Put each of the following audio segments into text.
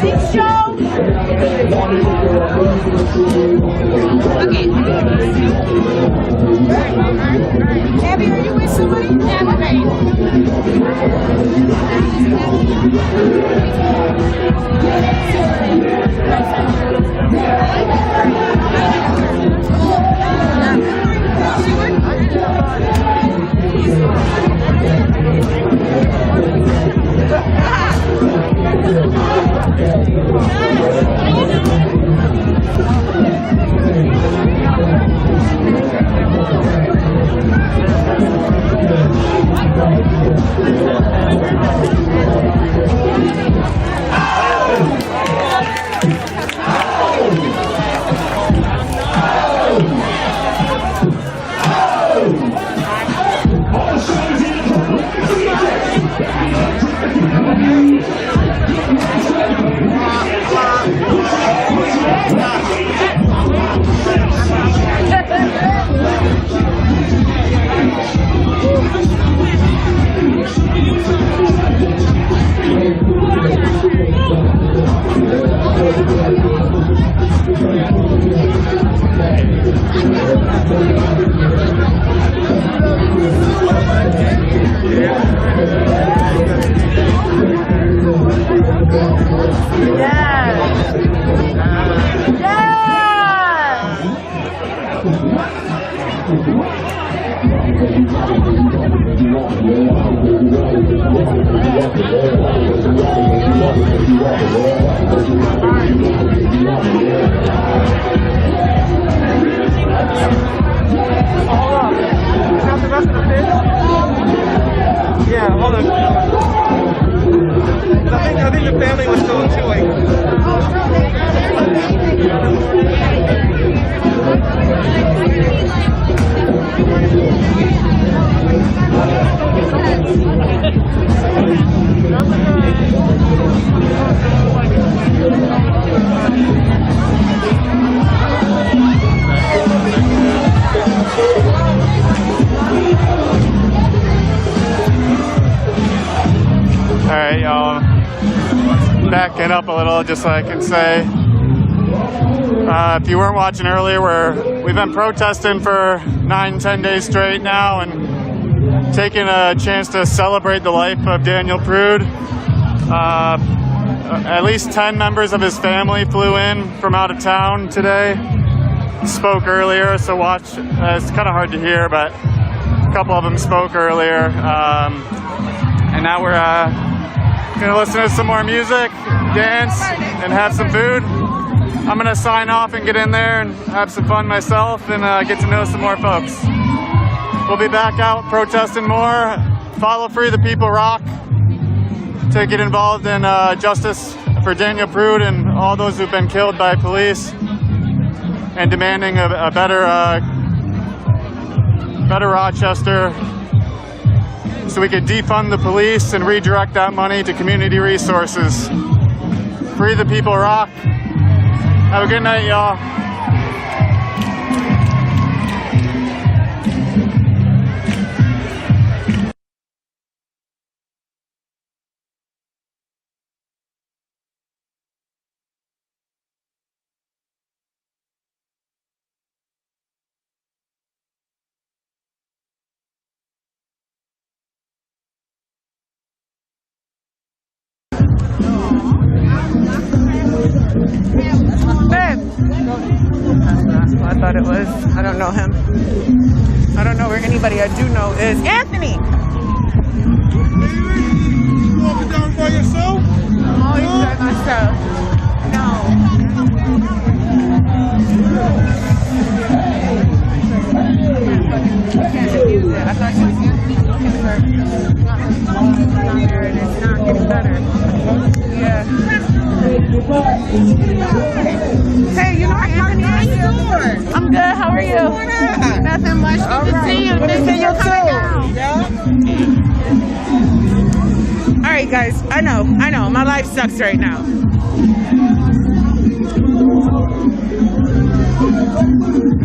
Thanks, Joe. Okay. Abby, are you with somebody? Yeah, I'm ready. Yeah, hold on. I think the family was still chewing. Alright, y'all, backing up a little just so I can say, if you weren't watching earlier, we've been protesting for 9-10 days straight now and taking a chance to celebrate the life of Daniel Prude. At least 10 members of his family flew in from out of town today, spoke earlier, so watch, it's kind of hard to hear, but a couple of them spoke earlier, and now we're gonna listen to some more music, dance, and have some food. I'm gonna sign off and get in there and have some fun myself and get to know some more folks. We'll be back out protesting more. Follow Free the People Rock to get involved in justice for Daniel Prude and all those who've been killed by police, and demanding a better Rochester, so we could defund the police and redirect that money to community resources. Free the People Rock. Have a good night, y'all. I thought it was. I don't know him. I don't know where anybody I do know is. Anthony! You walking down by yourself? Oh, you by myself. No. You can't abuse it. I thought you was looking for longer and it's not getting better. Yeah. Hey, you know Anthony? How you doing? I'm good. How are you? Nothing much. Good to see you. Good to see you too. Yeah. All right, guys. I know. My life sucks right now.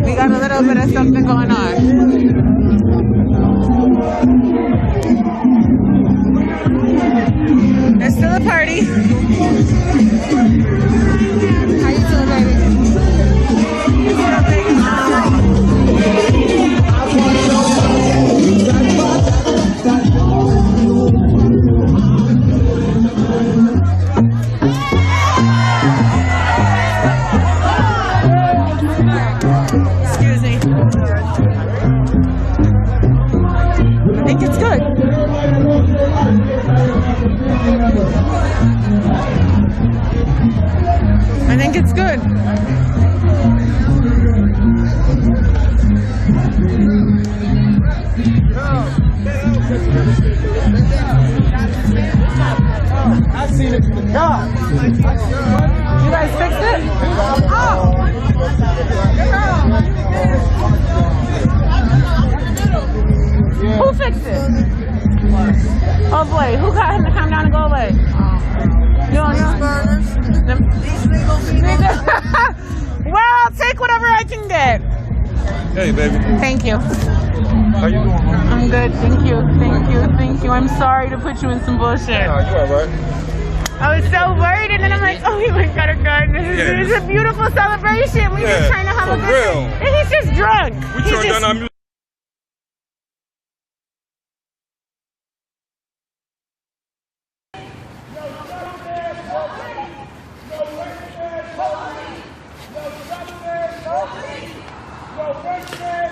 We got a little bit of something going on. party. How you doing, baby? Excuse me. I think it's good. I think it's good. I seen it from the car. You guys fixed it? Oh! Who fixed it? Oh boy, who got him to come down and go away? You don't know? Well, take whatever I can get. Hey, baby. Thank you. How you doing, man? I'm good, thank you, thank you, thank you. I'm sorry to put you in some bullshit. Nah, you all right? I was so worried, and then I'm like, oh, he went got a gun. This is a beautiful celebration. We're just trying to have a good real. And he's just drunk. We turned down our music.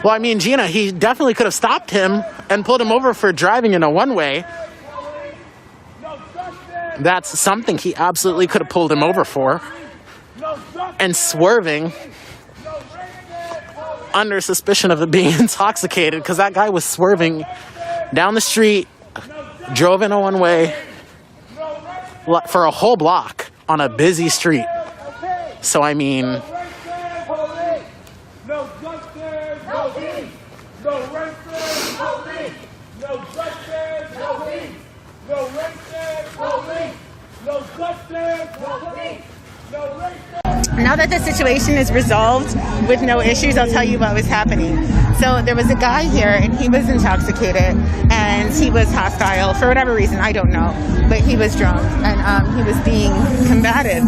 Well, I mean, Gina, he definitely could have stopped him and pulled him over for driving in a one-way. That's something he absolutely could have pulled him over for. And swerving under suspicion of it being intoxicated, because that guy was swerving down the street, drove in a one-way for a whole block on a busy street. So, I mean... Now that the situation is resolved with no issues, I'll tell you what was happening. So there was a guy here, and he was intoxicated, and he was hostile for whatever reason, I don't know, but he was drunk, and he was being combative.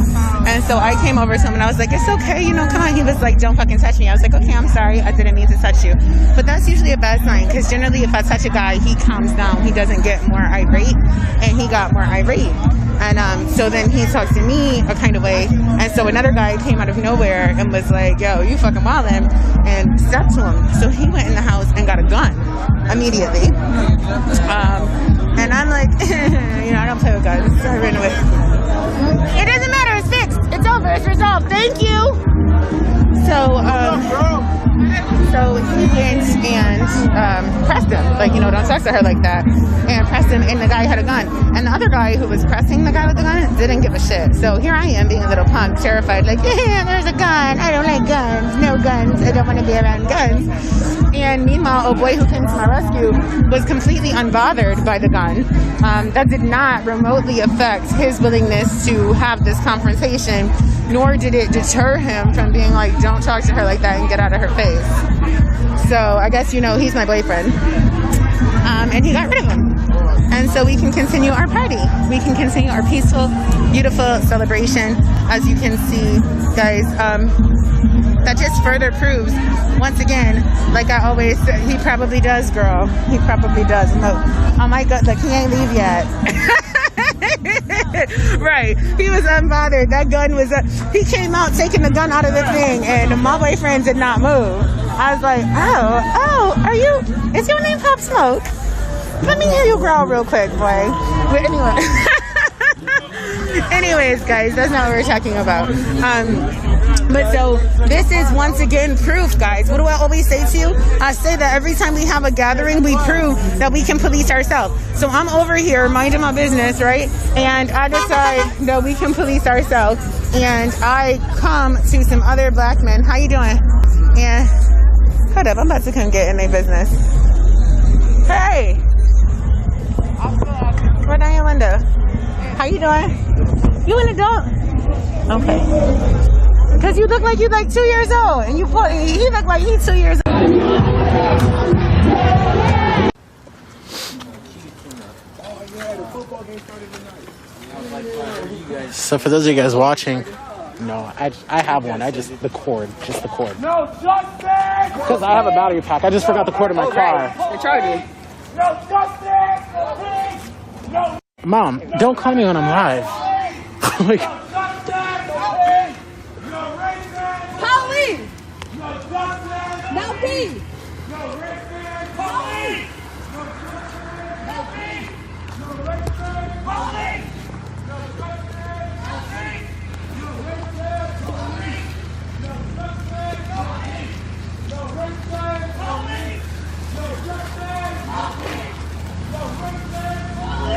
And so I came over to him, and I was like, it's okay, you know, come on. He was like, don't fucking touch me. I was like, okay, I'm sorry, I didn't mean to touch you. But that's usually a bad sign, because generally if I touch a guy, he calms down. He doesn't get more irate, and he got more irate. And so then he talks to me a kind of way. And so another guy came out of nowhere and was like, yo, you fucking wildin', and stepped to him. So he went in the house and got a gun immediately. And I'm like, you know, I don't play with guns. So I ran away. It doesn't matter. It's fixed. It's over. It's resolved. Thank you. So he went and pressed him, like, you know, don't talk to her like that, and pressed him, and the guy had a gun. And the other guy who was pressing the guy with the gun didn't give a shit. So here I am being a little punk, terrified, like, yeah, there's a gun. I don't like guns. No guns. I don't want to be around guns. And meanwhile, a boy who came to my rescue was completely unbothered by the gun. That did not remotely affect his willingness to have this confrontation, nor did it deter him from being like, don't talk to her like that and get out of her face. So I guess, you know, he's my boyfriend. And he got rid of him. And so we can continue our party. We can continue our peaceful, beautiful celebration. As you can see, guys, that just further proves, once again, like I always say, he probably does, girl. He probably does. Oh my God, like he ain't leave yet. Right, he was unbothered. That gun was he came out taking the gun out of the thing, and my boyfriend did not move. I was like, oh, are you, is your name Pop Smoke? Let me hear you growl real quick, boy. But anyway, anyways, guys, that's not what we're talking about. But so this is once again proof, guys. What do I always say to you? I say that every time we have a gathering, we prove that we can police ourselves. So I'm over here minding my business, right? And I decide that we can police ourselves. And I come to some other black men. How you doing? And hold up, I'm about to come get in their business. Hey. Right down your window. How you doing? You an adult? Okay. Because you look like you're like 2 years old, and he look like he's 2 years old. So for those of you guys watching, no, I have one. Just the cord. No justice! Because I have a battery pack. I just forgot the cord in my car. The charger. No justice! No Mom, don't call me when I'm live. Like, justice! No racist! Pauline! No justice! No peace! No racist! Pauline! No justice! No peace! No racist! Pauline! No justice! No peace! No racist! Pauline! No justice! No peace! No racist! Pauline!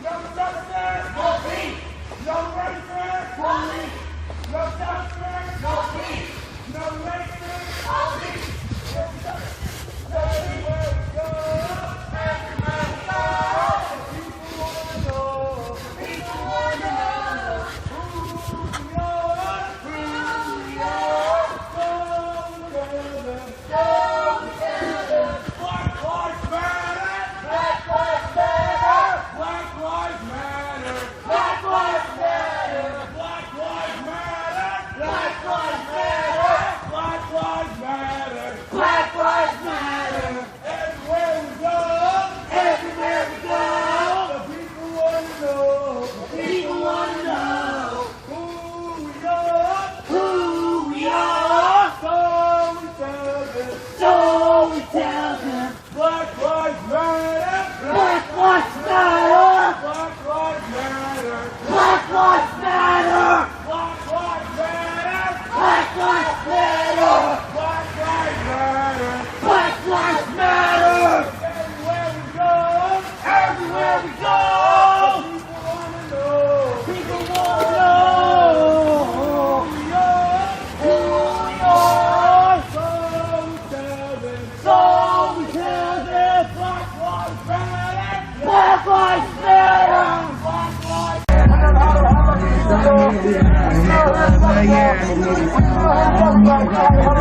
No justice! No peace! No racist! Pauline! No justice! No peace! No racist! Pauline! stand by. Yeah, she's with the people.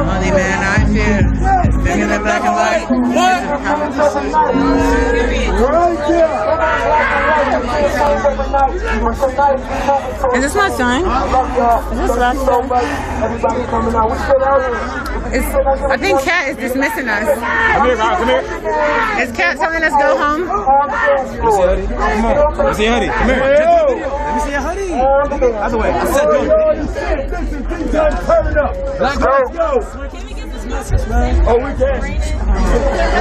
Only man I fear is bigger than black and white. Is this my son? Is this my son? I think Kat is dismissing us. Come here, Rob. Come here. Is Kat telling us go home? Let me see your hoodie. Come here. Let me see your hoodie. Other way. I said go. Turn it up. Let's go. Can we get this message, man? Oh, we can.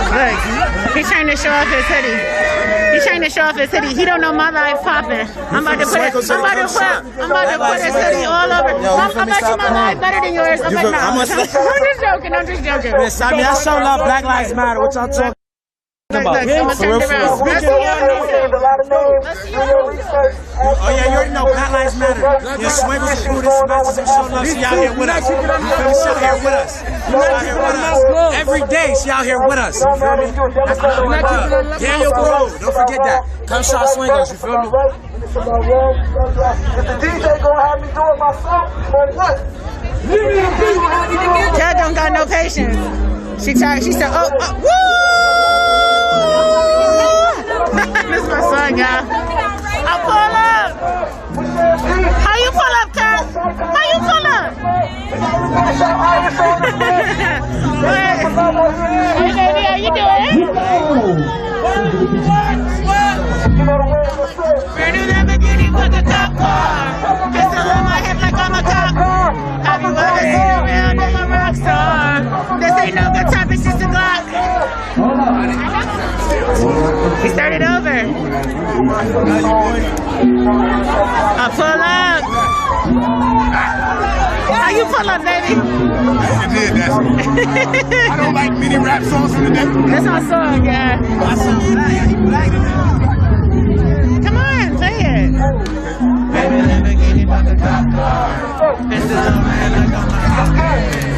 Look, he's trying to show off his hoodie. He's trying to show off his hoodie. He don't know my life popping. I'm about to put his hoodie all over. I'm actually my life better than yours. I'm like, nah, I'm just joking. I'm just joking. I show love. Black Lives Matter. What y'all talking Look, about? I'm gonna turn it around. Let's see your Oh yeah, you already know Black Lives Matter. Your swingers, Buddhists, Mexicans, and show love. She out here with us. You feel me? She out here with us. She out here with us. Every day she out here with us. You feel me? That's the love. Daniel Grove. Don't forget that. Come shot swingers. You feel me? If the DJ gonna have me do it myself, then what? Kat don't got no patience. She said, woo! This is my son, y'all. I'll pull up. How you pull up, Kat? How you pull up? Hey, baby, how you doing? Brand new Lamborghini with a cop car. Pistol on my hip like I'm a cop. Have you ever seen a real nigga rock star? This ain't no good time, it's just a Glock. We started over. I'll pull up. How you pull up, baby? You did that. I don't like many rap songs from the day. That's my song, yeah. My son black. Come on, play it.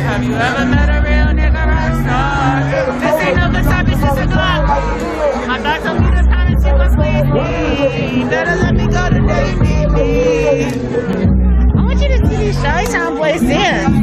Have you ever met a real nigga rock star? This ain't no good time, it's just a Glock. My thoughts told me to pound and she was with me. Better let me go today, baby. I want you to see these Chi-Town boys dance.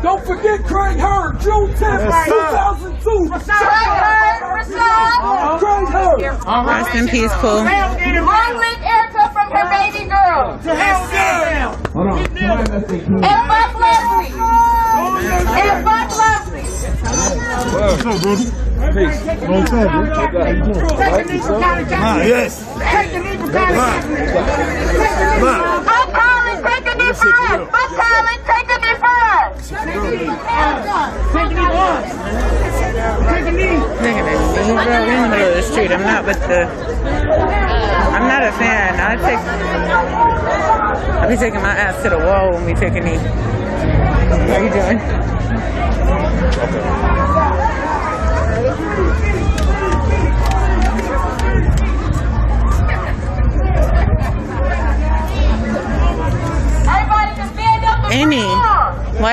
Don't forget Craig Hurd, June 10th, 2002. Craig Hurd. Rest in peace, Pooh. Long live Erica from her baby girl. Hold on. And fuck Leslie. And fuck Leslie. What's up, brother? Peace. What's up, bro? Yes. Take the knee for Connie. I'm calling, take the knee for us. I'm calling, take the knee for us. Look at this. We're in the middle of the street. I'm not a fan. I'll be taking my ass to the wall when we take a knee. How you doing?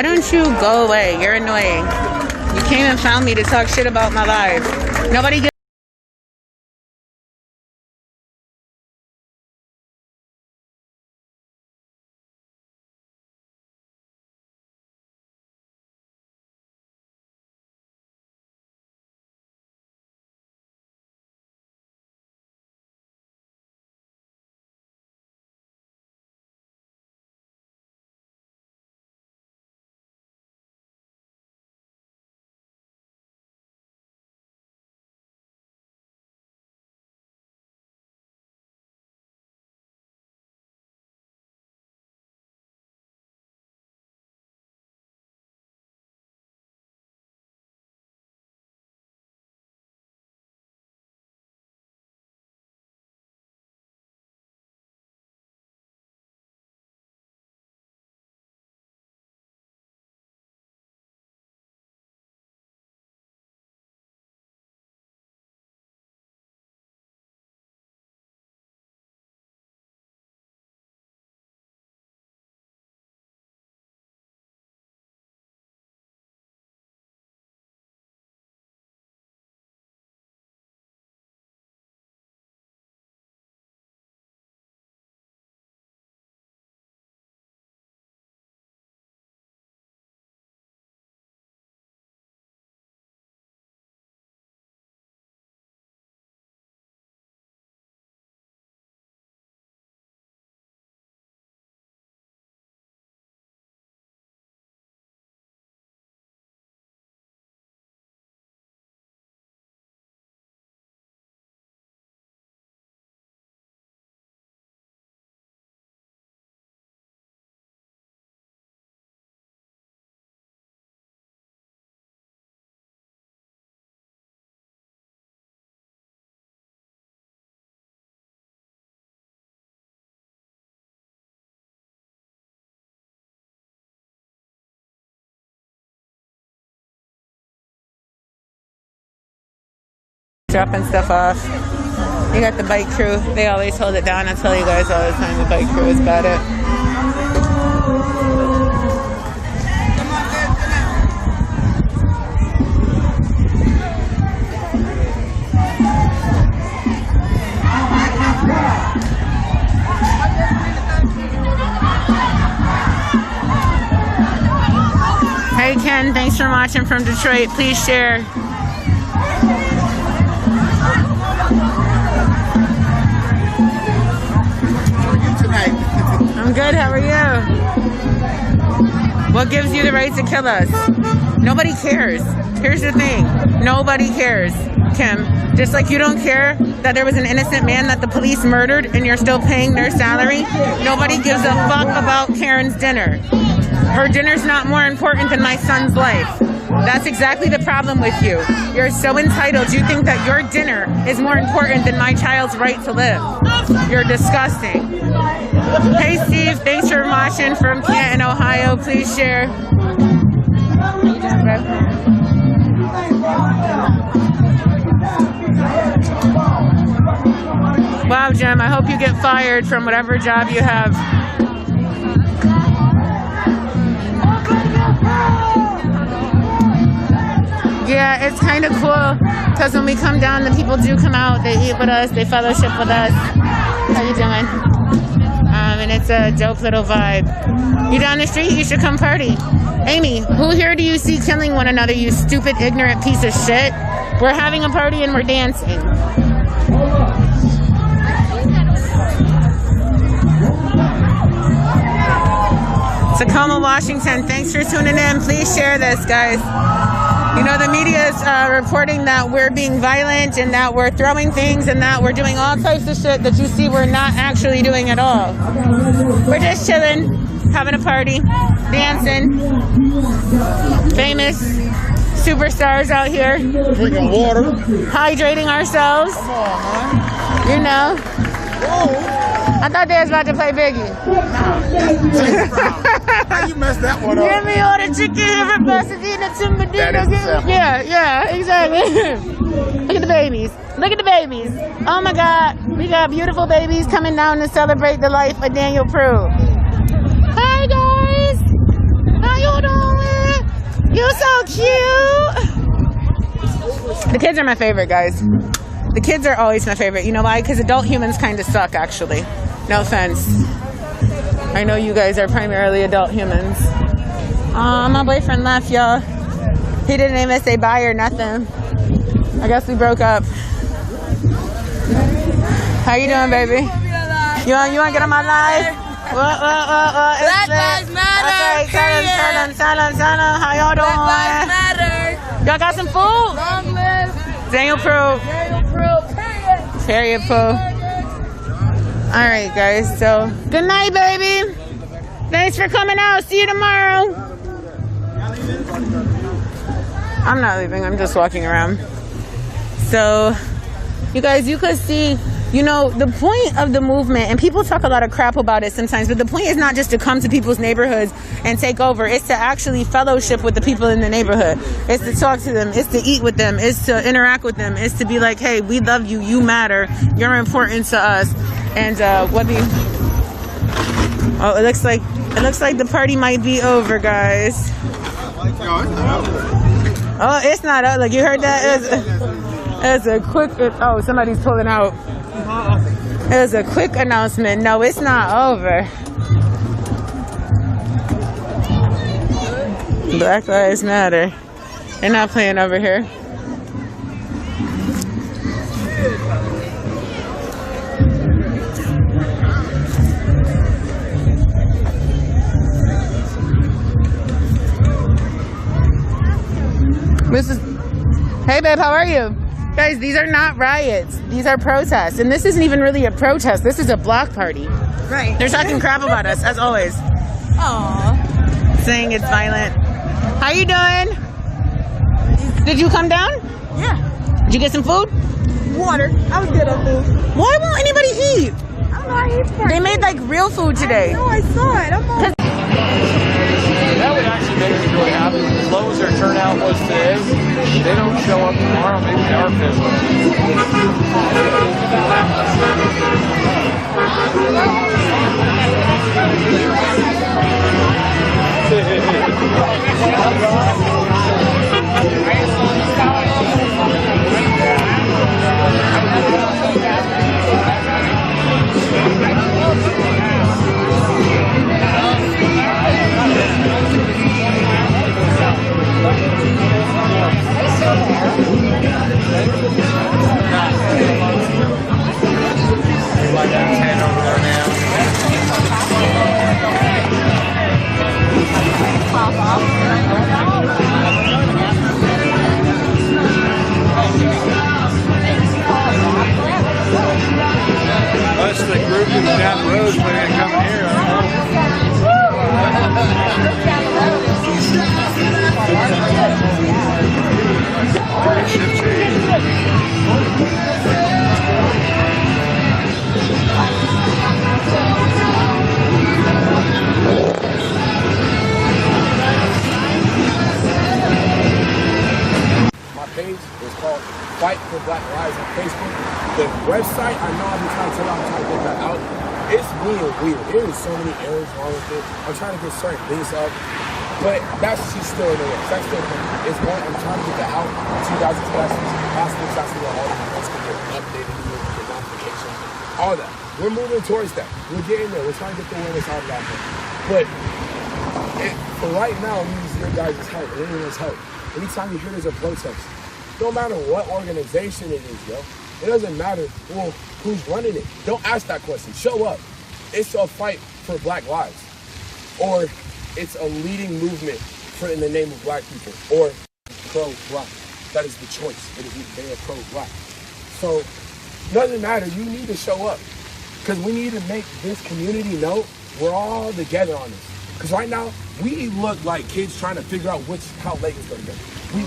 Why don't you go away? You're annoying. You came and found me to talk shit about my life. Nobody gives dropping stuff off. You got the bike crew. They always hold it down. I tell you guys all the time, the bike crew has got it. Hey Ken, thanks for watching from Detroit. Please share. I'm good, how are you? What gives you the right to kill us? Nobody cares. Here's the thing. Nobody cares, Kim. Just like you don't care that there was an innocent man that the police murdered and you're still paying their salary, nobody gives a fuck about Karen's dinner. Her dinner's not more important than my son's life. That's exactly the problem with you. You're so entitled. You think that your dinner is more important than my child's right to live. You're disgusting. Hey Steve, thanks for watching from Canton, Ohio. Please share. Wow, Jem, I hope you get fired from whatever job you have. Yeah, it's kind of cool because when we come down, the people do come out. They eat with us. They fellowship with us. How you doing? And it's a dope little vibe. You down the street? You should come party. Amy, who here do you see killing one another, you stupid, ignorant piece of shit? We're having a party and we're dancing. Tacoma, Washington, thanks for tuning in. Please share this, guys. You know, the media is reporting that we're being violent and that we're throwing things and that we're doing all types of shit that you see we're not actually doing at all. We're just chilling, having a party, dancing, famous superstars out here. Drinking water. Hydrating ourselves. Come on, man. You know. Whoa. I thought they was about to play Biggie. How you messed that one up? Give me all the chicken here from Pasadena to Medina. Yeah, exactly. Look at the babies. Look at the babies. Oh my God. We got beautiful babies coming down to celebrate the life of Daniel Prue. Hi guys. How you doing? You're so cute. The kids are my favorite, guys. The kids are always my favorite. You know why? Because adult humans kind of suck, actually. No offense. I know you guys are primarily adult humans. My boyfriend left, y'all. He didn't even say bye or nothing. I guess we broke up. How you doing, baby? You want to get on my live? What? Black Lives Matter. Okay, tell them. How y'all doing? Black Lives Matter. Y'all got some food? Long live Daniel Prue. Period, Pooh. All right, guys. So, good night, baby. Thanks for coming out. See you tomorrow. I'm not leaving. I'm just walking around. So, you guys, you could see, you know, the point of the movement, and people talk a lot of crap about it sometimes, but the point is not just to come to people's neighborhoods and take over. It's to actually fellowship with the people in the neighborhood. It's to talk to them. It's to eat with them. It's to interact with them. It's to be like, hey, we love you. You matter. You're important to us. And oh, it looks like the party might be over, guys. Oh, it's not over. Like, you heard that? It's a quick. Oh, somebody's pulling out. It was a quick announcement. No, it's not over. Black Lives Matter. They're not playing over here. Hey, babe, how are you? Guys, these are not riots. These are protests. And this isn't even really a protest. This is a block party. Right. They're talking crap about us, as always. Aww. Saying it's violent. How you doing? Did you come down? Yeah. Did you get some food? Water. I was good on food. Why won't anybody eat? I don't know how you eat. They made like real food today. No, I saw it. I'm on. That would actually make me really happy. As low as their turnout was today, if they don't show up tomorrow, maybe they are That's the group that's down the road, but ain't coming here. Shift change. My page is called Fight for Black Lives on Facebook. The website, I know I've been trying to tell you, I'm trying to get that out. It's being weird. There is so many errors wrong with it. I'm trying to get certain things up, but that's just still in the works. That's still it's going. I'm trying to get that out to you guys' classes. Possibly actually all the events can get updated, get notifications, all that. We're moving towards that. We're getting there. We're trying to get the awareness out of that. But for right now, we need your guys' help, anyone's help. Anytime you hear there's a protest, no matter what organization it is, yo. It doesn't matter, well, who's running it. Don't ask that question. Show up. It's a fight for black lives. Or it's a leading movement in the name of black people. Or pro-black. That is the choice. They are pro-black. So, it doesn't matter. You need to show up. Because we need to make this community know we're all together on this. Because right now, we look like kids trying to figure out how late it's going to go.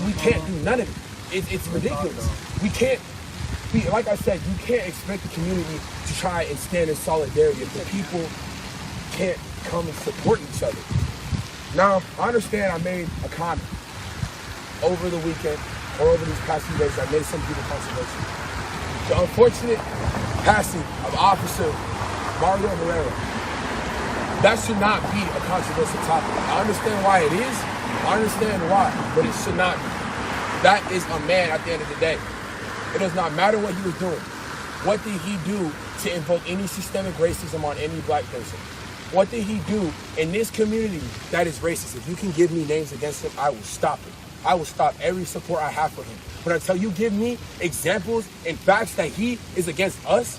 We can't do none of it. It's ridiculous. We can't, like I said, you can't expect the community to try and stand in solidarity if the people can't come and support each other. Now, I understand I made a comment over the weekend or over these past few days. I made some people controversial. The unfortunate passing of Officer Mario Herrera, that should not be a controversial topic. I understand why it is, I understand why, but it should not be. That is a man at the end of the day. It does not matter what he was doing. What did he do to invoke any systemic racism on any black person? What did he do in this community that is racist? If you can give me names against him, I will stop it. I will stop every support I have for him. But until you give me examples and facts that he is against us,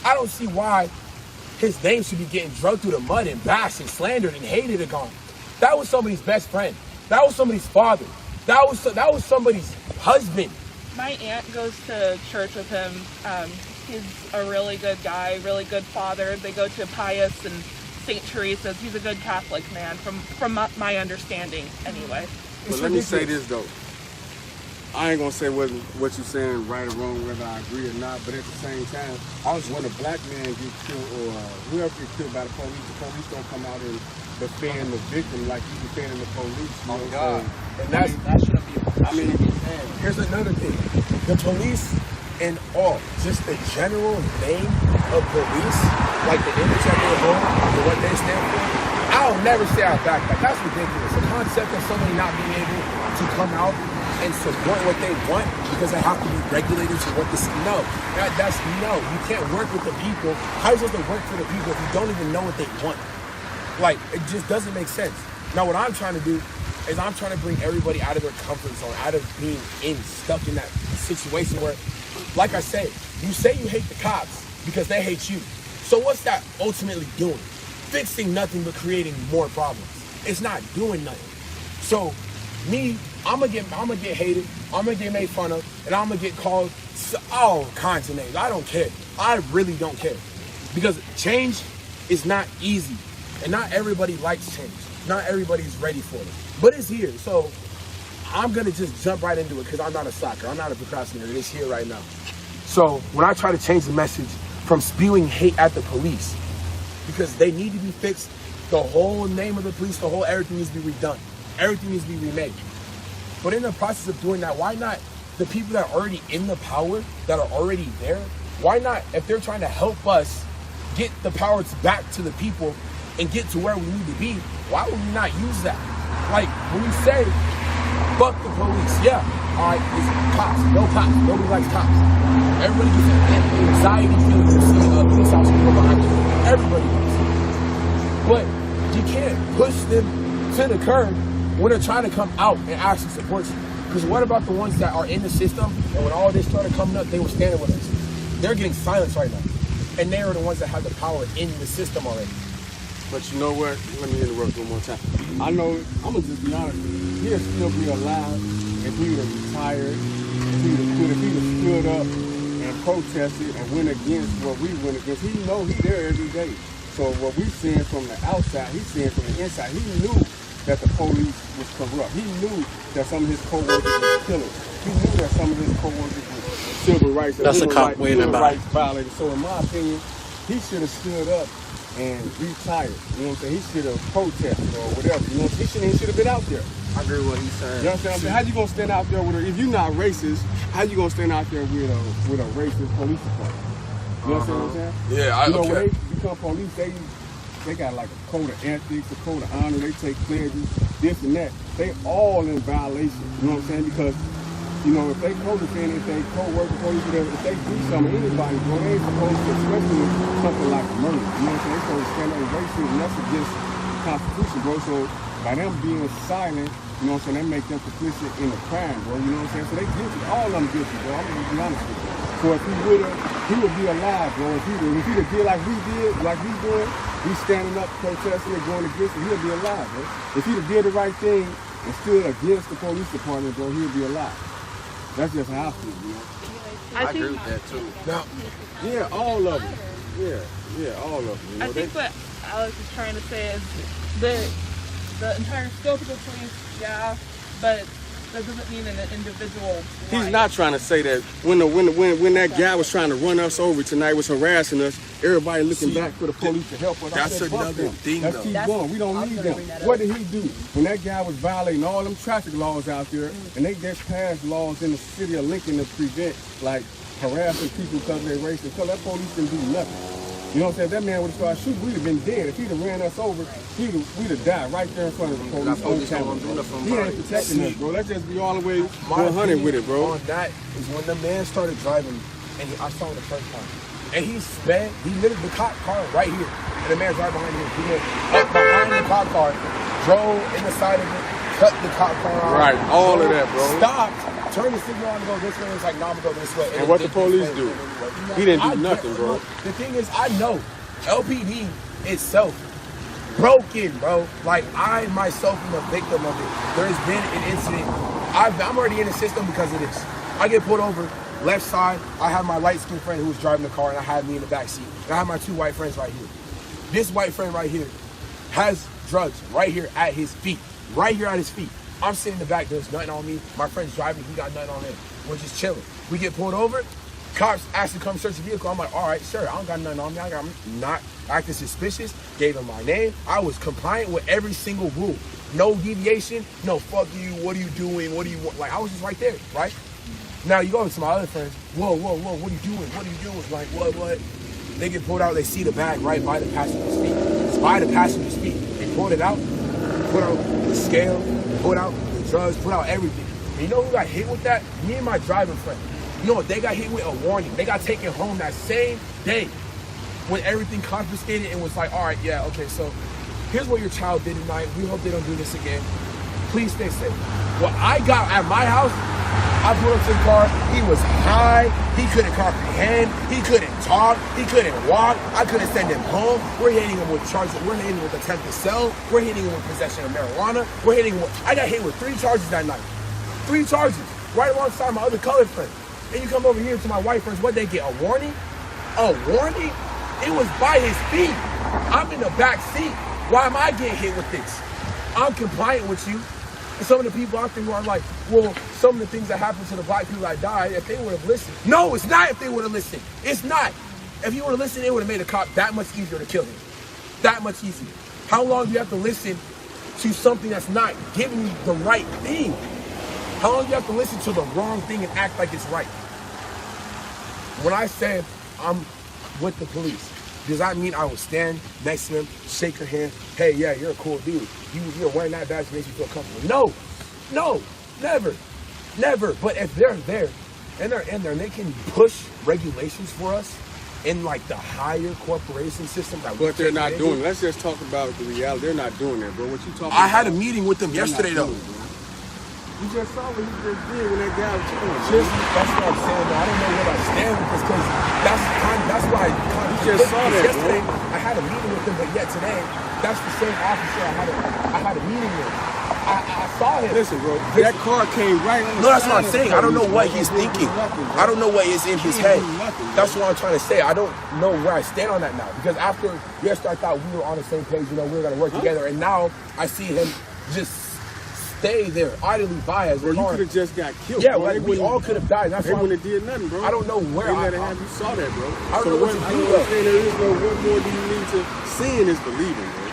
I don't see why his name should be getting drugged through the mud and bashed and slandered and hated and gone. That was somebody's best friend. That was somebody's father. That was somebody's husband. My aunt goes to church with him. He's a really good guy, really good father. They go to Pius and St. Teresa's. He's a good Catholic man, from my understanding, anyway. But let me say this though. I ain't gonna say what you're saying right or wrong, whether I agree or not. But at the same time, when a black man gets killed or whoever gets killed by the police don't come out and defend the victim like you defending the police. You know God. And that shouldn't be. Here's another thing: the police and all, just the general name of police, like the image that they hold and what they stand for. I'll never say I back that. That's ridiculous. The concept of somebody not being able to come out and support what they want because they have to be regulated to what this. No, that's no. You can't work with the people. How are you supposed to work for the people if you don't even know what they want? Like, it just doesn't make sense. Now, what I'm trying to do is I'm trying to bring everybody out of their comfort zone, out of being stuck in that situation where, like I said, you say you hate the cops because they hate you. So what's that ultimately doing? Fixing nothing but creating more problems. It's not doing nothing. So me, I'm gonna get hated, I'm gonna get made fun of, and I'm gonna get called all kinds of names. I don't care. I really don't care. Because change is not easy. And not everybody likes change. Not everybody's ready for it. But it's here. So I'm gonna just jump right into it because I'm not a sucker. I'm not a procrastinator. It's here right now. So when I try to change the message from spewing hate at the police, because they need to be fixed, the whole name of the police, the whole everything needs to be redone. Everything needs to be remade. But in the process of doing that, why not the people that are already in the power, that are already there, why not, if they're trying to help us get the power back to the people and get to where we need to be, why would we not use that? Like, when we say, fuck the police, yeah, all right, it's cops, no cops, nobody likes cops. Everybody gets an anxiety feeling to see a police officer go behind you. Everybody does. But you can't push them to the curb when they're trying to come out and actually support you. Because what about the ones that are in the system, and when all this started coming up, they were standing with us? They're getting silenced right now. And they are the ones that have the power in the system already. But you know what? Let me interrupt one more time. I know, I'm going to just be honest with you. He'll still be alive if he would have retired, if he would have stood up and protested and went against what we went against. He know he's there every day. So what we seeing from the outside, he's seeing from the inside. He knew that the police was corrupt. He knew that some of his co-workers were killers. He knew that some of his co-workers were civil rights. That's a cop waving by. Violators. So in my opinion, he should have stood up and retired. You know what I'm saying? He should have protested or whatever. You know, he should have been out there. I agree with what he's saying. You know what I'm saying? How you gonna stand out there with if you're not racist? How you gonna stand out there with a racist police department? You know what I'm saying? Yeah, when they become police, they got like a code of ethics, a code of honor. They take pledges, this and that. They all in violation. You know what I'm saying? Because you know, if they co-defend, if they co-work with police, whatever, if they do something, anybody, bro, they ain't supposed to, especially something like murder. You know what I'm saying? They're supposed to stand up and racism, and that's against the Constitution, bro. So by them being silent, you know what I'm saying, they make them complicit in a crime, bro. You know what I'm saying? So they guilty. All of them guilty, bro. I'm gonna be honest with you. So if he would be alive, bro. If he'd have did like we did, like we doing, we standing up, protesting and going against it, he'll be alive, bro. If he'd have did the right thing and stood against the police department, bro, he'll be alive. That's just how I feel, you know. I agree with that too. Now, yeah, all of them. Yeah, all of them. You know, I think what Alex is trying to say is the entire scope of the police, yeah, but that doesn't mean an individual. He's not trying to say that when that guy was trying to run us over tonight, was harassing us, everybody looking back for the police to help us. That's another thing, though. Let's keep going. We don't need them. What did he do? When that guy was violating all them traffic laws out there, and they just passed laws in the city of Lincoln to prevent, like, harassing people because of their race, until that police didn't do nothing. You know what I'm saying? That man would have started shooting. We'd have been dead. If he'd have ran us over, we'd have died right there in front of the police on camera. He ain't protecting us, bro. Let's just be all the way 100 with it, bro. On that is when the man started driving, and I saw him the first time. And he sped, he literally, the cop car right here, and the man's right behind him. He went up behind the cop car, drove in the side of it, cut the cop car out. Right, all of that, bro. Stopped, turned the signal on to go this way, it's like, nah, I'm gonna go this way. And what the police do? He didn't do nothing, bro. The thing is, I know LPD itself broken, bro. Like, I myself am a victim of it. There's been an incident. I'm already in the system because of this. I get pulled over, left side. I have my light-skinned friend who was driving the car, and I had me in the back seat. And I have my 2 white friends right here. This white friend right here has drugs right here at his feet. Right here at his feet. I'm sitting in the back. There's nothing on me. My friend's driving. He got nothing on him. We're just chilling. We get pulled over. Cops asked to come search the vehicle. I'm like, all right, sure. I don't got nothing on me. I'm not acting suspicious. Gave him my name. I was compliant with every single rule. No deviation. No, fuck you. What are you doing? What do you want? Like, I was just right there, right? Now you go to my other friends. Whoa, whoa, whoa. What are you doing? What are you doing? Like, what? They get pulled out. They see the bag right by the passenger's feet. It's by the passenger's feet. They pulled it out. Put out the scale. Put out the drugs. Put out everything. And you know who got hit with that? Me and my driving friend. You know what? They got hit with a warning. They got taken home that same day when everything confiscated and was like, all right, yeah, okay, so here's what your child did tonight. We hope they don't do this again. Please stay safe. What I got at my house, I pulled up to the car. He was high. He couldn't comprehend. He couldn't talk. He couldn't walk. I couldn't send him home. We're hitting him with charges. We're hitting him with attempt to sell. We're hitting him with possession of marijuana. We're hitting him with, I got hit with 3 charges that night. 3 charges. Right alongside my other colored friend. And you come over here to my white friends, what they get? A warning? A warning? It was by his feet. I'm in the back seat. Why am I getting hit with this? I'm compliant with you. And some of the people out there who are like, well, some of the things that happened to the black people that died, if they would have listened. No, it's not if they would have listened. It's not. If you would have listened, it would have made a cop that much easier to kill him. That much easier. How long do you have to listen to something that's not giving you the right thing? How long do you have to listen to the wrong thing and act like it's right? When I said I'm with the police, does that mean I will stand next to them, shake her hand, hey, yeah, you're a cool dude. You're wearing that badge makes you feel comfortable. No, never. But if they're there and they're in there and they can push regulations for us in like the higher corporation system. But they're not doing it. Let's just talk about the reality. They're not doing that, bro. What you talking about? I had a meeting with them yesterday, though. You just saw what he just did when that guy was killing. That's what I'm saying, though. I don't know where I stand with this because that's why you just saw that yesterday. Bro. I had a meeting with him, but yet today, that's the same officer I had a meeting with. I saw him. Listen, bro, that car came right on the No, that's what I'm saying. I don't know what he's thinking. I don't know what is in his head. That's what I'm trying to say. I don't know where I stand on that now. Because after yesterday, I thought we were on the same page. You know, we were going to work together. And now I see him just stay there, idly by as bro, you could have just got killed. Yeah, bro. like we all could have died. That's they why wouldn't have did nothing, bro. I don't know where you saw that, bro. I don't know what to do. There is no what more do you need to seeing is believing, bro.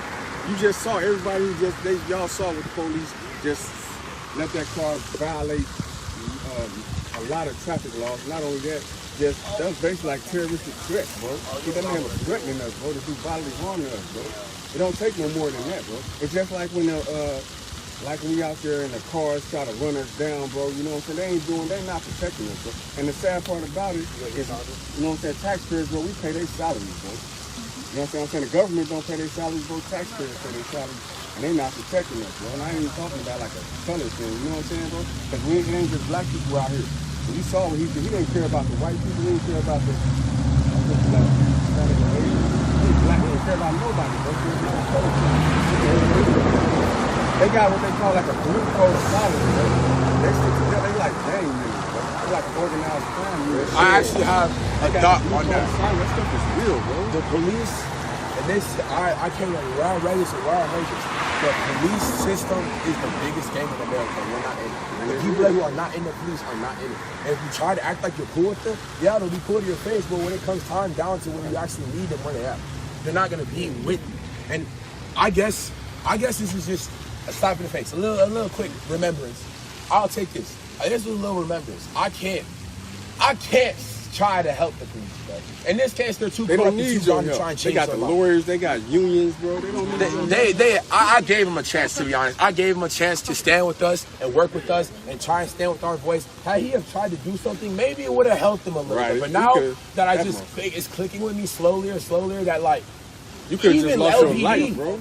You just saw everybody who y'all saw with the police just let that car violate a lot of traffic laws. Not only that, that's basically like terroristic threat, bro. That man was threatening us, bro, to do bodily harm to us, bro. It don't take no more than that, bro. It's just like when we out there and the cars try to run us down, bro, you know what I'm saying? They're not protecting us, bro. And the sad part about it is, you know what I'm saying, taxpayers, bro, we pay their salaries, bro. You know what I'm saying? The government don't pay their salaries, bro, taxpayers pay their salaries, and they not protecting us, bro. And I ain't even talking about like a color thing, you know what I'm saying, bro? Because it ain't just black people out here. But you saw what he did. He didn't care about the white people, he didn't care about the black. He's black, he didn't care about nobody, bro. They got what they call like a blue code solid, bro. They stick together, they like gang niggas, bro. They like organized crime. I actually have a doc on that. That stuff is real, bro. The police, and I came around Vegas and around Vegas. The police system is the biggest game in America. We're not in it. The people who are not in the police are not in it. And if you try to act like you're cool with them, yeah, they'll be cool to your face, but when it comes time down to when you actually need them where they at, they're not gonna be with you. And I guess this is just a slap in the face, a little quick remembrance. I'll take this. This is a little remembrance. I can't try to help the police, bro. In this case, they're too They don't corrupt need to your try help. and change They got their the life. lawyers, they got unions, bro. They don't need I gave him a chance, to be honest. I gave him a chance to stand with us and work with us and try and stand with our voice. Had he have tried to do something, maybe it would have helped him a little bit. But now that I just it's clicking with me slowly, that like you could just lost your life, bro.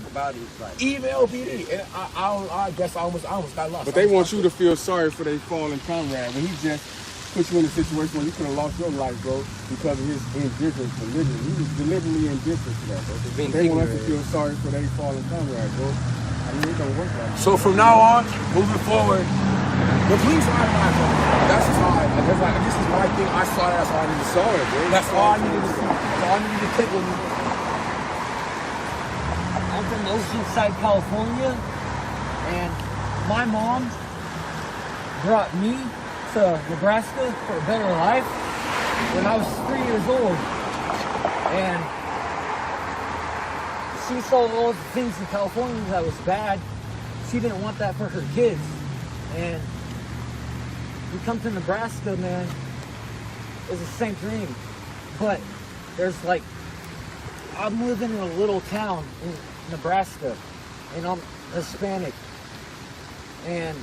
Even LPD, and I guess I almost got lost. But they want you to feel sorry for their fallen comrade when he just put you in a situation where you could have lost your life, bro, because of his indifference to religion. He was deliberately indifferent to that, bro. They want us to feel sorry for their fallen comrade, bro. I mean, it don't work like that. So from now on, moving forward, the police are not bro. That's just all because like this is my thing. I saw that. That's all I needed to see. Bro. That's all I needed to see. That's all I needed to click with me. I'm from Oceanside, California, and my mom brought me to Nebraska for a better life when I was 3 years old. And she saw all the things in California that was bad. She didn't want that for her kids. And you come to Nebraska, man, it's the same thing. But there's like, I'm living in a little town in Nebraska, and I'm Hispanic. And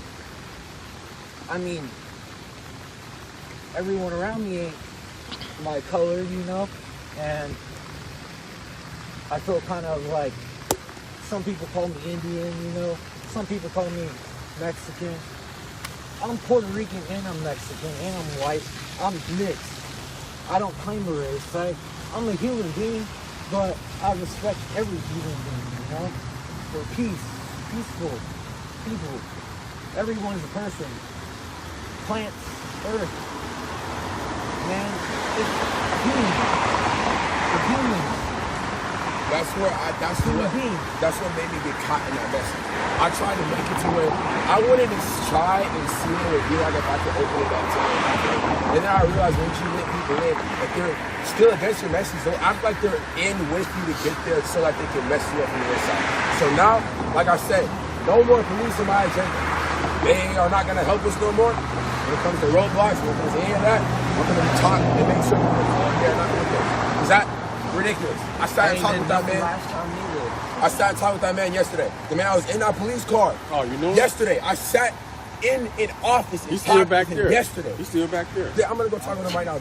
I mean, everyone around me ain't my color, you know, and I feel kind of like, some people call me Indian, you know, some people call me Mexican. I'm Puerto Rican and I'm Mexican and I'm white. I'm mixed. I don't claim a race. I'm a human being, but I respect every human being, you know, for peace, peaceful people. Everyone's a person. Plants, earth. Man, it's human. It's human. That's what made me get caught in that message. I tried to make it to where I wanted to try and see what it would be like if I could open it up to them. And then I realized once you let people in, if they're still against your message, they'll act like they're in with you to get there so that they can mess you up from the inside. So now, like I said, no more police in my agenda. They are not going to help us no more. When it comes to roadblocks, when it comes to any of that, we're going to be taught and make sure we're calm. They're not going to do it. Is that ridiculous? I sat and talked with that man. I sat and talked with that man yesterday. The man, I was in our police car. Oh, you know? Yesterday, I sat in an office and He's still back there. Yesterday. He's still back there. Yeah, I'm gonna go talk with him right now.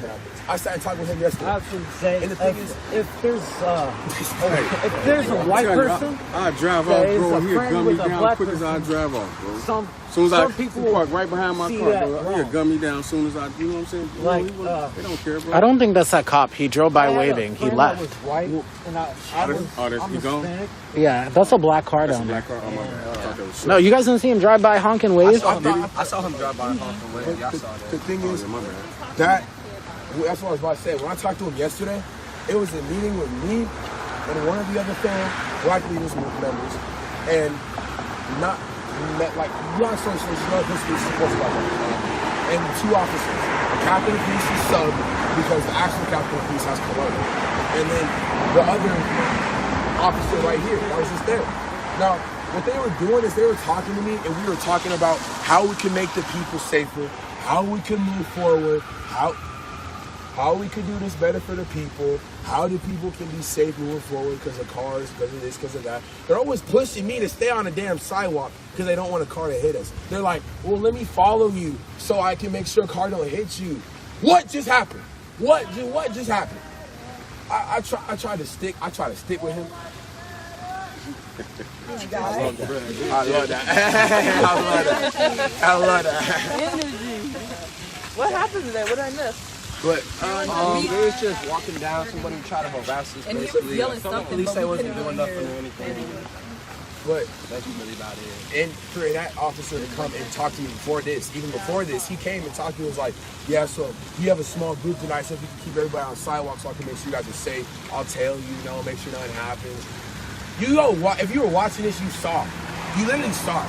I sat and talked with him yesterday. I have to say, and the thing is, if there's a white person, I drive off, bro. He'll gun me down quick as I drive off, bro. Some people park right behind my car, bro. He'll gun me down as soon as I, you know what I'm saying? Bro, like, they don't care, bro. I don't think that's that cop. He drove by waving. He left. Was white, and I'm Hispanic. Yeah, that's a black car down there. Black car? Oh my God. I thought that was No, you guys didn't see him drive by honking wave? I saw him drive by honking wave. Yeah, I saw that. The thing is, that's what I was about to say. When I talked to him yesterday, it was a meeting with me and one of the other black leaders members, and not like long story short, this supposed about that. And two officers, the captain of police is sub because the actual captain of police has corona, and then the other officer right here that was just there. Now, what they were doing is they were talking to me, and we were talking about how we can make the people safer, how we can move forward, how we could do this better for the people, how the people can be safe moving forward because of cars, because of this, because of that. They're always pushing me to stay on the damn sidewalk because they don't want a car to hit us. They're like, well, let me follow you so I can make sure a car don't hit you. What just happened? What just happened? I try to stick with him. I love that. I love that. Energy. What happened today? What did I miss? But they was just walking down. Somebody tried to harass us. And he was basically. yelling something, Police but say we wasn't couldn't doing really nothing hear or anything. But that's really about it. and for that officer to come and talk to me even before this, he came and talked to me. Was like, yeah, so you have a small group tonight, so if you can keep everybody on the sidewalk, so I can make sure you guys are safe. I'll tell you, make sure nothing happens. If you were watching this, you saw. You literally saw it.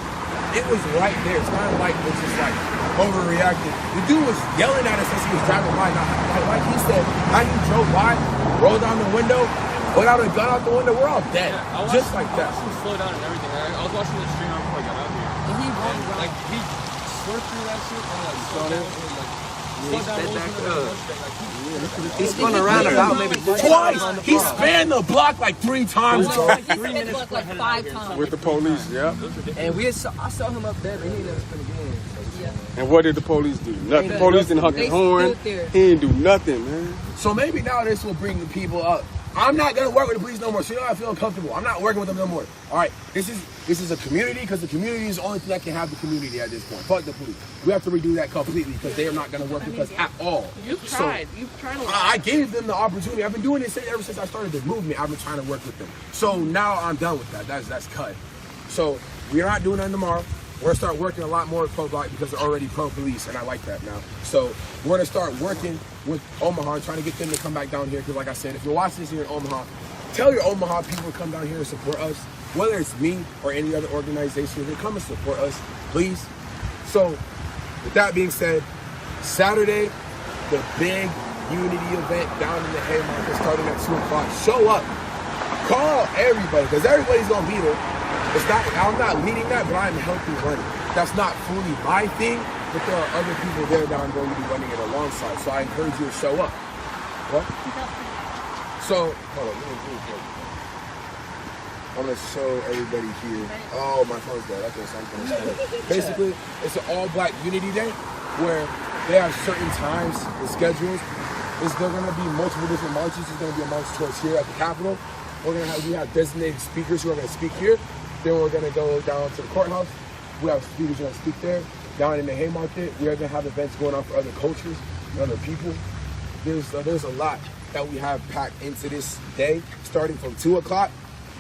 It was right there. It's kind of like it's just like overreacted. The dude was yelling at us as he was driving by. Like he said, how he drove by, rolled down the window, put out a gun out the window. We're all dead, just like that. I watched him slow down and everything. I was watching the stream before I got out here. And he slurped through that shit and slowed down. He sped back up. He spun around about maybe twice. He spanned the block like 3 times, bro. He sped the block like 5 times. With the police, yeah. And I saw him up there, but he never spun again. And what did the police do? Nothing. The police didn't honk his horn. He didn't do nothing, man. So maybe now this will bring the people up. I'm not gonna work with the police no more. So you know I feel uncomfortable. I'm not working with them no more. All right, this is a community because the community is the only thing that can have the community at this point. Fuck the police. We have to redo that completely because they are not gonna work with us at all. You've tried. You've tried a lot. I gave them the opportunity. I've been doing this ever since I started the movement. I've been trying to work with them. So now I'm done with that. That's cut. So we're not doing that tomorrow. We're gonna start working a lot more with pro-black because they're already pro-police, and I like that now. So we're gonna start working with Omaha and trying to get them to come back down here. Because like I said, if you're watching this here in Omaha, tell your Omaha people to come down here and support us. Whether it's me or any other organization, they come and support us, please. So with that being said, Saturday, the big unity event down in the Haymarket starting at 2 o'clock. Show up. Call everybody because everybody's gonna be there. I'm not leading that, but I'm helping run it. That's not fully my thing, but there are other people there that I'm going to be running it alongside. So I encourage you to show up. What? So, hold on, I'm going to show everybody here. Oh, my phone's dead. Okay, so I'm going to basically, it's an all-black unity day where they have certain times and schedules. There are going to be multiple different marches. There's going to be a march towards here at the Capitol. We have designated speakers who are going to speak here. Then we're going to go down to the courthouse. We have speakers who are going to speak there. Down in the Haymarket, we are going to have events going on for other cultures and other people. There's a lot that we have packed into this day, starting from 2 o'clock,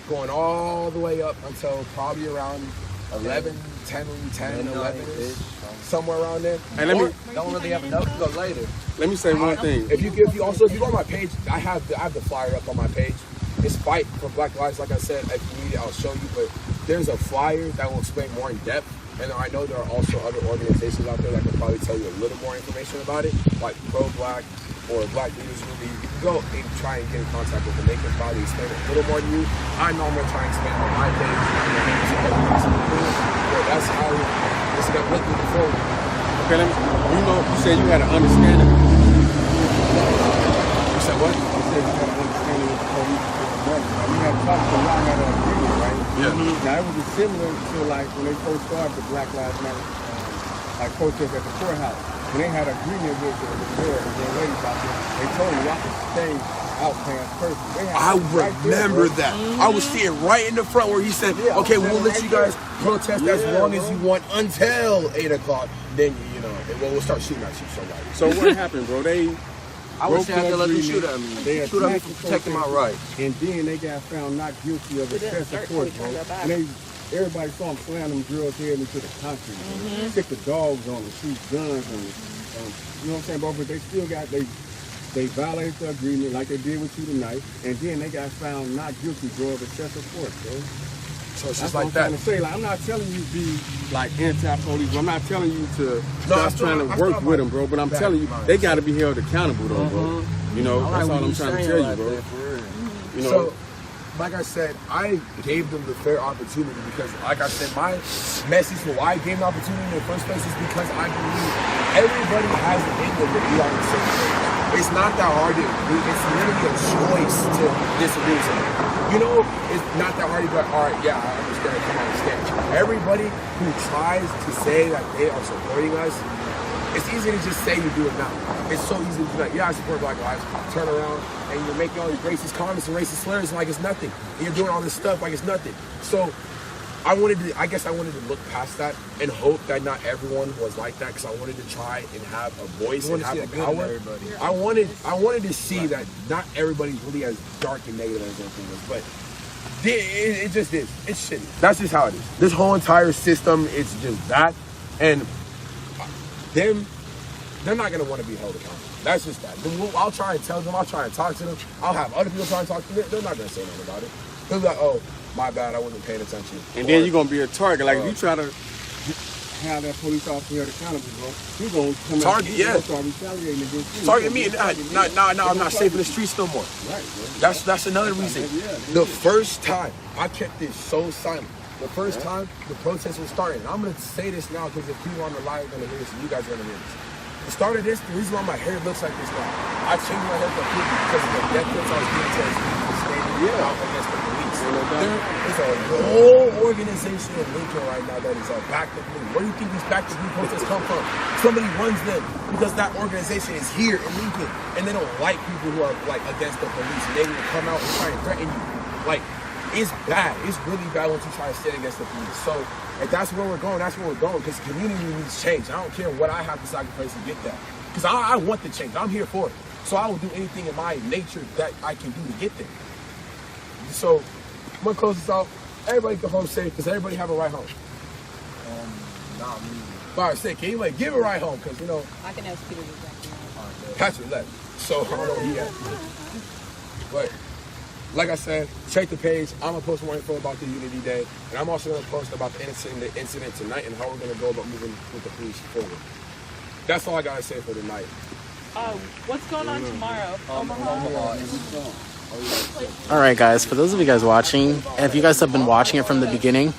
going all the way up until probably around 11, 11, somewhere around there. And don't really have enough to go later. Let me say one thing. If you go on my page, I have the flyer up on my page. It's Fight for Black Lives, like I said. If you need it, I'll show you. But there's a flyer that will explain more in depth. And I know there are also other organizations out there that can probably tell you a little more information about it, like Pro-Black or Black Leaders Union. You can go and try and get in contact with them. They can probably explain it a little more to you. I know I'm going to try and explain it on my page. But that's how this is going to look moving forward. Okay, you said you had an understanding. You said what? You said you had an understanding with the police. We had talked a lot at an agreement, right? Yeah. Now, it was similar to like when they first started the Black Lives Matter like protest at the courthouse. When they had an agreement with the mayor and the lady about this, they told them y'all could stay out past person. I remember that. I was sitting right in the front where he said, okay, we'll let you guys protest as long as you want until 8 o'clock. Then, we'll start shooting at you. So what happened, bro? I wish they had to let them shoot at me. Shoot at me for protecting my rights. And then they got found not guilty of excessive force, bro. And everybody saw them slam them girls' head into the concrete. Stick the dogs on them, shoot guns, and you know what I'm saying, bro? But they still got they violated the agreement like they did with you tonight, and then they got found not guilty, bro, of excessive force, bro. So it's just like that. I'm trying to say, I'm not telling you to be like anti-police. I'm not telling you to stop trying to work with them, bro. But I'm telling you, they got to be held accountable, though, bro. That's all I'm trying to tell you, bro. So, like I said, I gave them the fair opportunity because, like I said, my message for why I gave them the opportunity in the first place is because I believe everybody has an in them to be on the same page. It's not that hard to agree. It's literally a choice to disagree with something. It's not that hard to go, all right, yeah, I understand, come on stage. Everybody who tries to say that they are supporting us, it's easy to just say you do it now. It's so easy to be like, yeah, I support Black Lives. Turn around and you're making all these racist comments and racist slurs like it's nothing. And you're doing all this stuff like it's nothing. So I wanted to look past that and hope that not everyone was like that because I wanted to try and have a voice and have a power. I wanted to see that not everybody's really as dark and negative as everything is, but it just is. It's shitty. That's just how it is. This whole entire system is just that, and they're not gonna want to be held accountable. That's just that. I'll try and tell them. I'll try and talk to them. I'll have other people try and talk to them. They're not gonna say nothing about it. They'll be like, oh, my bad, I wasn't paying attention. And then you're going to be a target. Like, if you try to have that police officer held accountable, bro, you're going to come out and start retaliating against you. Target me. I'm not safe in the streets no more. Right, bro. That's another reason. The first time, I kept this so silent. The first time the protest was starting, and I'm going to say this now because if people on the live are going to hear this, and you guys are going to hear this. The start of this, the reason why my hair looks like this now, I changed my hair completely because of the death threats I was getting to standing out against the police. There is a whole organization in Lincoln right now that is Back to Blue. Where do you think these Back to Blue posters come from? Somebody runs them because that organization is here in Lincoln, and they don't like people who are like against the police. And they will come out and try and threaten you. Like, it's bad. It's really bad once you try to stand against the police. So if that's where we're going, that's where we're going. Because the community needs change. I don't care what I have to sacrifice to get that. Because I want the change. I'm here for it. So I will do anything in my nature that I can do to get there. So I'm going to close this out. Everybody go home safe because everybody have a ride home. Not me. All right, say, can you like give a ride home? Because, you know. I can ask Peter to do that. Patrick left. So I don't know what he had. But like I said, check the page. I'm going to post more info about the Unity Day. And I'm also going to post about the incident tonight and how we're going to go about moving with the police forward. That's all I got to say for tonight. What's going on tomorrow? All right, guys, for those of you guys watching, if you guys have been watching it from the beginning,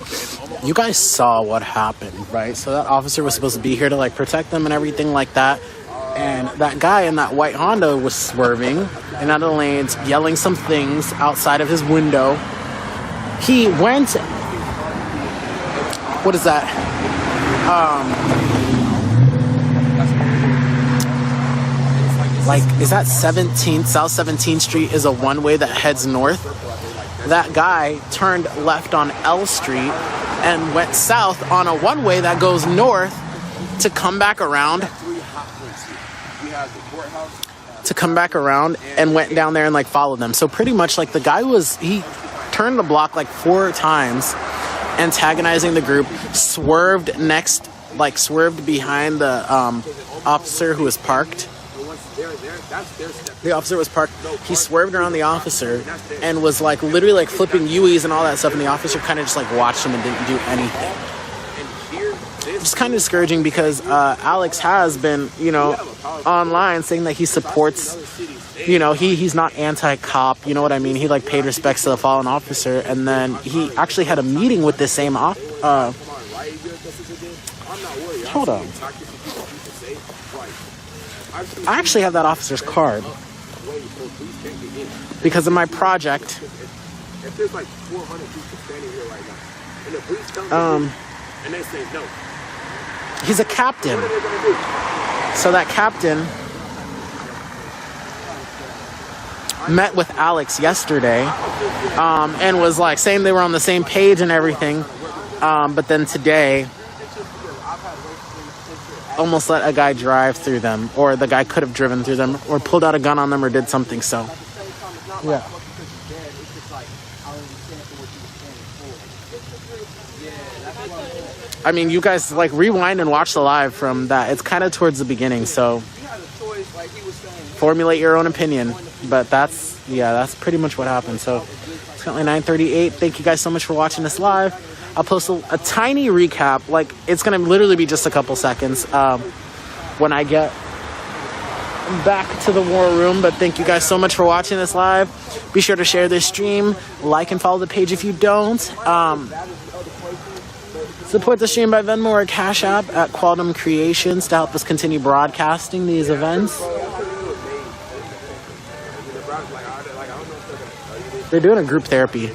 you guys saw what happened, right? So that officer was supposed to be here to like protect them and everything like that. And that guy in that white Honda was swerving in other lanes, yelling some things outside of his window. He went, what is that? Like, is that 17th? South 17th Street is a one-way that heads north. That guy turned left on L Street and went south on a one-way that goes north to come back around. And went down there and like followed them. So pretty much like the guy he turned the block like 4 times, antagonizing the group, swerved behind the officer who was parked. The officer was parked. He swerved around the officer and was like literally like flipping U's and all that stuff, and the officer kind of just like watched him and didn't do anything. It's kind of discouraging because Alex has been, you know, online saying that he supports, you know, he's not anti-cop, you know what I mean? He like paid respects to the fallen officer, and then he actually had a meeting with the same hold on. I actually have that officer's card because of my project. And they say no. He's a captain. So that captain met with Alex yesterday and was like saying they were on the same page and everything. But then today almost let a guy drive through them, or the guy could have driven through them or pulled out a gun on them or did something. So yeah. I mean, you guys like rewind and watch the live from that. It's kind of towards the beginning, so formulate your own opinion. But that's pretty much what happened. So it's currently 9:38. Thank you guys so much for watching this live. I'll post a tiny recap. Like, it's gonna literally be just a couple seconds when I get back to the war room. But thank you guys so much for watching this live. Be sure to share this stream, like and follow the page if you don't. Support the stream by Venmo or Cash App at Quantum Creations to help us continue broadcasting these events. They're doing a group therapy.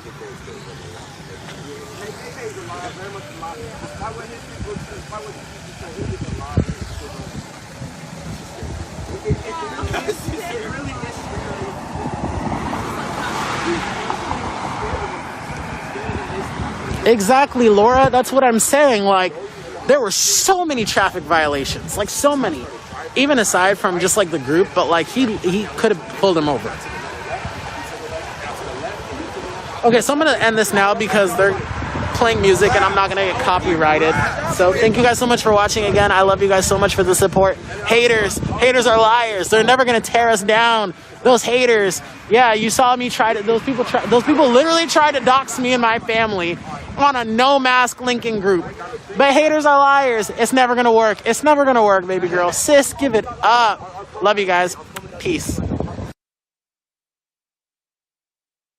Exactly, Laura. That's what I'm saying. Like, there were so many traffic violations. Like, so many. Even aside from just, like, the group. But, like, he could have pulled him over. Okay, so I'm going to end this now because they're playing music and I'm not going to get copyrighted. So thank you guys so much for watching again. I love you guys so much for the support. Haters are liars. They're never going to tear us down. Those haters. Yeah, you saw me try to, those people literally tried to dox me and my family on a no mask Lincoln group. But haters are liars. It's never going to work. It's never going to work, baby girl. Sis, give it up. Love you guys. Peace.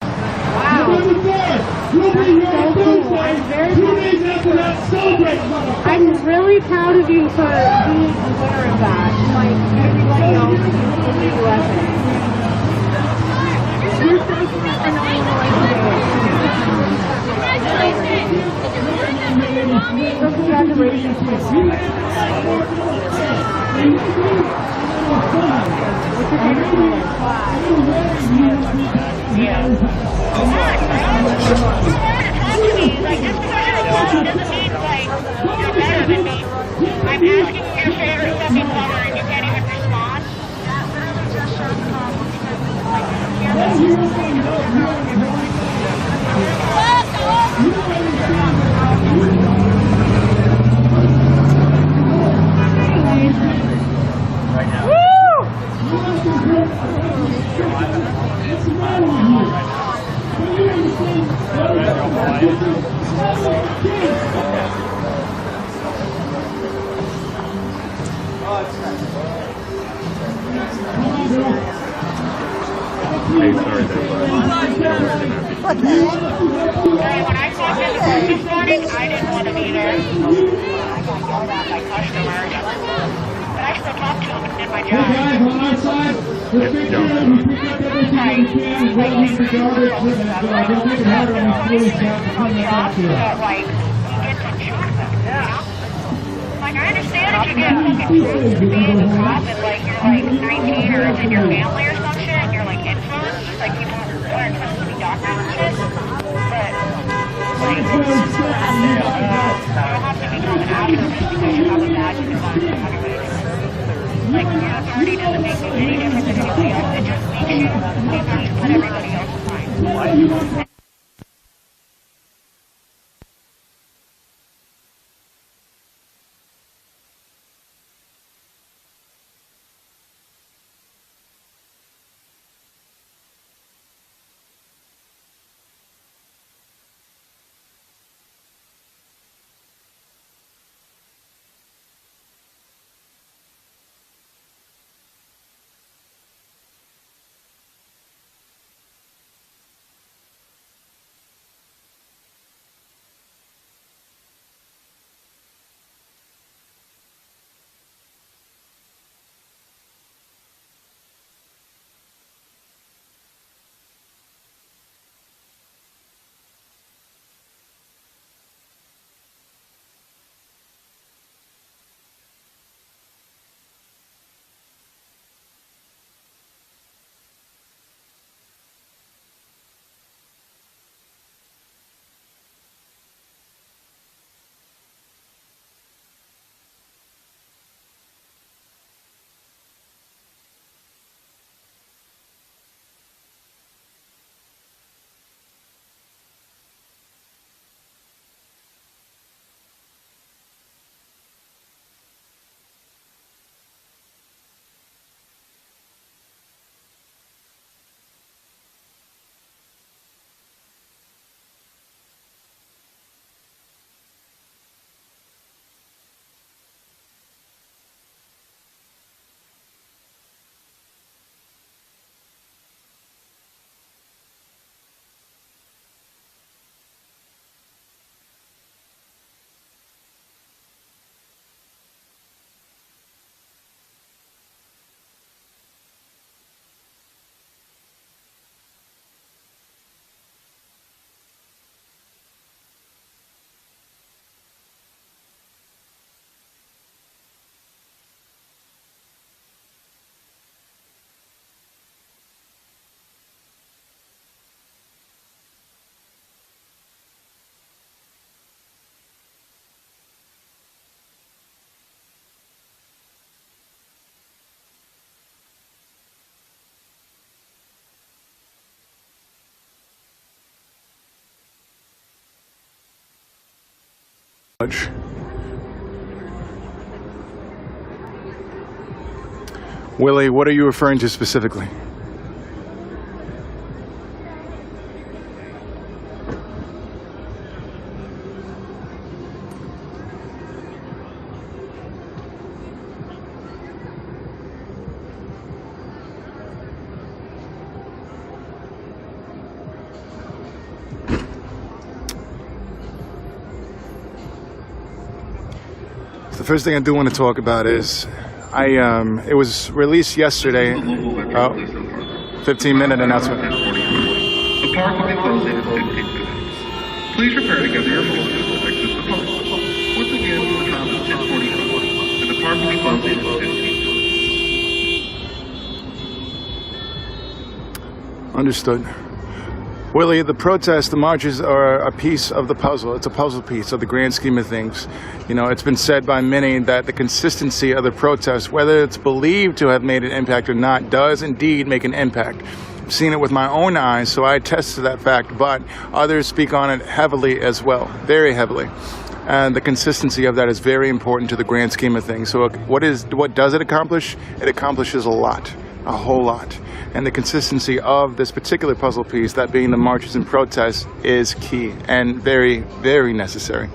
Wow. I'm really proud of you for being aware of that, like everybody else in the USA. You're so smart for knowing the way to do it. So congratulations. What's your favorite color? Like, just because you're alone doesn't mean, like, you're better than me. I'm asking your favorite fucking color and you can't even respond. That literally just shows Hey, sorry, when I clocked in this morning, I didn't want to be there. I got yelled at by customers. But I still talked to them and did my job. Guys, on our side, let's make sure that we pick up everything that we can and don't leave the garbage. Don't make it harder on these police staff to come back to us. Like, you get to choose them, you know? Like, I understand if you get fucking chosen to be a cop and, like, you're, like, 19 or it's in your family or some shit and you're, like, influenced. Like, people aren't supposed to be doctors and shit. But, like, you don't have to become an actor just because you have a badge and you're not everybody. Like, your authority doesn't make you any different than anybody else. It just makes you able to put everybody else in line. Willie, what are you referring to specifically? The first thing I do want to talk about is it was released yesterday. 15-minute announcement. The park will be closing in 15 minutes. Please prepare to gather your belongings to exit the park. Once again, the time is 10:45, and the park will be closing in 15 minutes. Understood. Willie, the protests, the marches are a piece of the puzzle. It's a puzzle piece of the grand scheme of things. You know, it's been said by many that the consistency of the protests, whether it's believed to have made an impact or not, does indeed make an impact. I've seen it with my own eyes, so I attest to that fact, but others speak on it heavily as well, very heavily. And the consistency of that is very important to the grand scheme of things. So what does it accomplish? It accomplishes a lot, a whole lot. And the consistency of this particular puzzle piece, that being the marches and protests, is key and very, very necessary.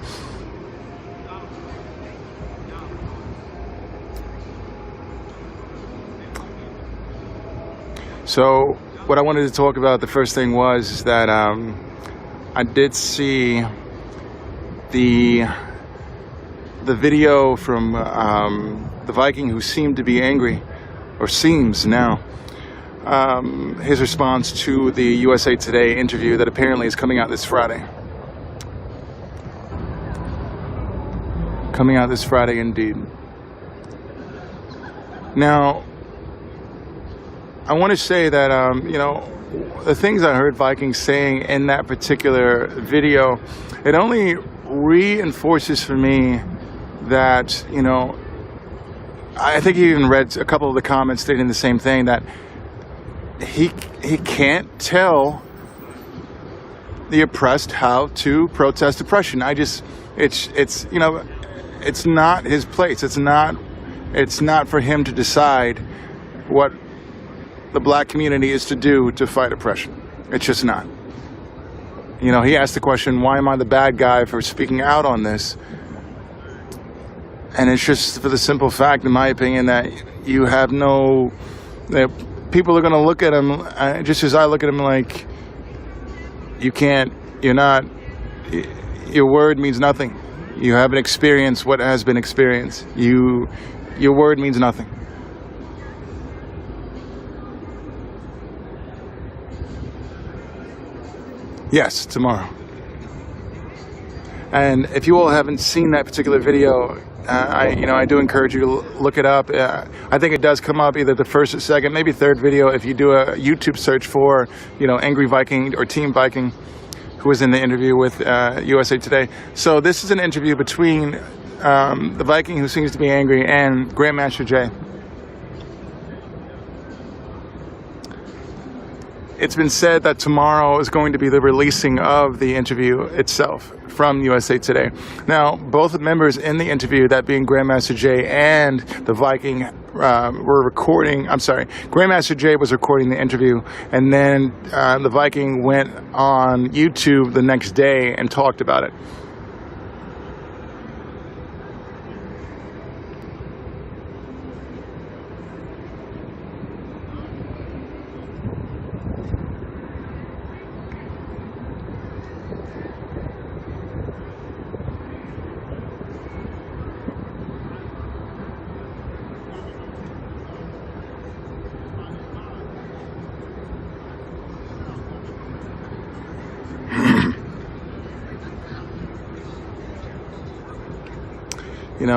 So what I wanted to talk about, the first thing was that I did see the video from the Viking who seemed to be angry, or seems now. His response to the USA Today interview that apparently is coming out this Friday. Coming out this Friday, indeed. Now, I want to say that, the things I heard Vikings saying in that particular video, it only reinforces for me that, I think he even read a couple of the comments stating the same thing, that he can't tell the oppressed how to protest oppression. It's not his place. It's not for him to decide what the black community is to do to fight oppression. It's just not. He asked the question, why am I the bad guy for speaking out on this? And it's just for the simple fact, in my opinion, that you have people are going to look at him, just as I look at him, like, your word means nothing. You haven't experienced what has been experienced. Your word means nothing. Yes, tomorrow. And if you all haven't seen that particular video, I do encourage you to look it up. I think it does come up either the first or second, maybe third video if you do a YouTube search for, Angry Viking or Team Viking, who was in the interview with USA Today. So this is an interview between the Viking who seems to be angry and Grandmaster Jay. It's been said that tomorrow is going to be the releasing of the interview itself from USA Today. Now, both members in the interview, that being Grandmaster Jay and the Viking, were recording. Grandmaster Jay was recording the interview, and then the Viking went on YouTube the next day and talked about it.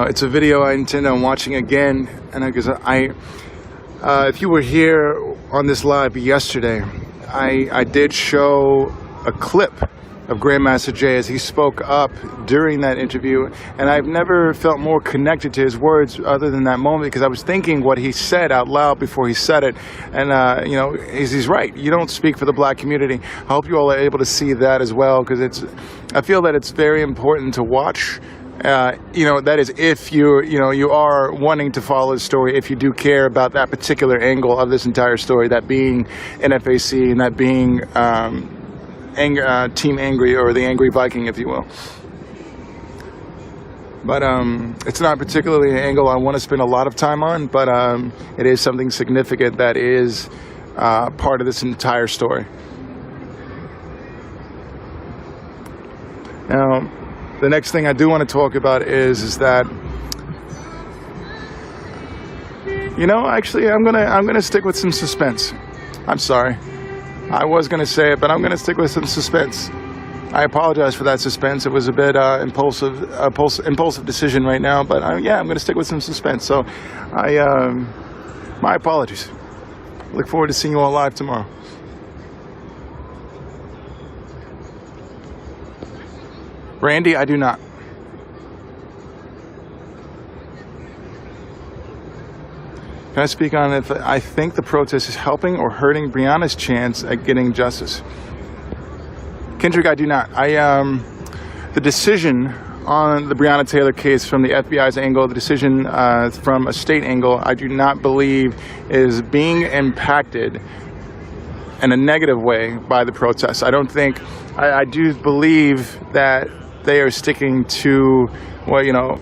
It's a video I intend on watching again, and because if you were here on this live yesterday, I did show a clip of Grandmaster Jay as he spoke up during that interview, and I've never felt more connected to his words other than that moment, because I was thinking what he said out loud before he said it, and he's right. You don't speak for the black community. I hope you all are able to see that as well, because I feel that it's very important to watch. That is if you are wanting to follow the story, if you do care about that particular angle of this entire story, that being NFAC and that being Team Angry, or the Angry Viking, if you will. But it's not particularly an angle I want to spend a lot of time on, but it is something significant that is part of this entire story. Now, the next thing I do want to talk about is that, You know, actually, I'm gonna stick with some suspense. I'm sorry. I was gonna say it, but I'm gonna stick with some suspense. I apologize for that suspense. It was a bit impulsive decision right now, but yeah, I'm gonna stick with some suspense. So, my apologies. Look forward to seeing you all live tomorrow. Randy, I do not. Can I speak on if I think the protest is helping or hurting Breonna's chance at getting justice? Kendrick, I do not. The decision on the Breonna Taylor case from the FBI's angle, the decision from a state angle, I do not believe is being impacted in a negative way by the protests. I don't think, I do believe that they are sticking to, well, you know,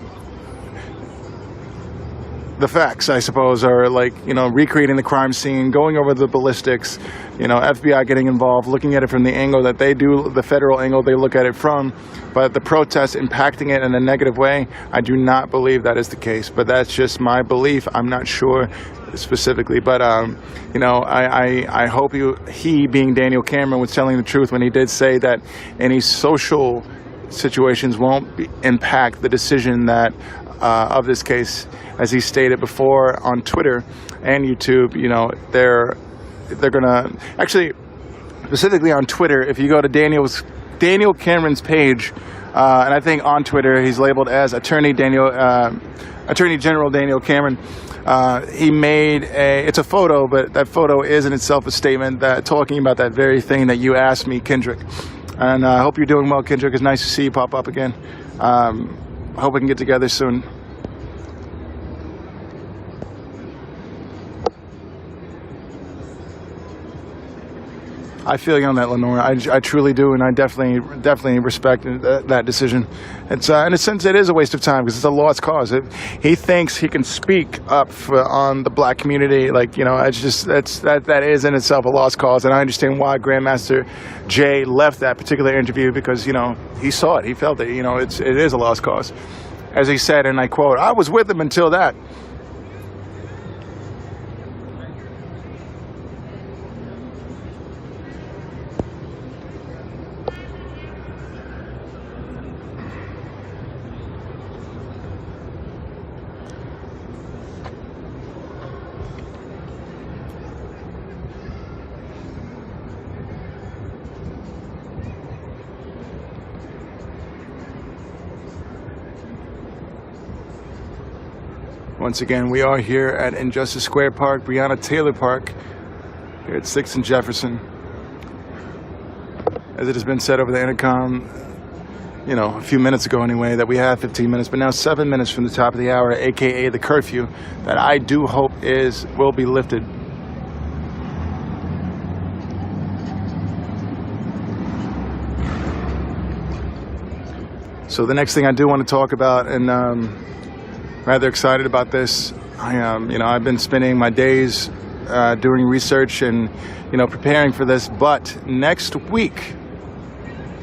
the facts, I suppose, are like, you know, recreating the crime scene, going over the ballistics, you know, FBI getting involved, looking at it from the angle that they do, the federal angle they look at it from. But the protests impacting it in a negative way, I do not believe that is the case. But that's just my belief. I'm not sure specifically. But, you know, I hope he, being Daniel Cameron, was telling the truth when he did say that any social situations won't impact the decision that of this case. As he stated before on Twitter and YouTube, you know, they're gonna actually, specifically on Twitter, if you go to Daniel Cameron's page, and I think on Twitter he's labeled as Attorney General Daniel Cameron. He made it's a photo, but that photo is in itself a statement that talking about that very thing that you asked me, Kendrick. And I hope you're doing well, Kendrick. It's nice to see you pop up again. Hope we can get together soon. I feel you on that, Lenora. I truly do, and I definitely respect that decision. It's in a sense, it is a waste of time because it's a lost cause. He thinks he can speak up on the black community, like, you know, it's just that is in itself a lost cause, and I understand why Grandmaster Jay left that particular interview because, you know, he saw it, he felt it. You know, it is a lost cause, as he said, and I quote, "I was with him until that." Once again, we are here at Injustice Square Park, Breonna Taylor Park, here at 6th and Jefferson. As it has been said over the intercom, you know, a few minutes ago anyway, that we have 15 minutes, but now 7 minutes from the top of the hour, aka the curfew, that I do hope will be lifted. So the next thing I do want to talk about, and rather excited about this. You know, I've been spending my days doing research and, you know, preparing for this. But next week,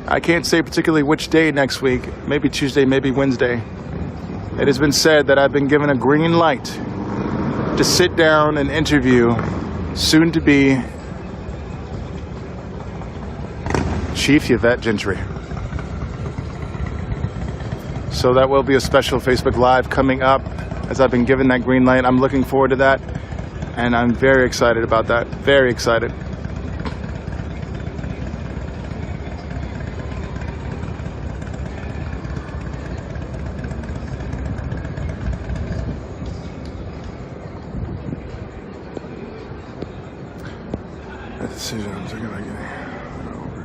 I can't say particularly which day next week. Maybe Tuesday, maybe Wednesday. It has been said that I've been given a green light to sit down and interview soon-to-be Chief Yvette Gentry. So that will be a special Facebook Live coming up as I've been given that green light. I'm looking forward to that, and I'm very excited about that. Very excited. That decision I'm taking about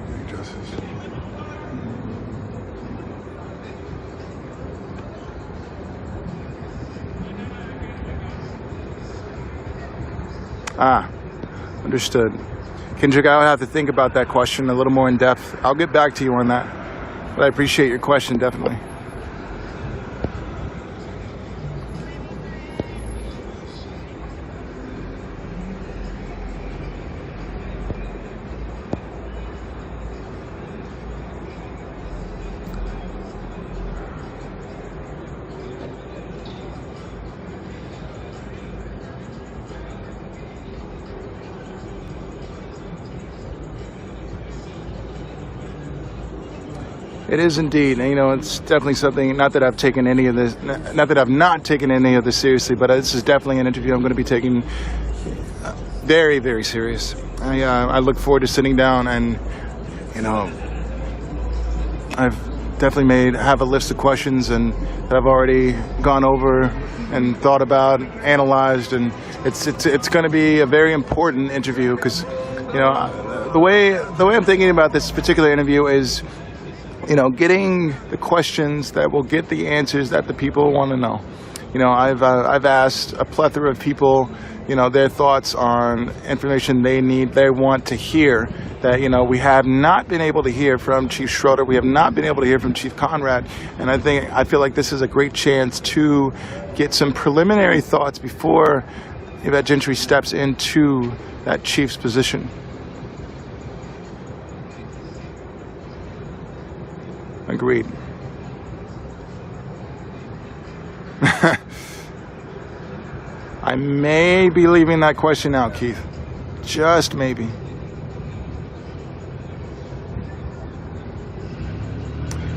getting justice. Understood. Kendrick, I'll have to think about that question a little more in depth. I'll get back to you on that. But I appreciate your question, definitely. It is indeed. And, you know, it's definitely something, not that I've taken any of this, not that I've not taken any of this seriously, but this is definitely an interview I'm going to be taking very, very serious. I look forward to sitting down and, you know, I've definitely have a list of questions and that I've already gone over and thought about, analyzed, and it's going to be a very important interview because, you know, the way I'm thinking about this particular interview is, you know, getting the questions that will get the answers that the people want to know. You know, I've asked a plethora of people, you know, their thoughts on information they want to hear that, you know, we have not been able to hear from Chief Schroeder. We have not been able to hear from Chief Conrad. And I feel like this is a great chance to get some preliminary thoughts before Yvette Gentry steps into that chief's position. Agreed. I may be leaving that question out, Keith. Just maybe.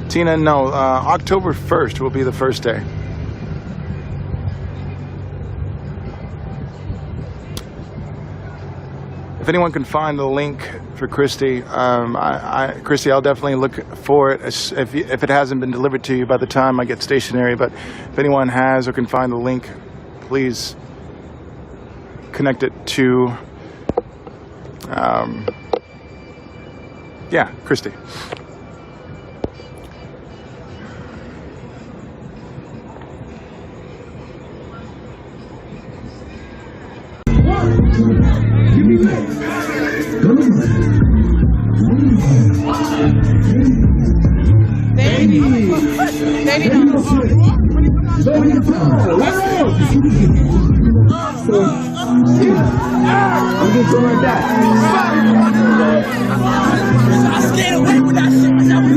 Tina, no. October 1st will be the first day. If anyone can find the link for Christy, Christy, I'll definitely look for it if it hasn't been delivered to you by the time I get stationary. But if anyone has or can find the link, please connect it to, Christy. I'm just going like that. I scared away with that shit. That was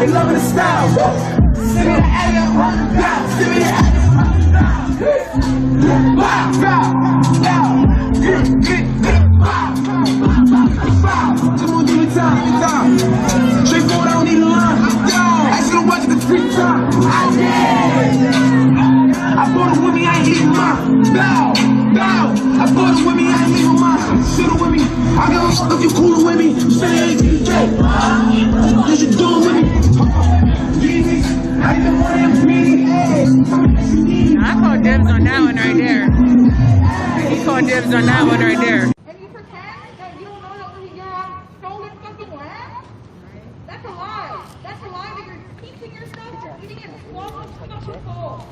They loving the style. Send me the alley up, send me the alley come on, give me time. Straightforward, I don't need a line. I should have watched the 3 times. I did. I bought it with me, I ain't leaving mine. Bow. I bought it with me, I ain't leaving mine. Shoot it with me. I give a fuck if you coolin' with me. Say it ain't you straight. You should do it with me. I called dibs on that one right there. He called dibs on that one right there. And you pretend that you don't know that when you're stolen fucking land? That's a lie. That's a lie that you're teaching yourself or eating and swallowing fucking soul.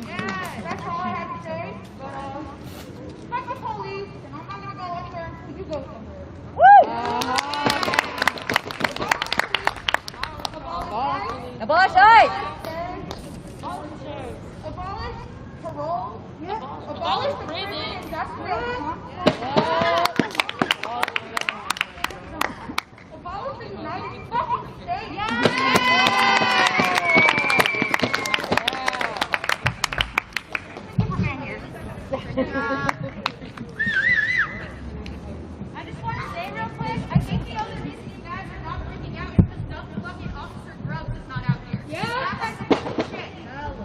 Yeah, that's all I have to say. But, fuck the police, and I'm not gonna go anywhere until you go somewhere. Abolish ICE! Abolish parole. Yeah. Abolish the prison industrial. Abolish the United fucking States. I just want to say real quick, I think the only reason you guys are not freaking out is because no fucking Officer Grubbs is not out here. Yeah. That guy's a piece of shit.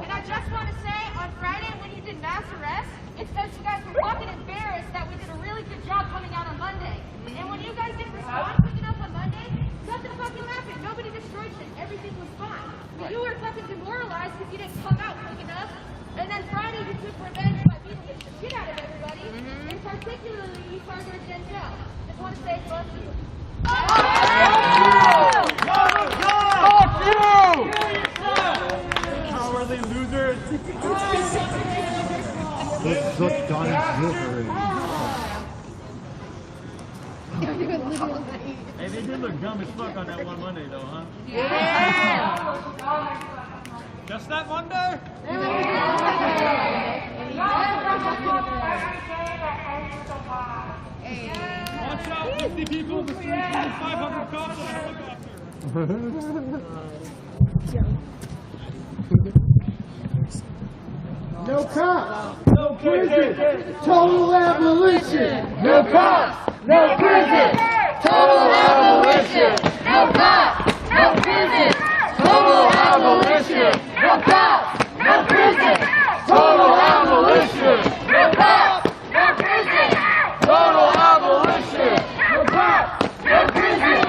And I just want to say, on Friday when you did mass arrests, it's because you guys were fucking embarrassed that we did a really good job coming out on Monday. And when you guys didn't respond quick enough on Monday, nothing fucking happened. Nobody destroyed shit. Everything was fine. But you were fucking demoralized because you didn't come out quick enough. And then Friday you took revenge by beating the shit out of everybody. And particularly you targeted Denzel. Just want to say fuck you. Cowardly losers. Hey, they did look dumb as fuck on that one Monday, though, huh? Yeah. Just that one day? Watch out, 50 people in the street, 500 cops on a helicopter. No cops, no prison, total abolition. No cops, no prison, total abolition. No cops, no prison, total abolition. No cops, no prison, total abolition. No cops, no prison, total abolition. No cops, no prison,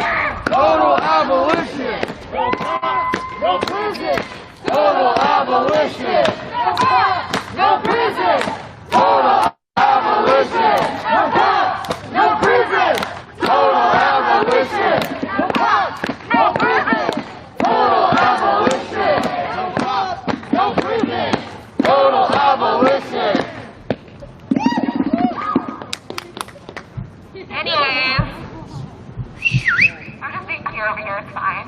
total abolition. No cops, no prison, total abolition. No cops, no prison, total abolition. No cops, no prison, total abolition. No cops, no prison, total abolition. No cops, no prison, total abolition. Anyway, I'm just being cute over here, it's fine.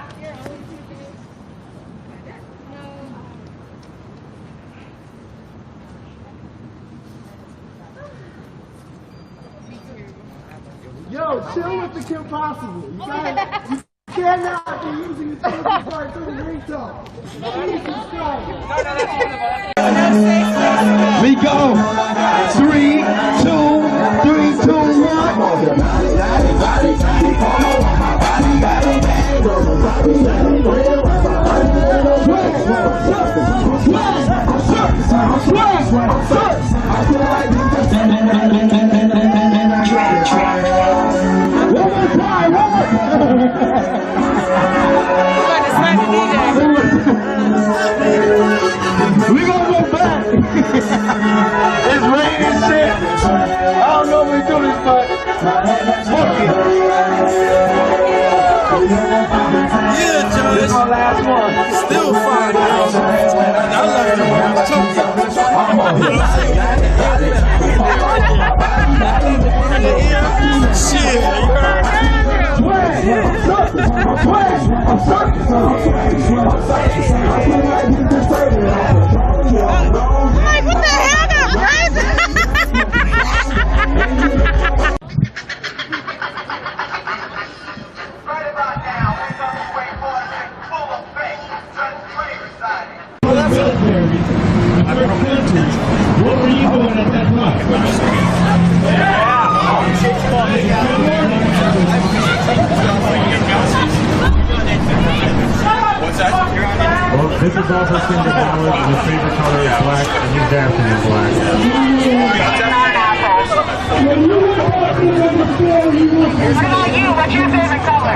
Yo, chill with the Kim Possible. You cannot be using the children's parts of the ringtone. Jesus Christ. We go. 3, 2, 3, 2, We gonna go back. It's raining shit. I don't know if we do this, but fuck it. Yeah, Joe, this is my last one. Still fine, girl. And I love the one. Shit, you heard? Like, what the hell, that crazy? What were you doing at that time? What's that? Well, this is also Cinder Ballard, and his favorite color is black, and he's dancing in black. What about you? What's your favorite color?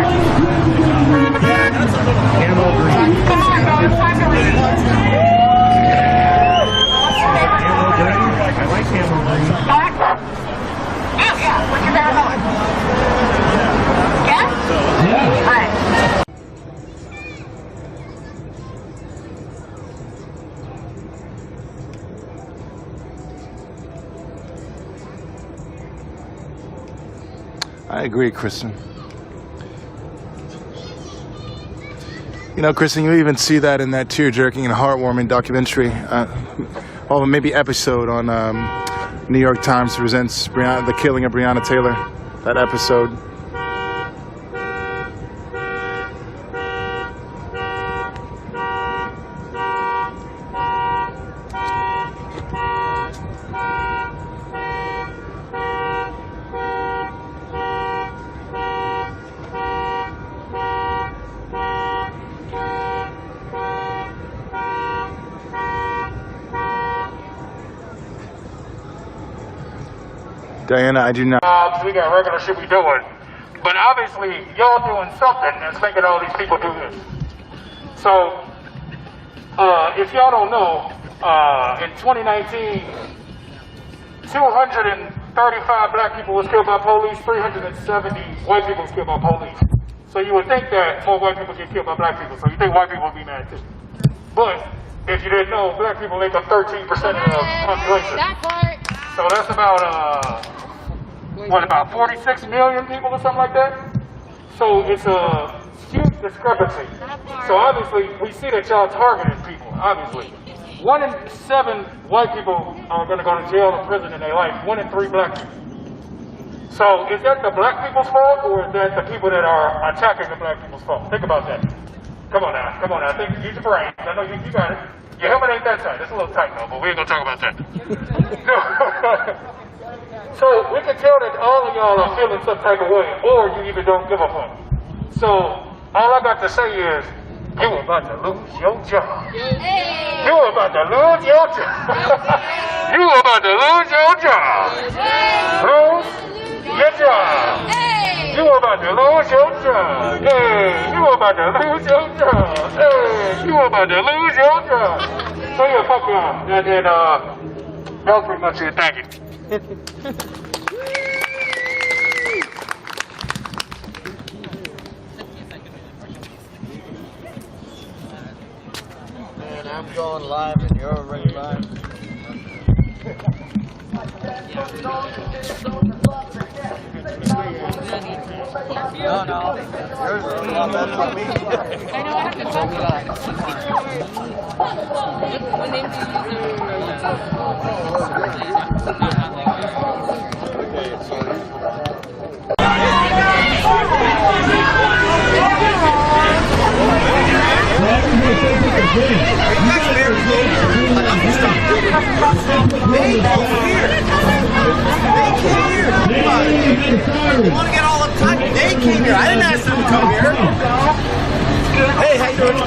Camel green. Come on, bro, it's time to leave. Camel green? I like camel green. Black? Yeah. What's your favorite color? Yeah? Alright. I agree, Kristen. You know, Kristen, you even see that in that tear-jerking and heartwarming documentary, or maybe episode on New York Times presents the killing of Breonna Taylor. That episode. Diana, I do not. We got regular shit we doing. But obviously, y'all doing something that's making all these people do this. So, if y'all don't know, in 2019, 235 black people was killed by police, 370 white people was killed by police. So you would think that more white people get killed by black people, so you think white people would be mad too. But, if you didn't know, black people make up 13% of the population. That part. So that's about, about 46 million people or something like that? So it's a huge discrepancy. So obviously, we see that y'all targeted people, obviously. 1 in 7 white people are going to go to jail or prison in their life. 1 in 3 black people. So is that the black people's fault, or is that the people that are attacking the black people's fault? Think about that. Come on now. Think, use your brain. I know you got it. Your helmet ain't that tight. It's a little tight though, but we ain't gonna talk about that. So we can tell that all of y'all are feeling some type of way, or you even don't give a fuck. So all I got to say is, you about to lose your job. You about to lose your job. You about to lose your job. Lose your job. You about to lose your job. Hey, you about to lose your job. Hey, you about to lose your job. So yeah, fuck y'all. And then that was pretty much it. Thank you. Man, I'm going live and you're already live. No. Yours is a lot better than me. I know, I have to check that. What name do you You want to get all uptight? They came here. I didn't ask them to come here. Hey, how you doing?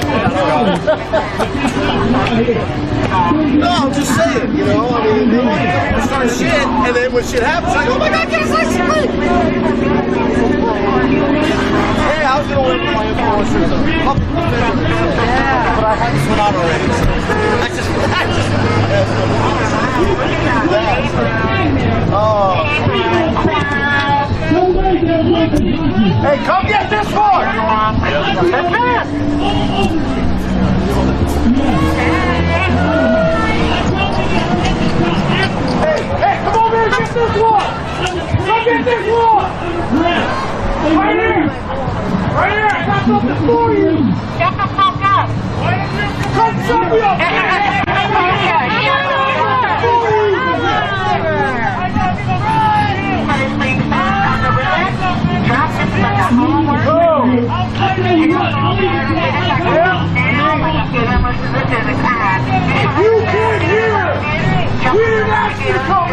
No, I'm just saying, you know, I mean, they want to come and start shit, and then when shit happens, like, oh my God, yes, I see. Hey, I was going to wait for my influencers. But I had this one out already. So Hey, come get this one! Hey, come over here and get this one! Come get this one! Right here! Right here! I got something for you! Shut the fuck up! Cut something up! You can't hear it! We didn't ask you to come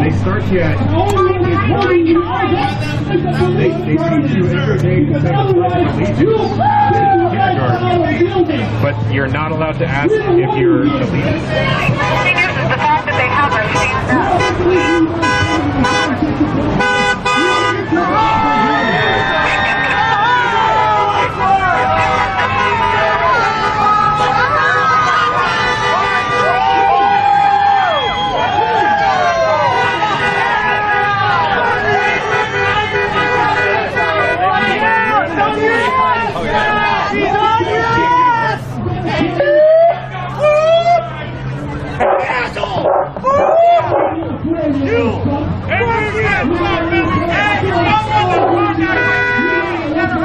They start you at they teach you every day to say kindergarten, but you're not allowed to ask if you're the leader. The thing is the fact that they have us stand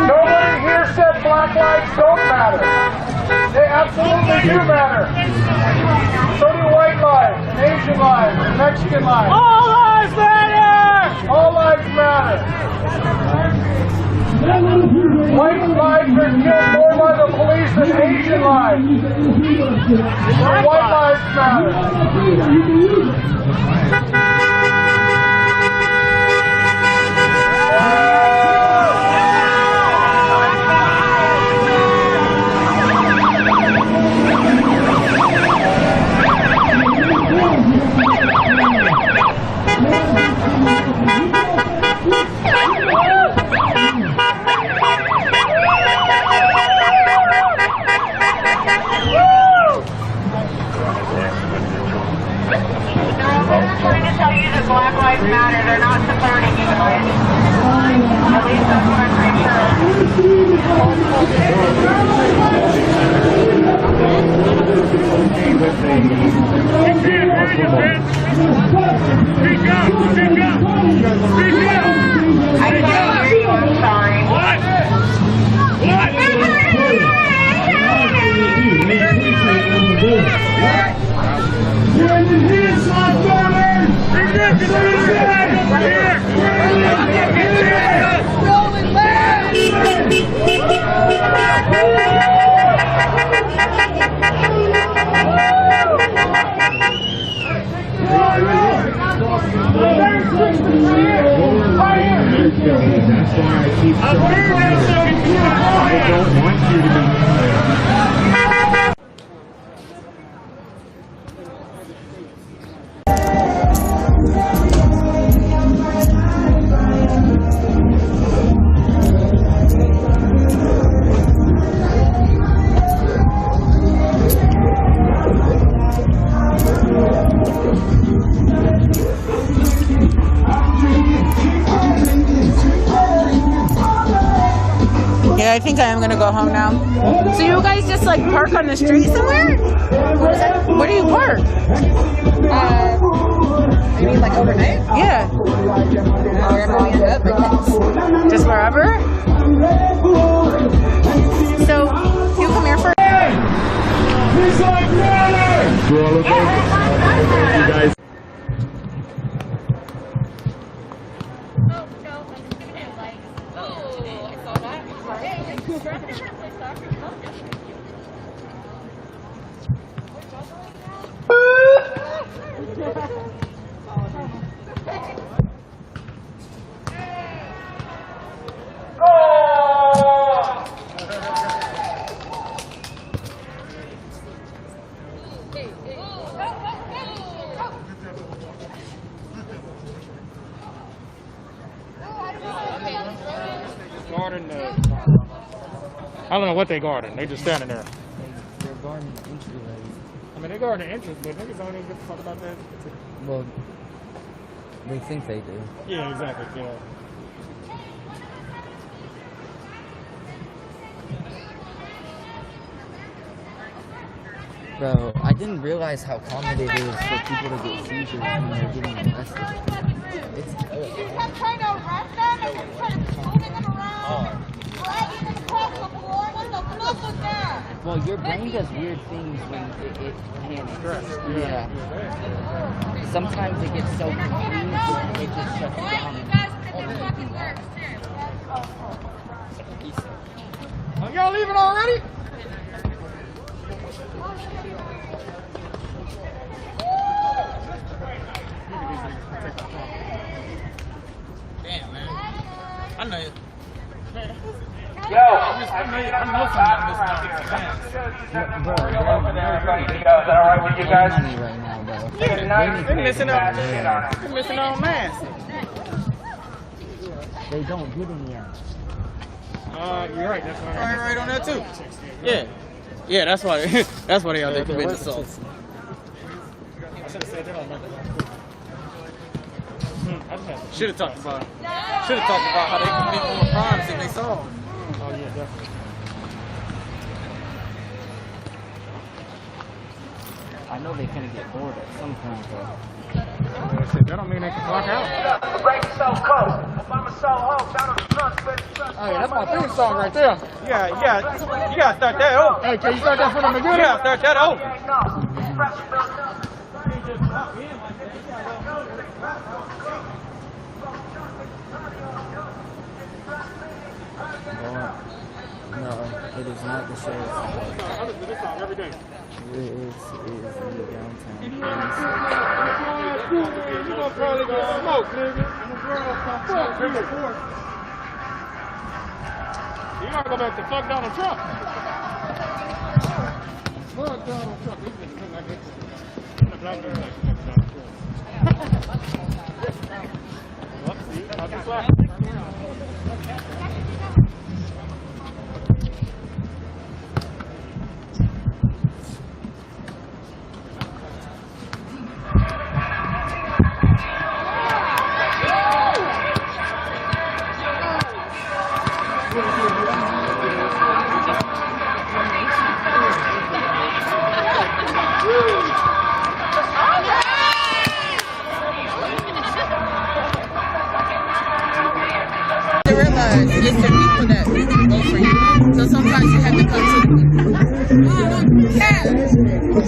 Nobody here said black lives don't matter. They absolutely do matter. So do white lives, and Asian lives, and Mexican lives. All lives matter! All lives matter. White lives are killed more by the police than Asian lives. White lives matter. they're not supporting you guys. At least that's what I'm pretty I can't hear you, I'm sorry. That's why I keep showing I don't want you to be. Yeah, I think I am gonna go home now. So you guys just like park on the street somewhere? Where do you park? You mean like overnight? Yeah. Wherever we end up, I guess. Just wherever? So you come here for You guys. Guarding the, I don't know what they guarding. They just standing there. They're guarding the entryway. I mean, they guarding the entrance, but niggas don't even get to talk about that. Well, they think they do. Yeah, exactly. Yeah. Bro, I didn't realize how common it is for people to get seizures when they're getting arrested. It's terrible. You kept trying to arrest them and you started moving them around, dragging them across the floor. What the fuck was that? Well, your brain does weird things when it panics. Yeah. Sometimes it gets so confused and it just shuts down. Oh, y'all leaving already? Damn, man. I know you. Yo, I know something missing out here. Is that alright with you guys? Right now, bro. They're missing out. They're missing out on mass. They don't get any yet. You're right. That's right on that too. Yeah. Yeah, that's why. That's why they out there committing assault. I should have said that on Should have talked about. Should have talked about how they commit more crimes than they saw. Oh yeah, definitely. I know they're gonna get bored at some point, though. That don't mean they can clock out. Oh yeah, that's my theme song right there. Yeah, you gotta start that over. Hey, can you start that from the beginning? Yeah, start that over. No, it is not the sheriff's department. I listen to this song every day. It is the downtown. You gonna probably get smoked, nigga. You gotta go back to fuck Donald Trump. Fuck Donald Trump. These niggas look like this. The black dude like fuck Donald Trump. Well, see, I'll be slapping. because it's the people that vote for you. So sometimes you have to come to the people. Yeah.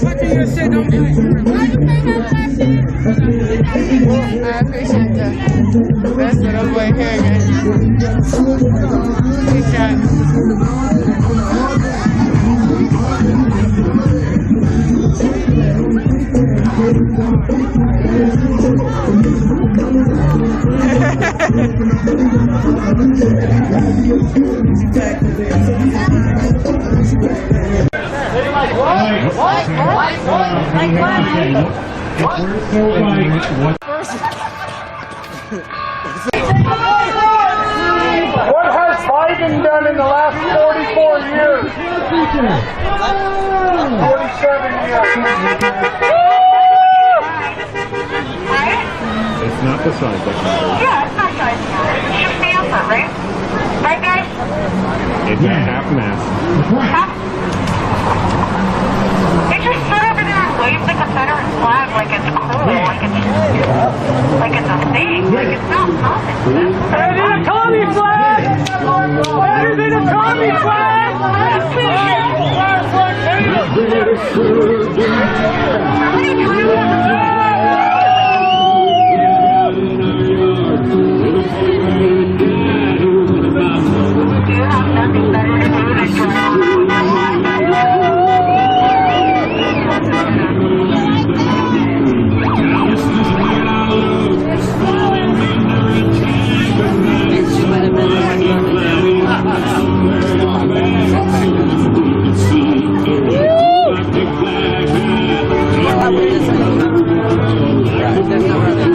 Watching your shit, don't do it. I appreciate that. That's what I'm like here, guys. Good job. What has Biden done in the last 44 years? 47 years. It's not the size that matters. Yeah, it's not size matter. It's just the effort, right? Right, guys? It's a half mast. They just sit over there and wave the Confederate flag like it's cool, like it's a thing, like it's not common. Better than a commie flag! Better than a commie flag! You have nothing better to do than drive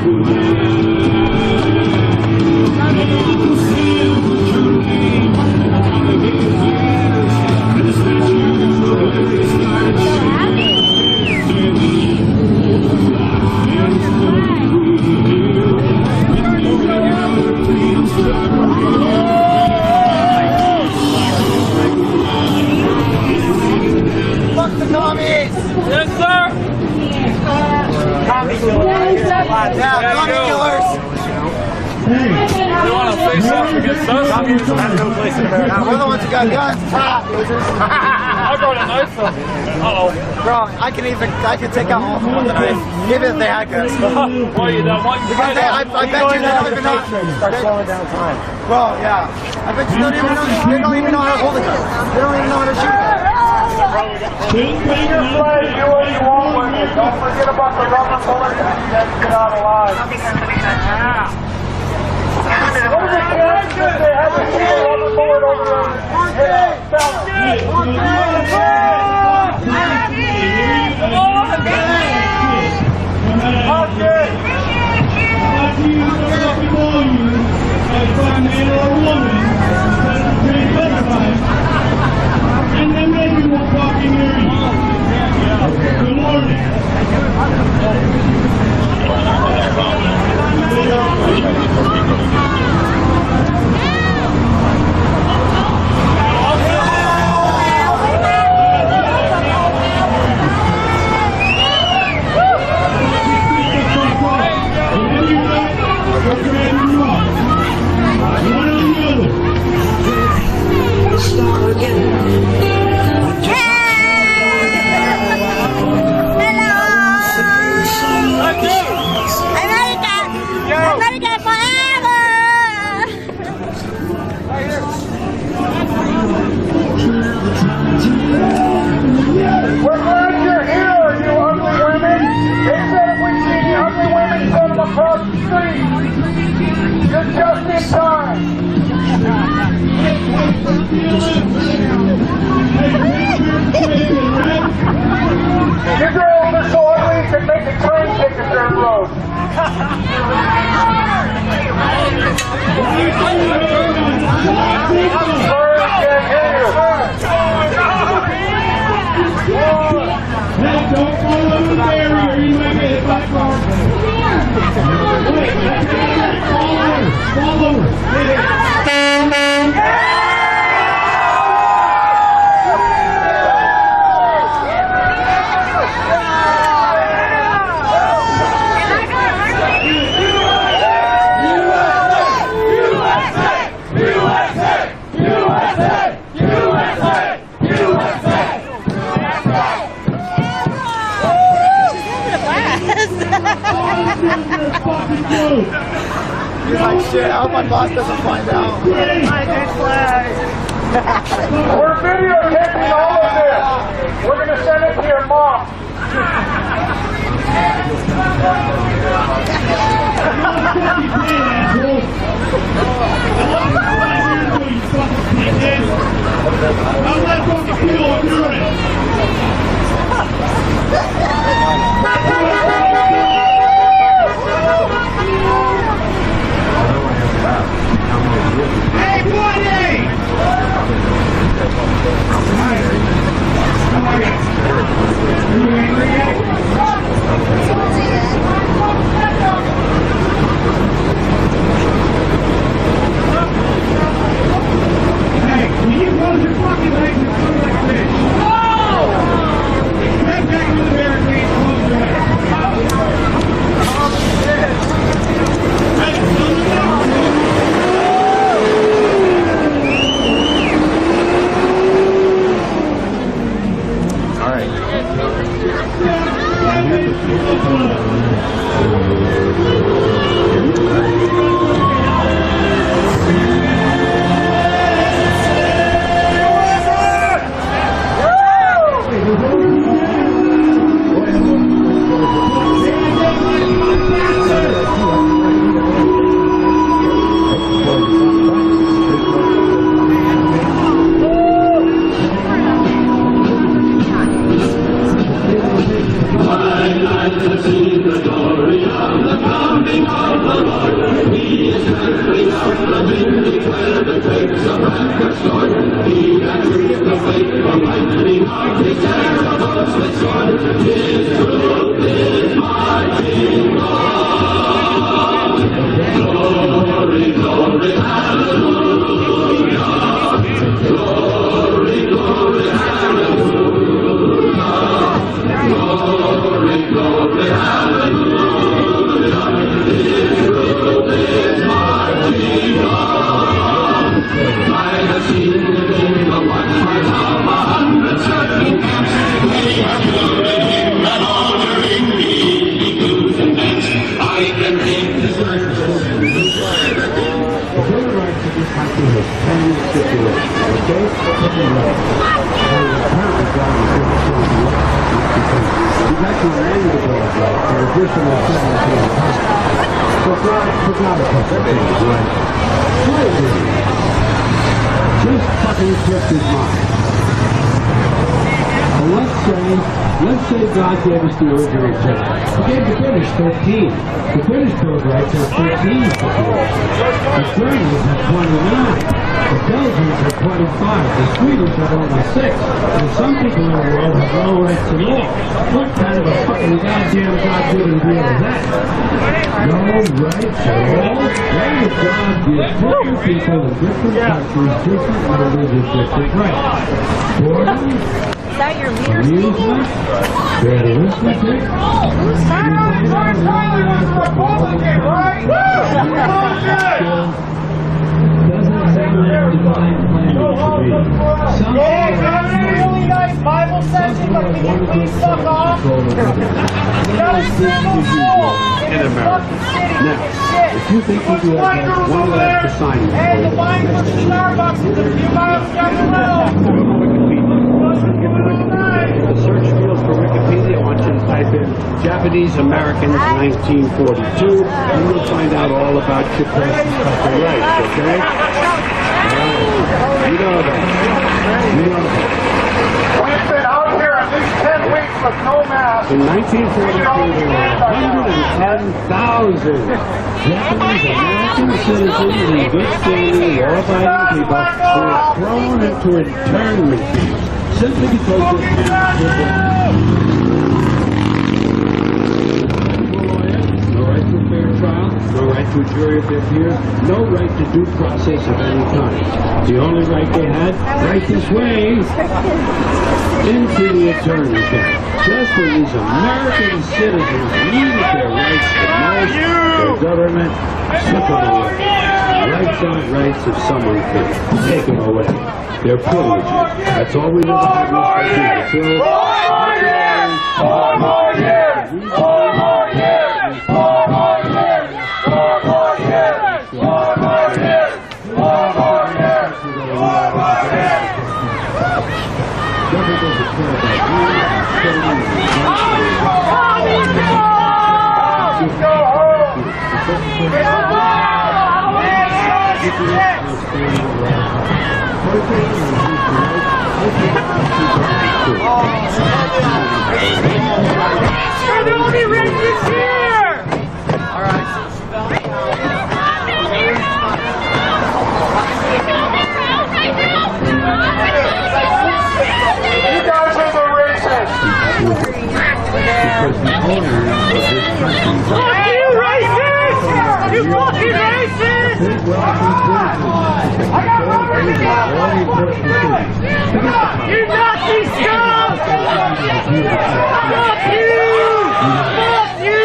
We're the ones who got guns. I brought a knife from you. Uh-oh. Bro, I can take out all of them with a knife, even if they had guns. Well, you don't want Because I bet you they don't even know. Start slowing down time. Bro, yeah. I bet you don't even know. They don't even know how to hold a gun. They don't even know how to shoot. Keep your flag, do what you want with it. Don't forget about the rubber bullets that you guys get out alive. What is it, guys? They have a rubber bullet over there. And then maybe we'll fucking hear you. Good morning. We're glad you're here, you ugly women. They said if we see any ugly women, send them across the street. You're just in time. You girls are so ugly you can make a train take a dirt road. Sorry, I can't hear you. Hey, don't follow the barrier. You might get hit by cars. Follow her. He's like, shit, I hope my boss doesn't find out. We're videotaping all of this. We're going to send it to your mom. Hey, buddy! Hey, can you close your fucking legs and come like this? Get back to the barricade, close your legs. Just fucking kept his mind. Let's say God gave us the original church. He gave the British 13. The British Bill of Rights has 13 supporters. The Germans have 29. The Belgians have 25. The Swedish have only 6. And some people in the world have no rights at all. What kind of a fucking goddamn God-given deal is that? No rights at all? Why would God give different people in different countries different numbers of different rights? Boredom? Is that your leader speaking? Arithmetic? Who's talking? Republican, right? Doesn't sound like divine plan to me. Yeah, got a really nice Bible section, but can you please fuck off? Not a single soul in this fucking city. Now, if you think you do have one last assignment, and the line for the Starbucks is a few miles down the road. The search field for Wikipedia, I want you to type in Japanese Americans 1942, and you'll find out all about Japan's fucking rights, okay? You know that. You know that. We've been out here at least 10 weeks with no mask. In 1942, there were 110,000 Japanese American citizens in good standing, law-abiding people who were thrown into internment camps simply because of no right to a fair trial, no right to a jury of their peers, no right to due process of any kind. The only right they had, right this way, into the internment camp. Just when these American citizens needed their rights the most, their government took them away. Rights aren't rights if someone can take them away. They're privileges. That's all we've ever had in this country. 4 more years! 4 more years! 4 more years! 4 more years! 4 more years! We're the only racist here! Alright. You guys are the racists! Fuck you, racist! You fucking racist! You Nazi scum! Fuck you! Fuck you!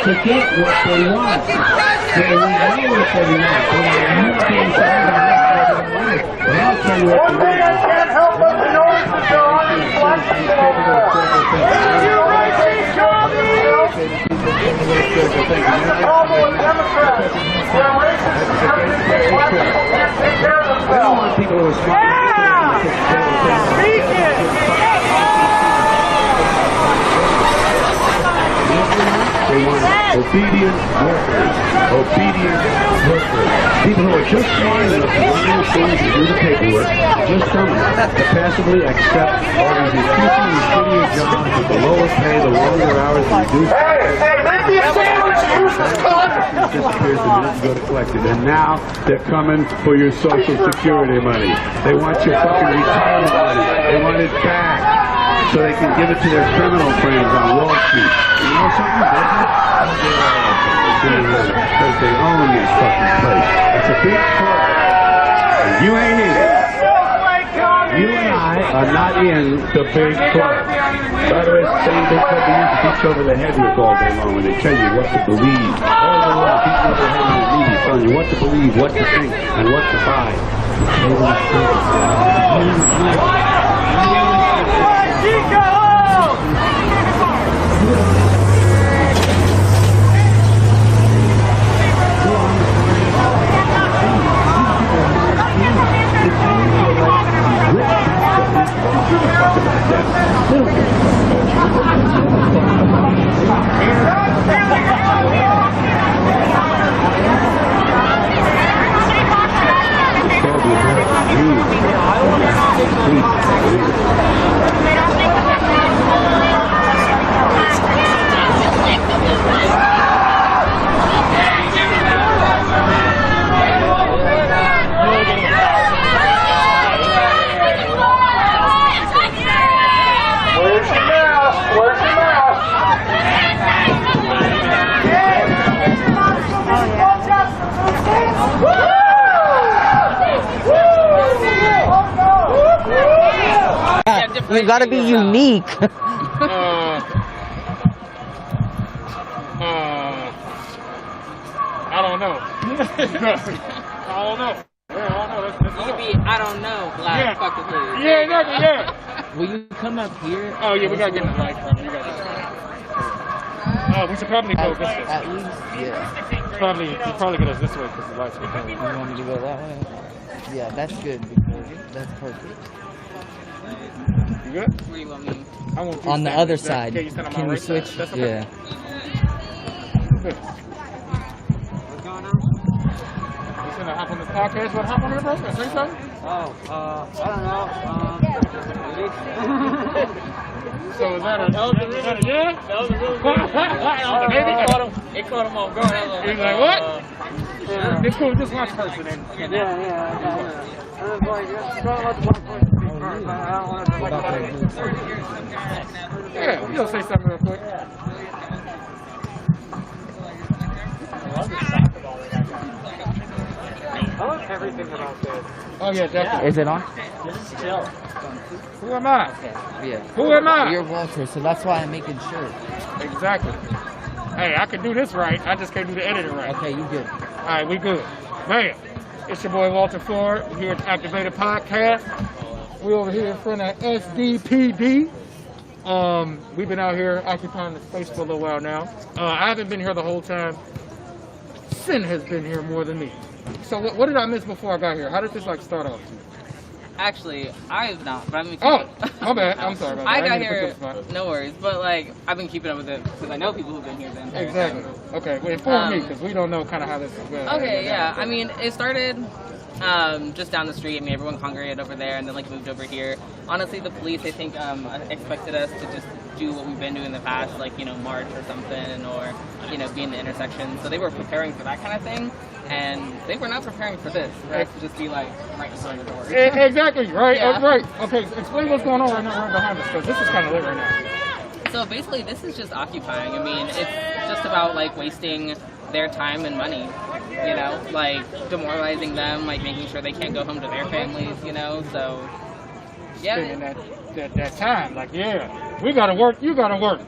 Forget what they want. They know what they want. But I'll tell you what One thing I can't help but notice is there are these black people over there. You racist communists! This is the problem with Democrats. They're racist because they think black people can't take care of themselves. people who are smart. Speak it! They want obedient workers. Obedient workers. People who are just smart enough to run those things and do the paperwork, just dumb enough to passively accept all these increasingly shittier jobs with the lower pay, the longer hours, the reduced disappears the minute you go to collect it. And now they're coming for your Social Security money. They want your fucking retirement money. They want it back so they can give it to their criminal friends on Wall Street. You know something? Because they own this fucking place. It's a big club. And you ain't in it. You and I are not in the big club. By the way, it's the same big club they used to beat you over the head with all day long when they tell you what to believe. All day long, beat you over the head with the media, telling you what to believe, what to think, and what to buy. You gotta be unique. I don't know. I don't know. I don't know, black fucking hood. Yeah, exactly, yeah. Will you come up here? Oh, yeah, we gotta get in the light from you guys. We should probably go this way. At least, yeah. You probably get us this way because the lights are coming. You want me to go that way? Yeah, that's good because that's perfect. You good? Where do you want me? I want On the other side. Okay, you stand on Can my we right switch? side. That's okay. Yeah. Good. You gonna hop on this podcast? What hop on here, bro? Say something? I don't know. So is that a yeah? That was a really good. It caught him off guard. He's like, what? It's cool. Just watch first and then. Yeah, you'll say something real quick. I love everything about this. Oh yeah, definitely. Is it on? Just chill. skunk. Who am I? Okay, yeah. Who am I? You're Walter, so that's why I'm making sure. Exactly. Hey, I can do this right. I just can't do the editing right. Okay, you good. All right, we good. Man, it's your boy Walter Ford here at the Activated Podcast. We over here in front of SDPD. We've been out here occupying the space for a little while now. I haven't been here the whole time. Sin has been here more than me. So what did I miss before I got here? How did this like start off? Actually, I have not, but I've been Oh, my bad. I'm sorry about that. I got didn't here, pick up the spot. no worries, but like, I've been keeping up with it because I know people who've been here then. Exactly. Okay, well, inform me because we don't know kind of how this is going. Okay, yeah. I mean, it started just down the street. I mean, everyone congregated over there and then like moved over here. Honestly, the police, I think, expected us to just do what we've been doing in the past, like, you know, march or something, or, you know, be in the intersection. So they were preparing for that kind of thing. And they were not preparing for this, right? To just be like right in front of the door. Exactly, right? Yeah. Right. Okay, explain what's going on right now right behind us, because this is kind of lit right now. So basically, this is just occupying. I mean, it's just about like wasting their time and money, you know, like demoralizing them, like making sure they can't go home to their families, you know. So yeah, spending that time, like, yeah, we gotta work, you gotta work.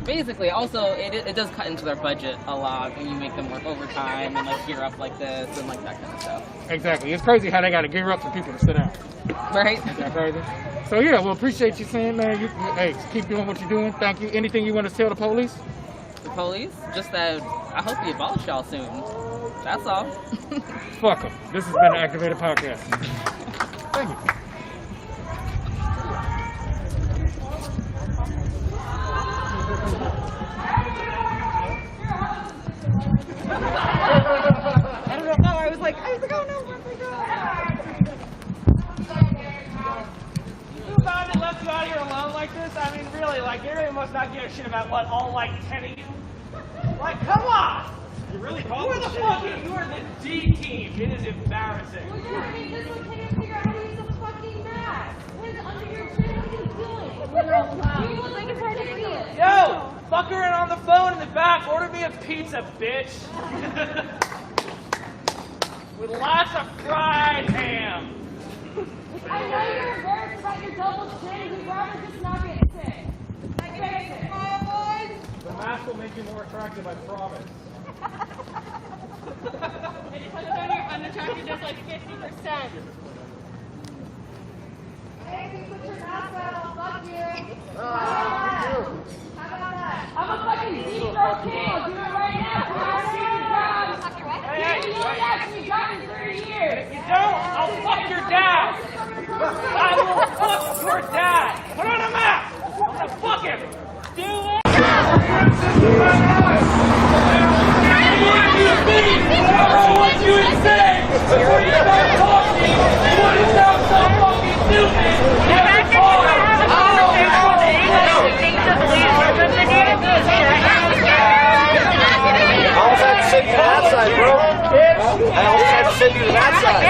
Basically, also, it does cut into their budget a lot when you make them work overtime and like gear up like this and like that kind of stuff. Exactly. It's crazy how they got to gear up for people to sit down. Right? Is that crazy? So yeah, well, appreciate you saying, man. Hey, keep doing what you're doing. Thank you. Anything you want to tell the police? The police? Just that I hope you abolish y'all soon. That's all. Fuck them. This has been the Activated Podcast. Thank you. I don't know. I was like, oh no, Who found it left you out here alone like this? I mean, really, like, you really must not give a shit about what all, like, 10 of you. Like, come on! You really you are the fucking, you are the D team. It is embarrassing. Well, yeah, I mean, this one can't figure out how to use a fucking mask. What is under your chin? What are you doing? You look like it's hard to see it. Yo! Fuckering on the phone in the back. Order me a pizza, bitch. With lots of fried ham. I know you're embarrassed about your double chin. We'd rather just not get sick. Like, face it. Come on, boys. The mask will make you more attractive, I promise. It cuts down your unattractiveness like 50%. Hey, if you put your mask on, I'll fuck you. How about that? I'm a fucking deep-throat king. I'll do it right now. Hey, you look at me, you got me 30 years. If you don't, I'll fuck your dad. I will fuck your dad. Put on a mask. I'm gonna fuck him. Do it. What you say? You're not talking. What is that so fucking stupid? I almost had to send you to that side, bro. I almost had to send you to that side.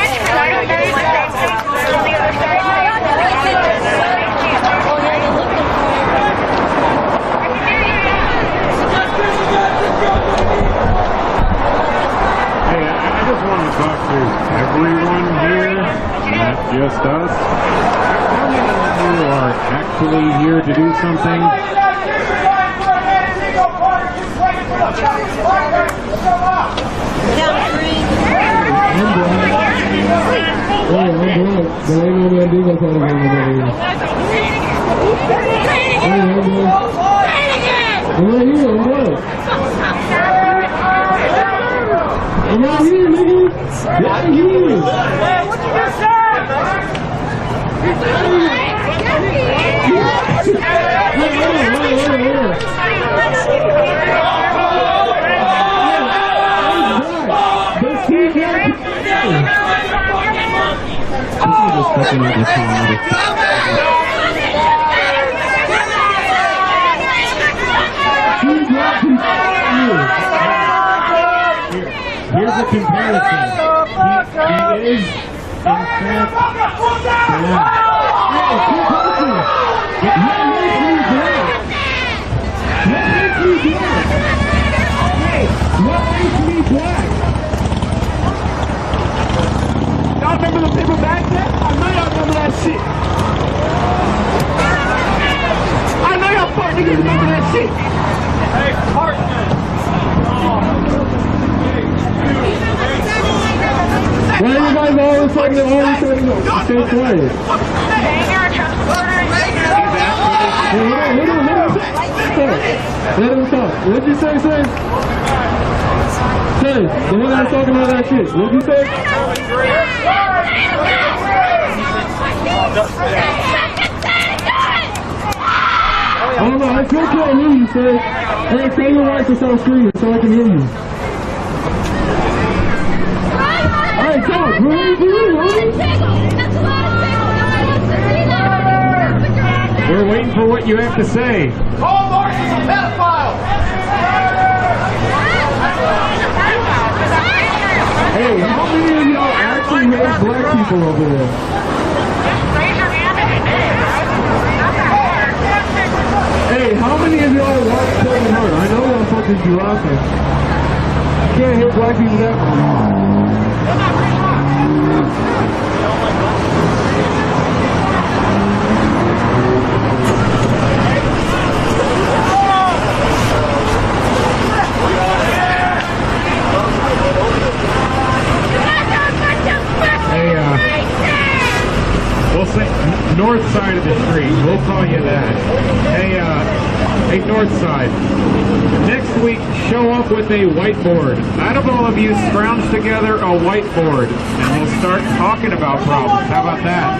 Hey, I just want to talk to everyone here, not just us. How many of you are actually here to do something? Here's a comparison. He is, in fact, What makes me black? Y'all remember the people back then? I know y'all remember that shit. stay quiet. Hey, hold on. Let him talk. What'd you say? Say, the one that was talking about that shit. What'd you say? Hold on, I still can't hear you, say. Hey, tell your wife to stop screaming so I can hear you. Alright, talk. What are you doing, homie? We're waiting for what you have to say. Call Marshall a pedophile! Hey, how many of y'all actually hate black people over there? Hey, how many of y'all watch Kevin Hart? I know y'all fucking do laughing. You can't hate black people that much. We'll say north side of the street. We'll call you that. Hey, north side. Next week, show up with a whiteboard. Out of all of you, scrounge together a whiteboard, and we'll start talking about problems. How about that?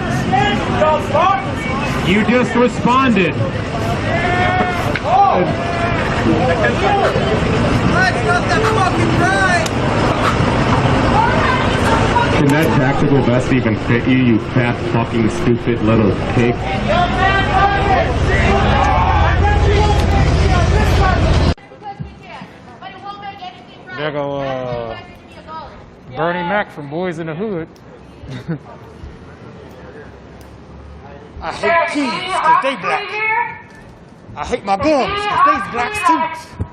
You just responded. Let's not that fucking right! Can that tactical vest even fit you, you fat fucking stupid little pig? There go Bernie Mac from Boys in the Hood. I hate kids because they black. I hate my guns because they blacks too.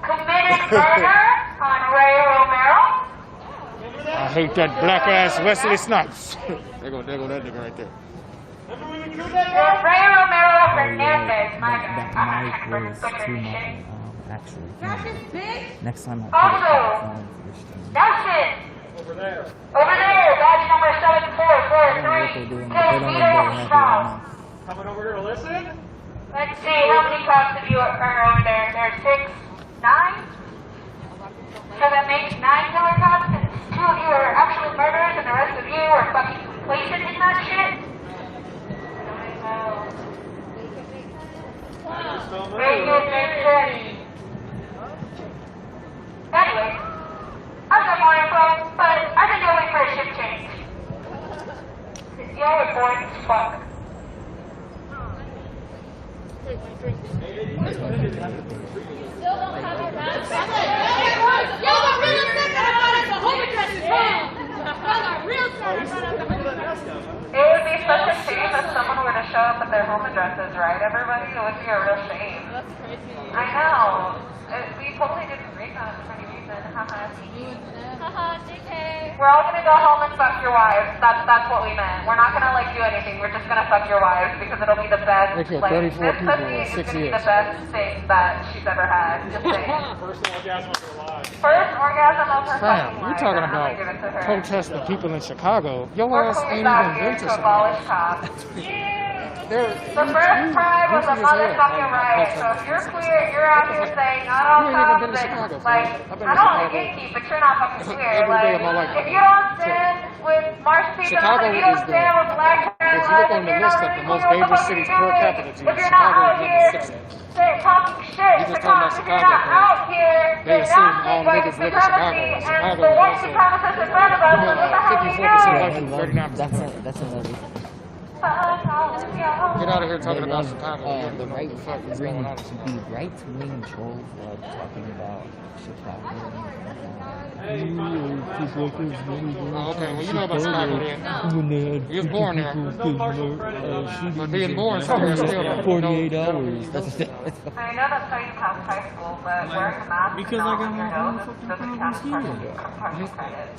Committed murder on Ray Romero. I hate that black ass Wesley Snipes. there go that nigga right there. Ray Romero Hernandez, my That mic was too much. Actually, next time I'll put it also, Nelson. Over there, badge number 7443. Coming over here to listen? Let's see, how many cops have you are over there? There's 6, 9? So that makes 9 killer cops, and 2 of you are actual murderers, and the rest of you are fucking complacent in that shit? Very good, Jason. Anyway, I've got more info, but I think you'll wait for a shift change. Y'all are boring as fuck. It would be such a shame if someone were to show up at their home addresses, right, everybody? It would be a real shame. That's crazy. I know. We totally didn't agree on it for any reason. Haha. Haha, JK. We're all gonna go home and fuck your wives. That's what we meant. We're not gonna do anything. We're just gonna fuck your wives because it'll be the best. They killed 34 this people pussy in is 6 gonna be years. the best thing that she's ever had. Just saying. First orgasm of her life. First orgasm of her Fam, fucking you're life. talking I'm about gonna give it to her. protesting people in Chicago. Your We're ass ain't police out even here been to to Chicago. abolish cops. The first pride was a motherfucking riot. So if you're queer, you're out here saying, I don't cops, and I don't want to gatekeep, but you're not fucking queer. If you don't stand with march people, if you don't stand with black if you look on the list of the most dangerous cities per capita, if you're not out here talking shit, if you're not out here denouncing white supremacy and the white supremacists in front of us, then what the hell are you doing? That's another. Get out of here talking about Chicago. The right-wing trolls love talking about Chicago. Okay, well, you know about Chicago then. You was born there. But being born somewhere still 48 hours. I know that's how you pass high school, but wearing a mask Because I got my own fucking doesn't count as problems partial credit.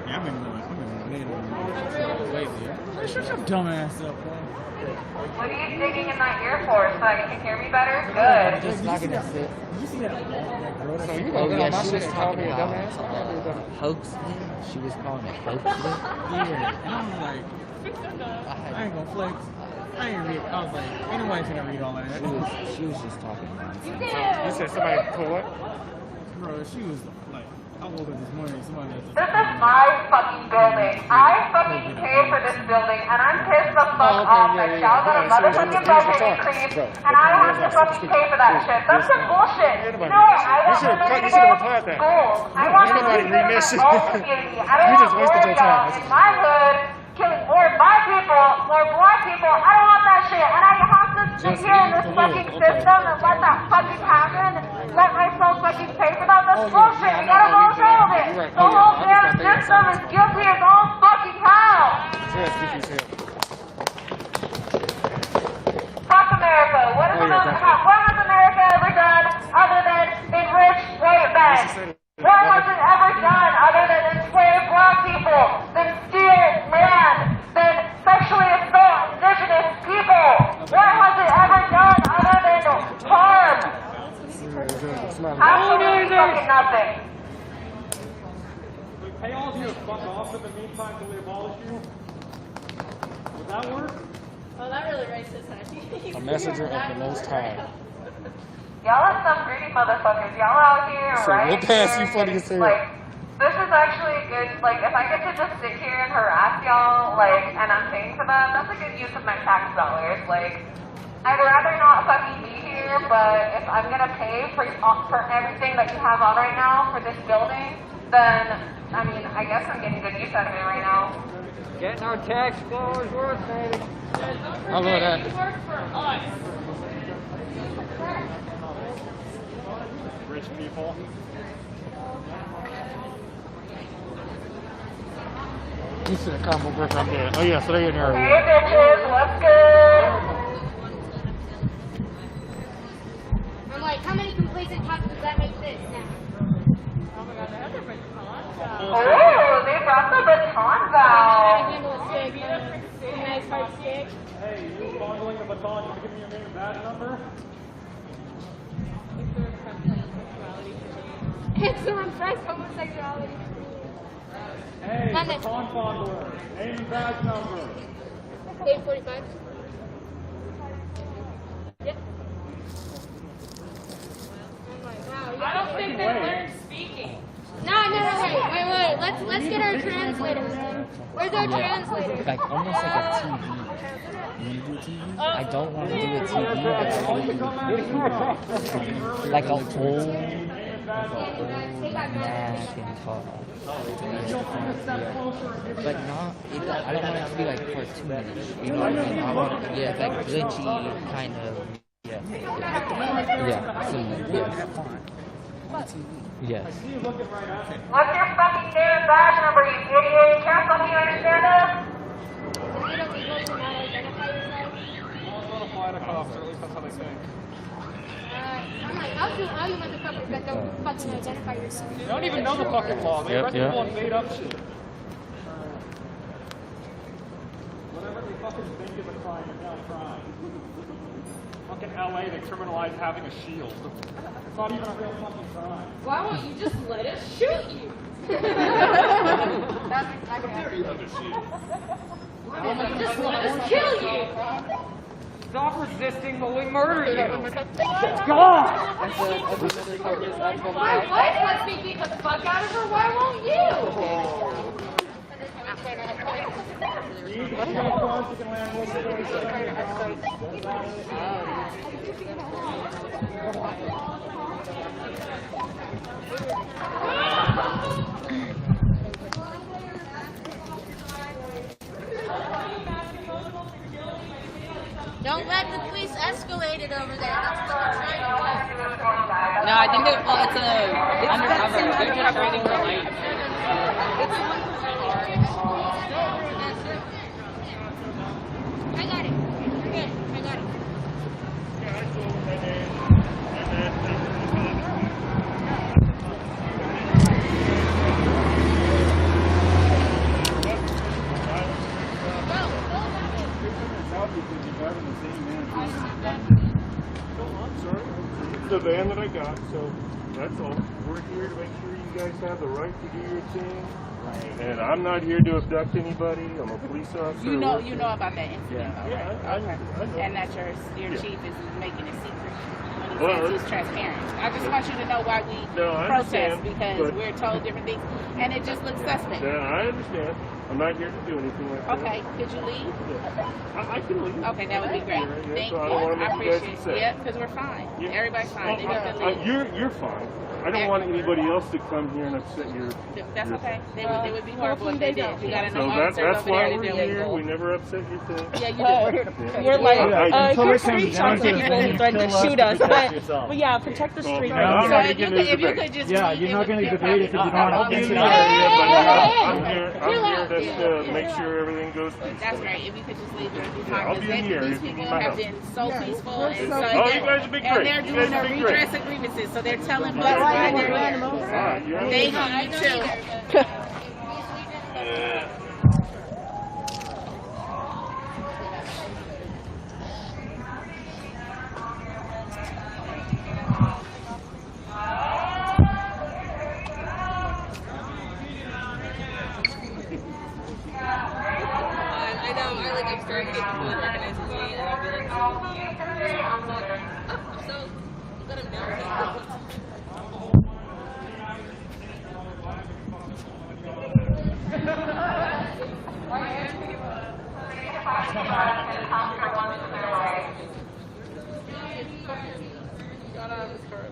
I remember when shut your dumb ass up, bro. What are you digging in my ear for? So I can hear me better? Good. Just not gonna sit. So you gonna get on my shit and call me a dumbass? I'm not a dumbass. Hoax. She was calling it hoax. Yeah, and I was like, I ain't gonna flex. I ain't read. I was like, anybody's gonna read all that. She was just talking nonsense. You said somebody pulled what? Bro, she was like, I woke up this morning. Somebody was This is my fucking building. I fucking pay for this building, and I'm pissed the fuck off that y'all got a motherfucking budget increase, and I have to fucking pay for that shit. That's just bullshit. You know what? I want women to go to school. I want them to live in their own community. I don't want more of y'all in my hood killing more black people, more black people. I don't want that shit, and I have to sit here in this fucking system and let that fucking happen. Let myself fucking pay for that. That's bullshit. You gotta go through with it. The whole damn system is guilty as all fucking hell. Fuck America. What has America ever done other than enrich white men? What has it ever done other than enslave black people, than steal land, than sexually assault indigenous people? What has it ever done other than harm? Absolutely fucking nothing. Pay all of you to fuck off in the meantime till we abolish you? Would that work? Oh, that really racist, actually. A messenger of the Most High. Y'all are some greedy motherfuckers. Y'all out here, So right? we'll pass you funny as hell. Like, this is actually good. Like, if I get to just sit here and harass y'all, like, and I'm paying for that, that's a good use of my tax dollars. Like, I'd rather not fucking be here, but if I'm gonna pay for everything that you have on right now for this building, then, I mean, I guess I'm getting good use out of it right now. Getting our tax dollars worth, baby. I love that. Work for us. Rich people. You see the combo brick right there. Oh yeah, so they in there. Hey bitches, what's good? I'm like, how many complacent cops does that make this now? Oh, they brought the batons out. Handle a stick, a nice hard stick. Hey, you fondling the baton, you give me your name and badge number? It's the repressed homosexuality. Hey, baton fondler, name and badge number. 845. Yep. I'm like, wow. I don't think they learned speaking. No, wait. Let's get our translators in. Where's our translators? Like almost like a TV. You do a TV? I don't want to do a TV, but like a old Macintosh. But not, I don't want it to be like cartoonish. You know what I mean? I want, it's like glitchy, kind of. Yeah. See, yes. What's your fucking name and badge number, you idiot? You can't fucking understand us? All you motherfuckers that don't fucking identify yourself. They don't even know the fucking law. They arrest people on made up shit. Whatever they fucking think is a crime is not a crime. Fucking LA, they criminalize having a shield. It's not even a real fucking crime. Why won't you just let us shoot you? That's exactly You have a shield. Just let us kill you. Stop resisting when we murder you. God! My wife lets me beat the fuck out of her. Why won't you? Don't let the police escalate it over there. That's what I'm trying to do. No, I think it's undercover. They're just waiting for light. I got it. You're good. I got it. The van that I got, so that's all. We're here to make sure you guys have the right to do your thing. And I'm not here to abduct anybody. I'm a police officer. You know about that incident, though, Yeah, right? I know. And that your Yeah. chief is making it secret. Well, Says he's transparent. I just want you to know why we I protest, understand, because but- we're told different things, and it just looks suspect. Yeah, I understand. I'm not here to do anything like that. Okay, could you leave? I can leave. Okay, that would be great. Yeah, Thank so you. I don't want to I make you guys appreciate upset. it. Yeah, because we're fine. Everybody's fine. They got to leave. You're fine. I don't want anybody else to come here and upset your. That's your okay. They would be horrible if they did. You got to So know officers that's over why there we're to deal here. with. We never upset your thing. Yeah, you do. We're here to protect. We're like, here's screenshots of people who threatened to shoot us, but yeah, protect the street. So if you could just you're not going to debate it if you don't I'll want be to in get the it area, but I'm Relax. here just to make sure everything goes through. That's right. If you could just leave it, it'd be fine. I'll be in here These if you people need my have help. been so peaceful, and so so Oh, you guys have been and great. they're You doing guys have a been great. redress grievances, so they're telling us Right. why they're All here. right, you They understand? hate you too. I know, I'm starting to get people that recognize me, and I'll be like, oh, I'm so let him know.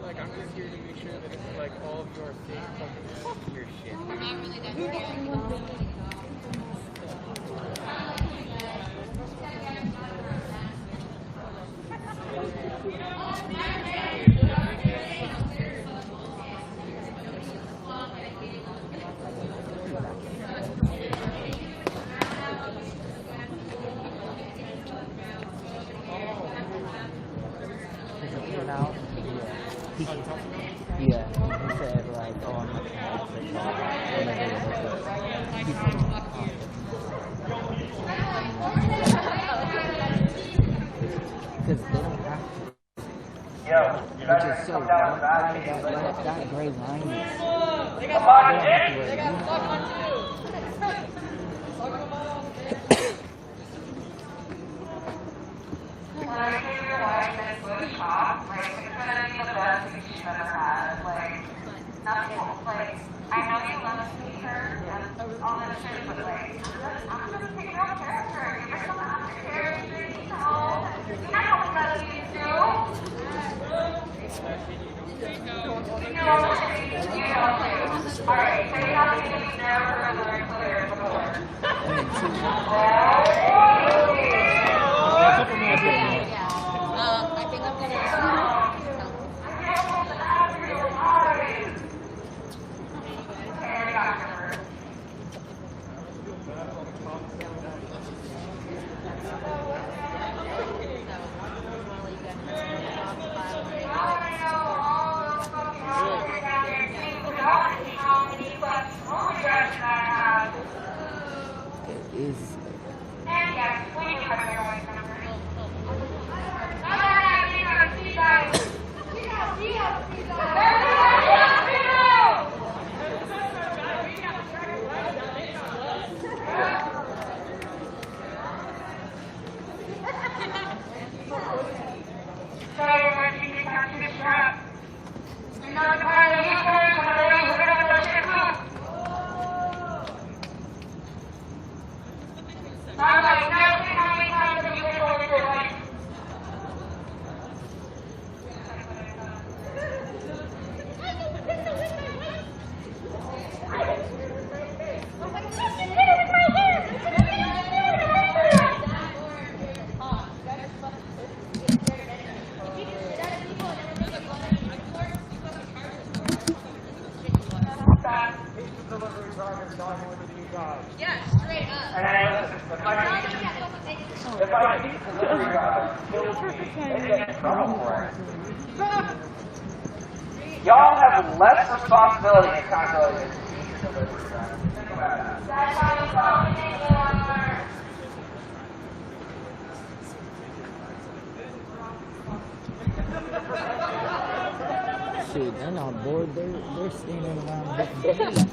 Like, I'm just here to make sure that it's like all of your safe fucking your shit. We're not really that scared. Yeah, he said like, oh, I'm not because they don't have to. Yo, you guys Which is so come down with that. that gray line is. Come on, They got got I know you love to see her and all that shit, but like, I'm just taking out character. You're someone out there, you know. I know what that means too. You know, alright, so you have to be never learned clear before. I think I'm gonna. is. Yeah, straight up. If I see delivery guy kills me, they get in trouble for it. Y'all have less responsibility and accountability than teacher delivery drivers. Think about that. shit, they're not bored. They're standing around.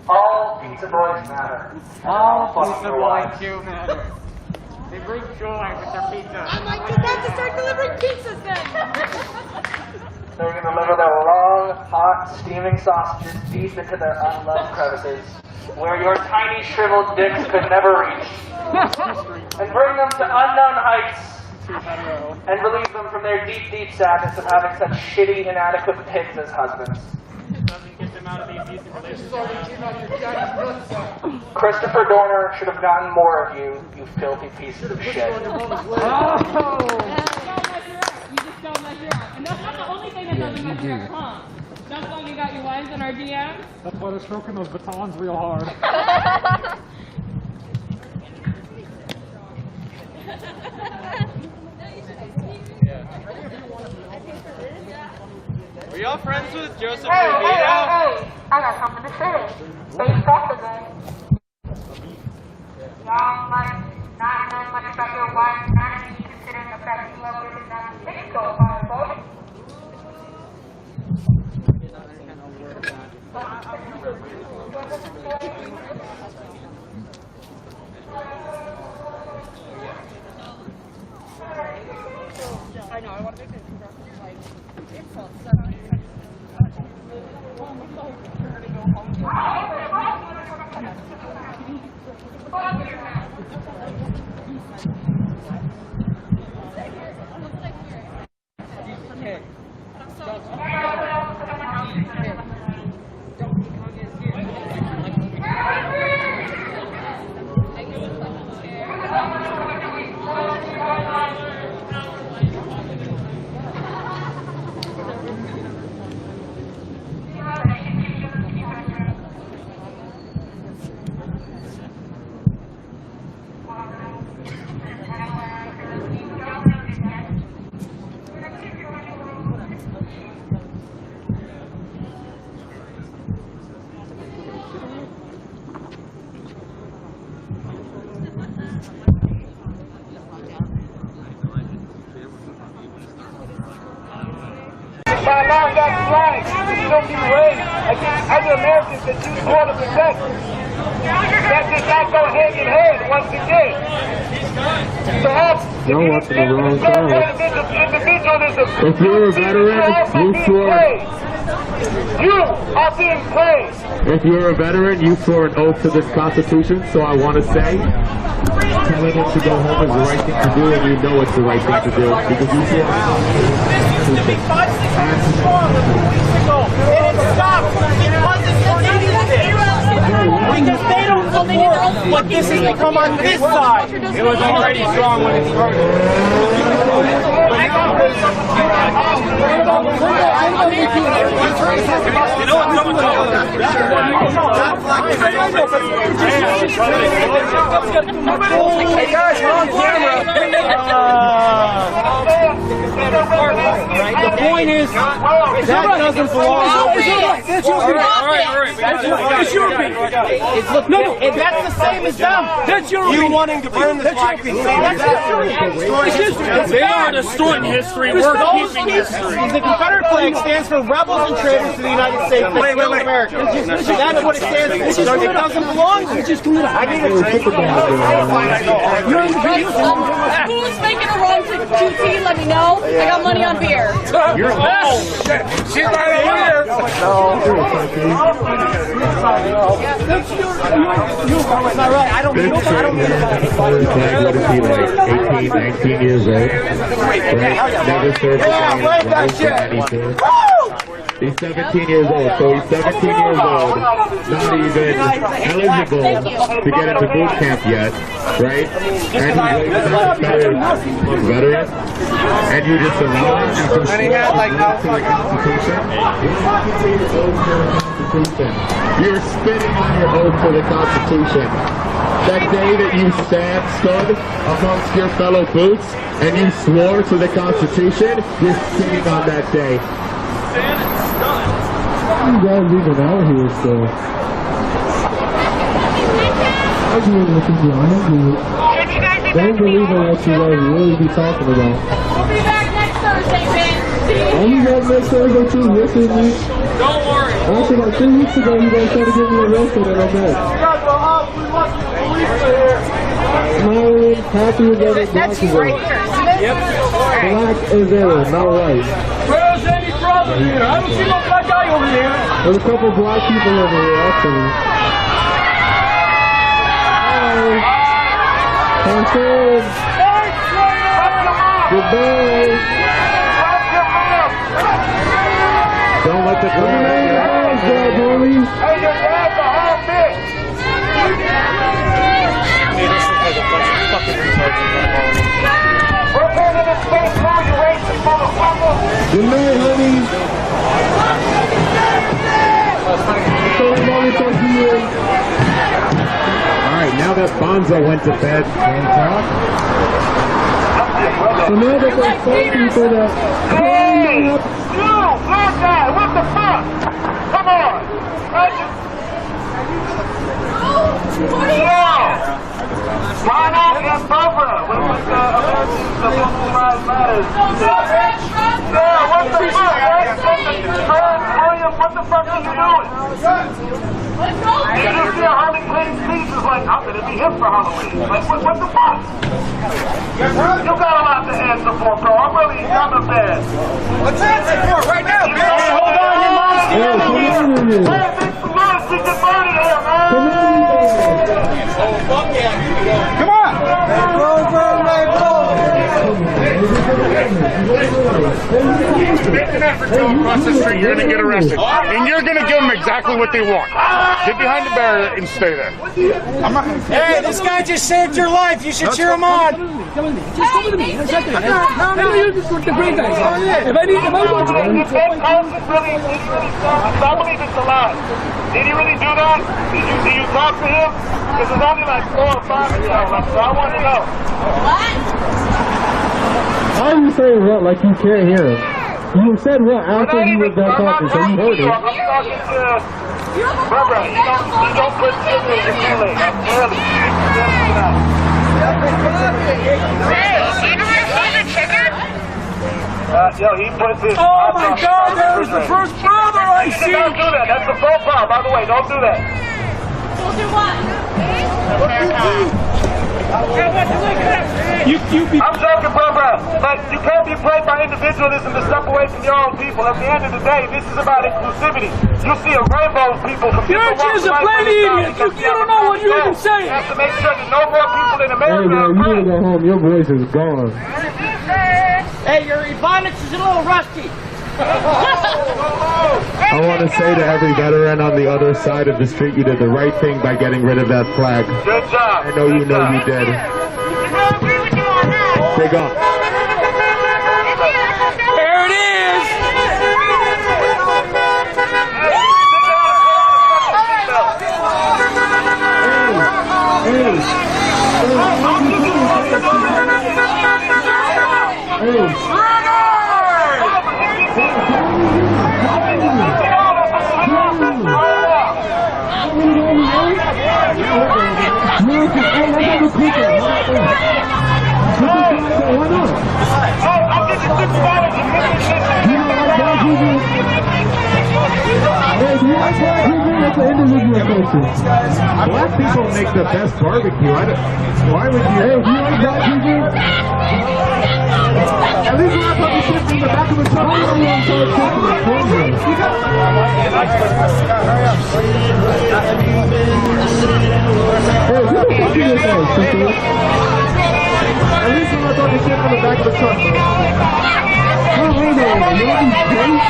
All pizza boys matter. All pizza boys do matter. They bring joy with their pizza. I'm like, just have to start delivering pizzas then. They're going to deliver their long, hot, steaming sausages deep into their unloved crevices, where your tiny, shriveled dicks could never reach, and bring them to unknown heights, and relieve them from their deep, deep sadness of having such shitty, inadequate pigs as husbands. Christopher Dorner should have gotten more of you, you filthy pieces of shit. You just don't measure out. And that's not the only thing that doesn't measure out, huh? That's why we got your wives in our DMs? That's why they're stroking those batons real hard. Are y'all friends with Joseph Hey, I got something to say. Face off today. Y'all might not know much about your wife's anatomy, considering the fact you love her in that Mexico, my boy. I know, I want to make it like insults. By allowing that flag to still be raised against other Americans that you want to protect. That did not go hand in hand once again. Perhaps You're watching the wrong side. individualism. If you're a veteran, you swore. You are being praised. If you're a veteran, you swore an oath to this Constitution, so I want to say, telling him to go home is the right thing to do, and you know it's the right thing to do, because you swore. This used to be 5-6 years strong a few weeks ago, and it stopped because it's because they don't support what this has become on this side. It was already strong when it started. Hey guys, we're on camera. The point is, that doesn't belong. That's your beef. That's your beef. No, that's the same as them. That's your beef. You wanting to burn the flag. They are distorting history. We're keeping history. The Confederate flag stands for rebels and traitors to the United States that killed Americans. That's what it stands for. It doesn't belong to you. I need a drink. Who's making a run to QT? Let me know. I got money on beer. You're she's right over here. It's not right. I don't know. What is he like, 18, 19 years old? Right? Never served anything. He's 17 years old, so he's 17 years old, not even eligible to get into boot camp yet, right? And he's like veteran, and you just alone to the Constitution. You're spitting on your oath to the Constitution. That day that you stood amongst your fellow boots and you swore to the Constitution, you're spitting on that day. You guys even out here, so. I do it with you, I don't believe in what you guys really be talking about. We'll be back next Thursday. Thursday, bitch. Oh, you got next Thursday too, listen to me. Don't worry. Actually, like 3 weeks ago, you guys tried to get me arrested and I'm back. Smiling, happy as ever, black as ever. Yep. Black as ever, not white. Where's any brother here? I don't see no black guy over here. There's a couple black people over here, actually. Hi. Hanson. Goodbye. Don't let the crowd hang your eyes, homie. Hey, you're right, the whole bitch. Hey, this looks like a bunch of fucking retards. We're putting in space now, you racist motherfucker. Good night, honey. Alright, now that Bonzo went to bed, can talk? So now that there's some people that Hey! You! Black guy! What the fuck? Come on! Yeah! Line up and buffer! What was the Black Lives Matter? Yeah, what the fuck? William, what the fuck are you doing? You just see a Harley Quinn speech is like, I'm gonna be hip for Halloween. Like, what the fuck? You got a lot to answer for, bro. I'm really not a bad. Let's answer for it right now, bitch. Hey, hold on, your mom's here. Hey, big Samara, see good morning here, man. Oh, fuck yeah. Come on. Make an effort to go across the street, you're gonna get arrested. And you're gonna give them exactly what they want. Get behind the barrier and stay there. Hey, this guy just saved your life. You should cheer him on. Come with me. Just come with me. No, you're just like the great guys. If I want to I believe it's a lie. Did he really do that? Did you talk to him? Because there's only like 4 or 5 of y'all, so I want to know. Why are you saying what like you can't hear him? You said what after you were done talking, so you heard it. I'm talking to Barbara. You don't put sugar in your Kool-Aid. Clearly. Hey, you know where to see the chicken? Yo, he put this. Oh my God, that was the first brother I see. Don't do that. That's the profile, by the way. Don't do that. We'll do what? I'm joking, brother. But you can't be played by individualism to step away from your own people. At the end of the day, this is about inclusivity. You see a rainbow of people from different walks of life. You don't know what you even say. You have to make sure that no more people in America Hey, man, you need to go home. Your voice is gone. Hey, your Ebonics is a little rusty. I want to say to every veteran on the other side of the street, you did the right thing by getting rid of that flag. Good job. I know you did. Big up. There it is. Black people make the best barbecue. Why would you? Hey, do you like black people? At least when I put the shit in the back of the truck, I don't want to start talking about Hey, who the fuck is this guy, sister? At least when I throw the shit from the back of the truck, bro. You want these crates?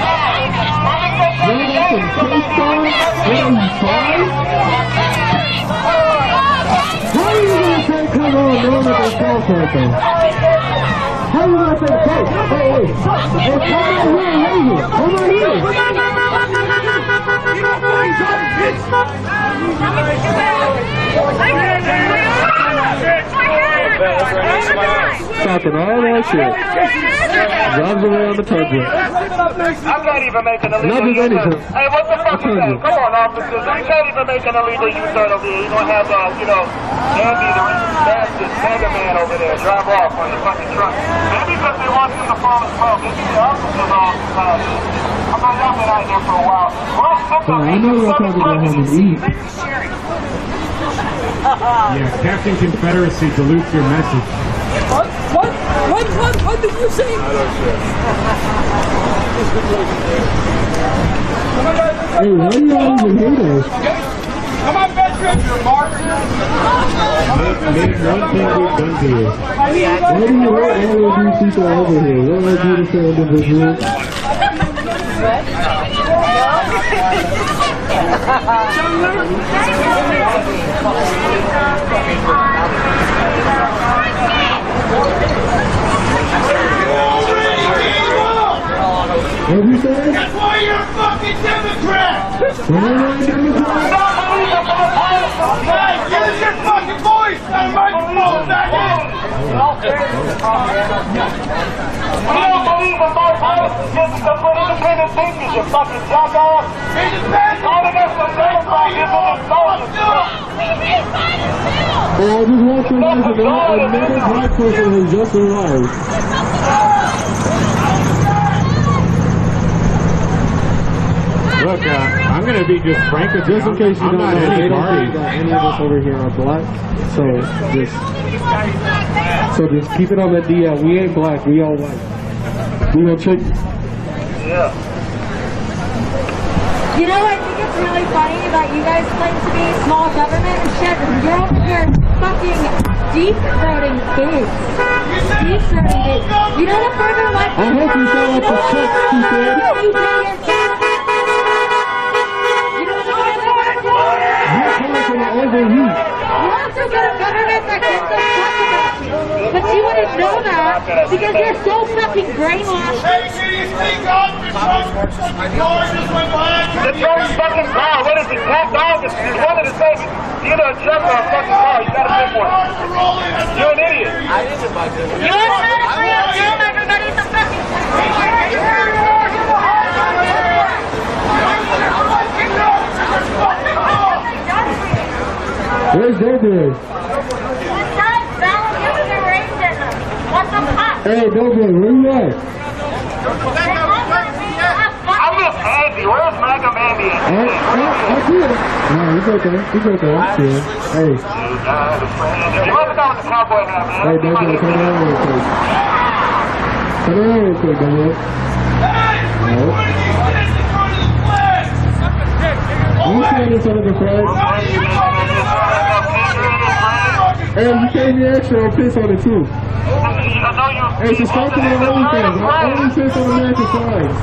You want some crates on? You want these fries? How are you gonna say come on knowing that there's calls right there? How are you gonna say hey, hey, come on here and raise it. Come on here. talking all that shit. Drives around the tugboat. I'm not even making a Not legal just U-turn. anything. Hey, what the fuck is that? Come on, officers. We can't even make an illegal U-turn over here. You're going to have, Andy, the bastard, Mega Man over there, drive off on the fucking truck. Maybe because they want him to fall as well. Maybe the officers all decided. I'm not y'all been out here for a while. We're sick of I know y'all probably go home and eat. Yeah, Captain Confederacy dilutes your message. What did you say? Hey, why do y'all even hate us? Come on, veterans, you're marching. Make one thing get done to you. Why do you let all of these people over here? What are beautiful individuals? What you say? That's why you're a fucking Democrat! Why are you a Democrat? Hey, use your fucking voice! That microphone back in! We don't believe in bipartisanship because we're independent thinkers, you fucking jackass! Calling us a Democrat is an insulting. Oh, I just want to realize that another black person has just arrived. Look, I'm going to be just frank with you. Just in case you don't know, any they don't party. think that any of us over here are black. So just keep it on the DL. We ain't black. We all white. We gonna check. Yeah. You know, I think it's really funny that you guys claim to be small government and shit, and you're over here fucking deep-throating kids. Deep-throating kids. You know the further left I hope you saw what the check she said. Overheat. You also got a government that gives a fuck about you. But you wouldn't know that because you're so fucking brainwashed. Hey, can you speak up? The car just went by. The truck's fucking car. What is it? Cat dog? It's one of the same. Either a truck or a fucking car. You gotta pick one. You're an idiot. I didn't buy this. You're not free of doom. Everybody's a fucking Where's Doughboy? What the fuck? Hey, Doughboy, where you at? I'm just Andy. Where's Mega Mandy? I see it. No, he's okay. He's okay. I'm still. Hey. You must have gone with the cowboy hat, man. Hey, Doughboy, come down real quick. Come down real quick, Doughboy. No. You stand in front of the flag. Hey, you came here extra and piss on it too. Hey, subscribe to my OnlyFans. I only piss on American flags.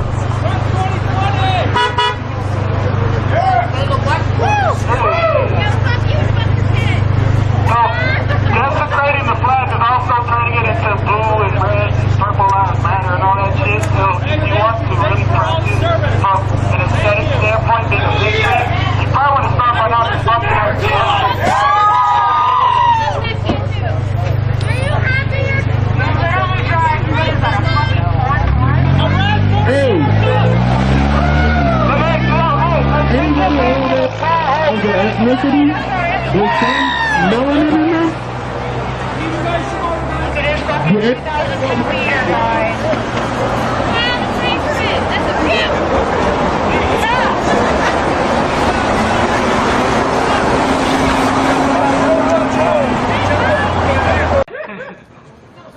Desecrating the flag is also turning it into blue and red, purple lives matter and all that shit. So if you want to really practice from an aesthetic standpoint, being a big fan, you probably want to start by not fucking our kids. Hey! Anybody of the ethnicity? There's some melanin in there?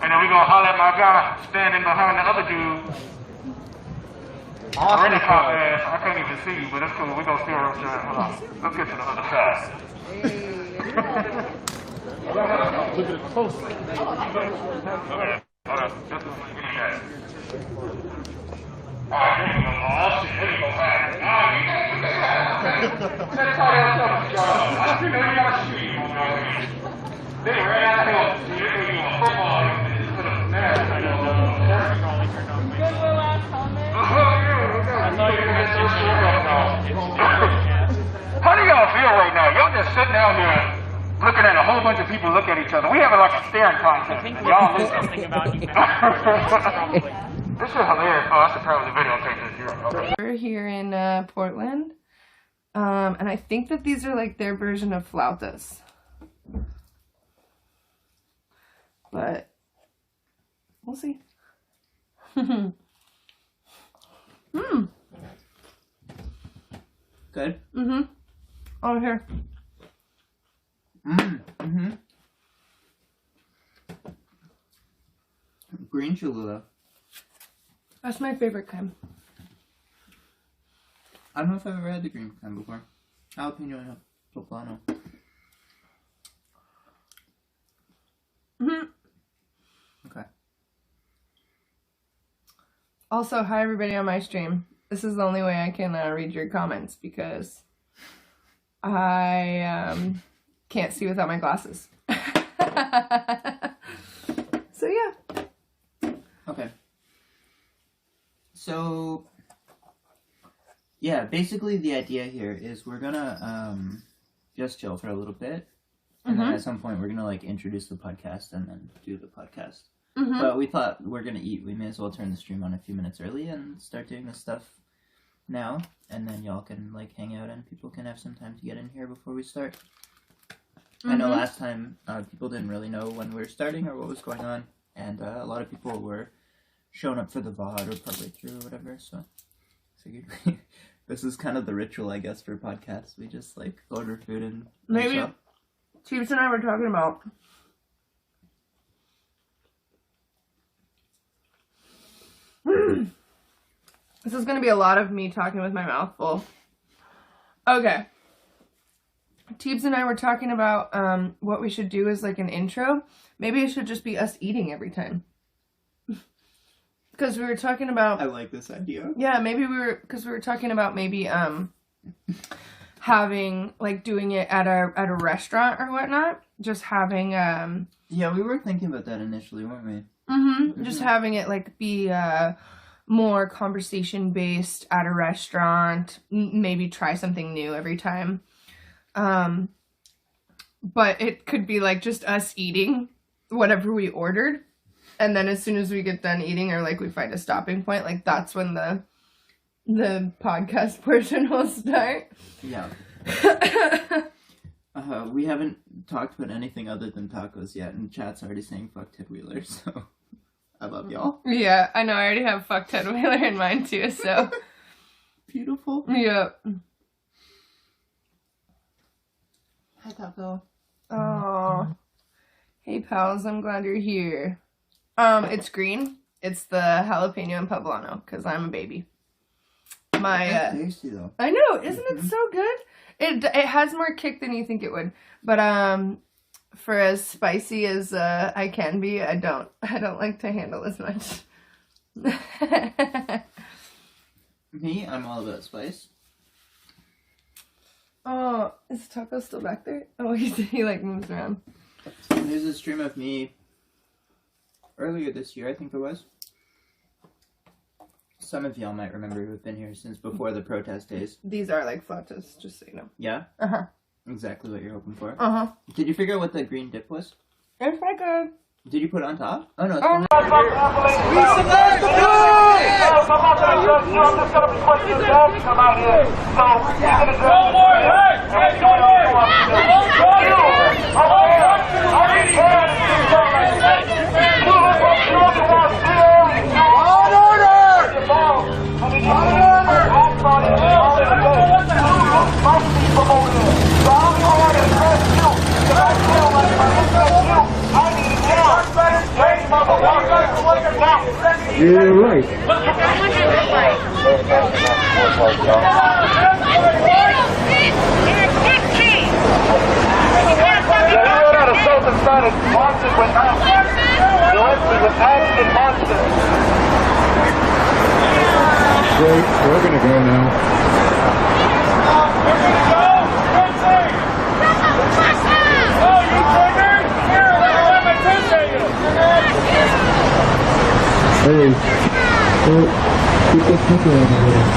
And then we gonna holler at my guy standing behind the other dude. Already caught ass. I can't even see you, but that's cool. We gonna still run through it. Hold on. Let's get to the other side. Look at it closely. Okay. Hold on. Just give me that. Oh, there you go. Oh, shit. There you go. That's how they're talking to y'all. I think they got a street on y'all. They ran out of hell. They're doing a football. Put a mask on y'all. How do y'all feel right now? Y'all just sitting out here looking at a whole a bunch of people look at each other. We have like a staring contest, and y'all lose something about you. This is hilarious. Oh, I should probably videotape this. We're here in Portland, and I think that these are like their version of flautas. But we'll see. Good? Mm-hmm. Oh, here. Mm-hmm. Green Cholula. That's my favorite kind. I don't know if I've ever had the green kind before. Jalapeno and poblano. Mm-hmm. Okay. Also, hi everybody on my stream. This is the only way I can read your comments because I can't see without my glasses. So yeah. Okay. So yeah, basically the idea here is we're gonna just chill for a little bit, and then at some point we're gonna like introduce the podcast and then do the podcast. But we thought we're gonna eat. We may as well turn the stream on a few minutes early and start doing this stuff now, and then y'all can like hang out and people can have some time to get in here before we start. I know last time people didn't really know when we were starting or what was going on, and a lot of people were showing up for the VOD or partway through or whatever, so figured this is kind of the ritual, I guess, for podcasts. We just like order food and maybe show. Chiefs and I were talking about this is going to be a lot of me talking with my mouth full. Okay. Teebs and I were talking about what we should do as like an intro. Maybe it should just be us eating every time. Because we were talking about... I like this idea. Yeah, maybe we were talking about maybe having, like, doing it at a restaurant or whatnot. Just having... Yeah, we were thinking about that initially, weren't we? Just having it, like, be more conversation-based at a restaurant. Maybe try something new every time. But it could be, like, just us eating whatever we ordered. And then as soon as we get done eating or, like, we find a stopping point, like, that's when the podcast portion will start. Yeah. We haven't talked about anything other than tacos yet, and chat's already saying fuck Ted Wheeler, so I love y'all. Yeah, I know, I already have fuck Ted Wheeler in mind, too, so. Beautiful. Yep. Hi, Taco. Oh. Hey, pals, I'm glad you're here. It's green. It's the jalapeno and poblano, because I'm a baby. That's tasty, though. I know, isn't it so good? It has more kick than you think it would. But, for as spicy as I can be, I don't like to handle as much. Me, I'm all about spice. Oh, is Taco still back there? Oh, he like moves around. There's a stream of me earlier this year, I think it was. Some of y'all might remember who've been here since before the protest days. These are like flautas, just so you know. Yeah? Uh-huh. Exactly what you're hoping for. Uh-huh. Did you figure out what the green dip was? It's like a... Did you put it on top? Oh, no. It's I'm just gonna be quick to come out here. So, you're gonna go. No more, hey, no You're right. Great, we're gonna go now. Hey, well, keep that pepper over there.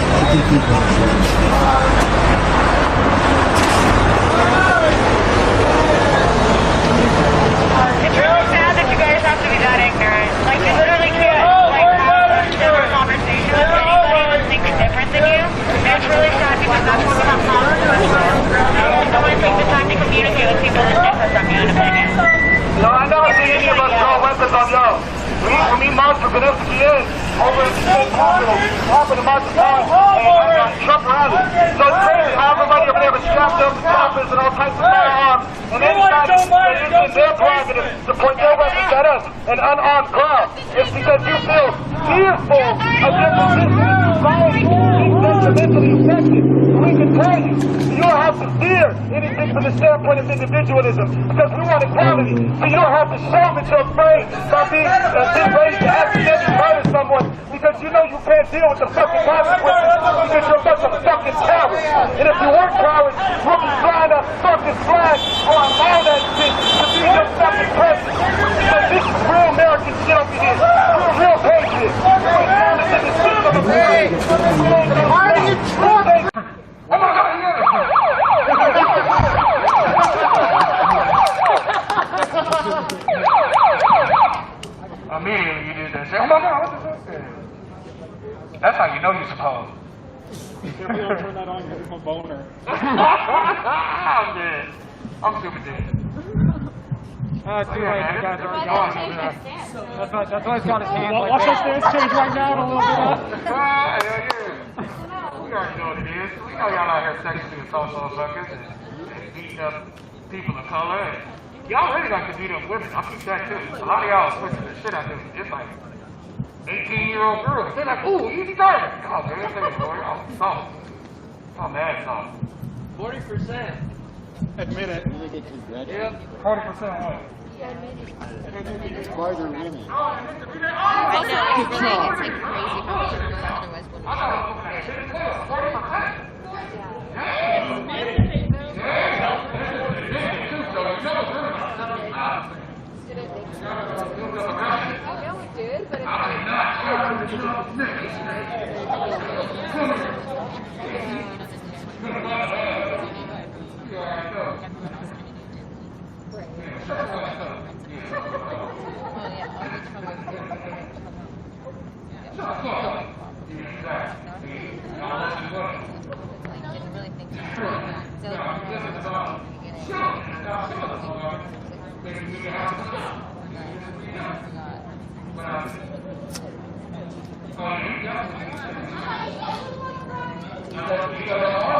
From E-March from FCN over at the state capitol, happened to march the car and Trump rally. So it's crazy how everybody over there was strapped up with coffins and all types of firearms, and they decided that it's their prerogative to point their weapons at us, an unarmed crowd. It's because you feel fearful of your position in society. Keep detrimentally affected. We can tell you, you don't have to fear anything from the standpoint of individualism, because we want equality. So you don't have to show that you're afraid by being raised to accidentally murder someone, because you know you can't deal with the fucking consequences, because you're a bunch of fucking cowards. And if you weren't cowards, we'll be flying a fucking flag or allow that shit to be your fucking president. But this is real American shit over here. We're real patriots. We're down into the system of America. Why are you talking? Oh my God, immediately you did that. Say, oh my God, what does that say? That's how you know you're supposed. If we don't turn that on, you become a boner. I'm dead. I'm super dead. That's too late. You guys are gone over there. That's why he's got his hands like that. Watch our stance change right now in a little bit. Hell yeah. We already know what it is. We know y'all out here sexually assault motherfuckers and beating up people of color. And y'all really like to beat up women. I think that too. A lot of y'all are switching the shit out there. It's like 18-year-old girls. They're like, ooh, easy target. Oh, man, that's like, boy, I'm soft. I'm mad soft. 40%. Admit it. Yep. 40% what? Why they're winning. I know, it's like crazy how much otherwise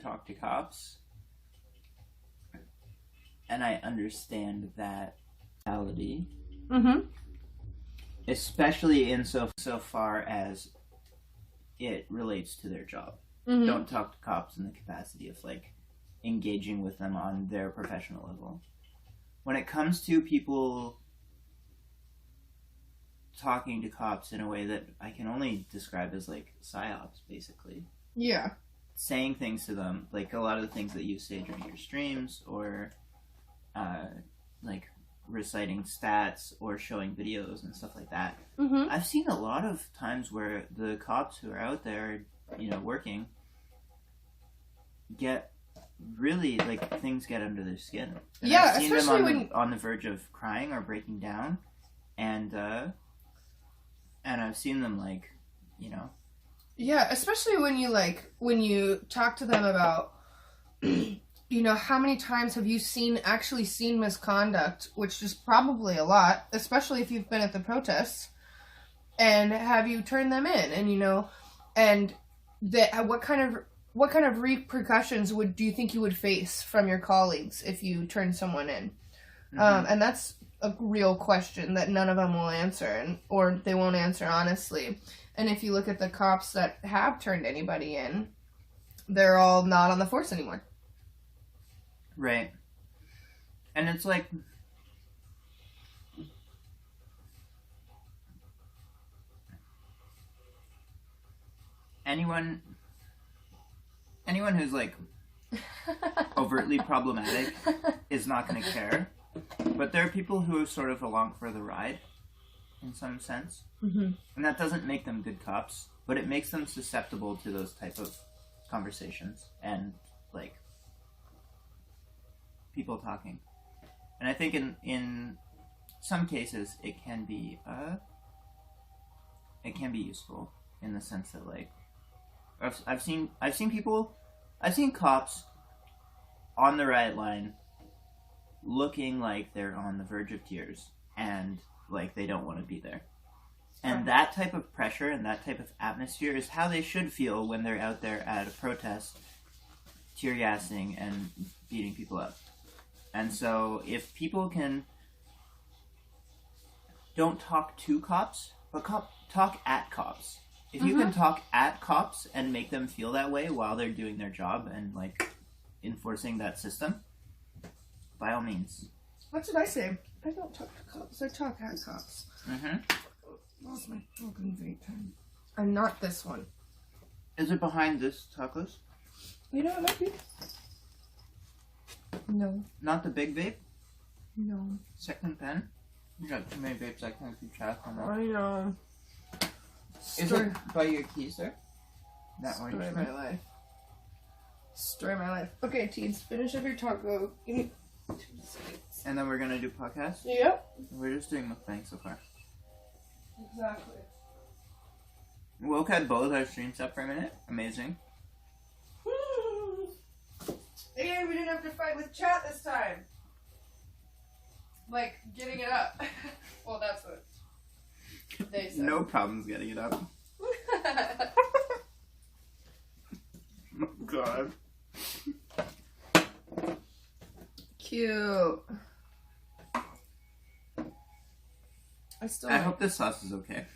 Talk to cops, and I understand that reality, especially in so far as it relates to their job. Don't talk to cops in the capacity of like engaging with them on their professional level. When it comes to people talking to cops in a way that I can only describe as like psyops, basically. Yeah. Saying things to them, like a lot of the things that you say during your streams, or like reciting stats or showing videos and stuff like that. I've seen a lot of times where the cops who are out there, you know, working, get really, like, things get under their skin. And Yeah, I've seen them especially on when on the verge of crying or breaking down, and I've seen them, like, you know. Yeah, especially when you talk to them about, you know, how many times have you actually seen misconduct, which is probably a lot, especially if you've been at the protests, and have you turned them in, and, you know, and what kind of repercussions do you think you would face from your colleagues if you turned someone in? And that's a real question that none of them will answer, or they won't answer honestly. And if you look at the cops that have turned anybody in, they're all not on the force anymore. Right. And it's like, anyone who's like overtly problematic is not going to care. But there are people who are sort of along for the ride, in some sense. And that doesn't make them good cops, but it makes them susceptible to those type of conversations and, like, people talking. And I think in some cases it can be useful in the sense that, like, I've seen cops on the riot line looking like they're on the verge of tears and like they don't want to be there. And that type of pressure and that type of atmosphere is how they should feel when they're out there at a protest, tear gassing and beating people up. And so if people don't talk to cops, but talk at cops. If you can talk at cops and make them feel that way while they're doing their job and, like, enforcing that system, by all means. That's what I say. I don't talk to cops. I talk at cops. Lost my fucking vape pen. And not this one. Is it behind this tacos? You know, it might be. No. Not the big vape? No. Second pen? You got too many vapes, I can't keep track on that. I know. Is it by your keys there? That Story of my life. Story of my life. Okay, teens, finish up your taco. Give me 2 seconds. And then we're gonna do podcasts? Yep. We're just doing mukbang so far. Exactly. Woke had both our streams up for a minute. Amazing. And we didn't have to fight with chat this time. Like, getting it up. Well, that's what they said. No problems getting it up. Oh, God. Cute. I hope this sauce is okay.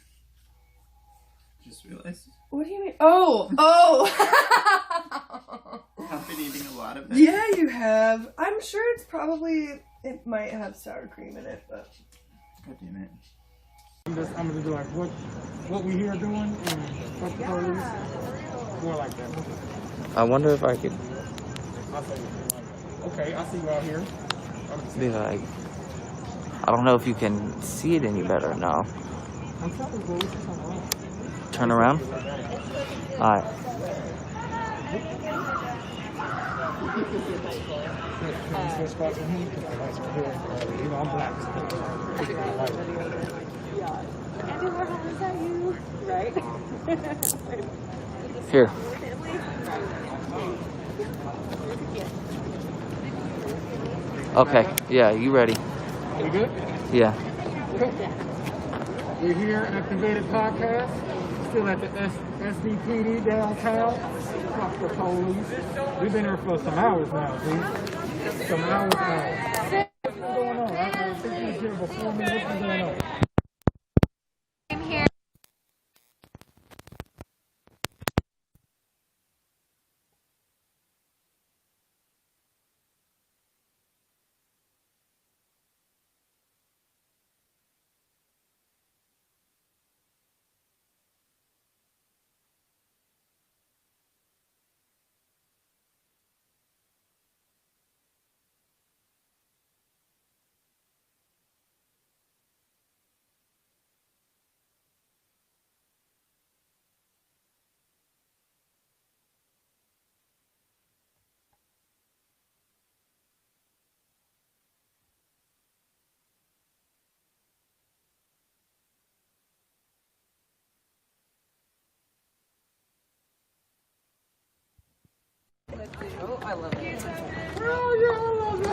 Just realized. What do you mean? Oh! Oh! I've been eating a lot of it. Yeah, you have. I'm sure it's probably... It might have sour cream in it, but... God damn it. I'm gonna do like what we here doing and what the police. More like that. I wonder if I could I'll say okay, I see you out here. be like, I don't know if you can see it any better now. Turn around. Alright. You know, I'm black. Andy Warhol, is that you? Right? Here. Okay. Yeah, you ready? You good? Yeah. We're here at the Activated Podcast, still at the SDPD downtown. Fuck the police. We've been here for some hours now, dude. Some hours now. What's going on? I think you was here before me. What's going on? I'm here. Oh, I love it. Oh, yeah, I love it.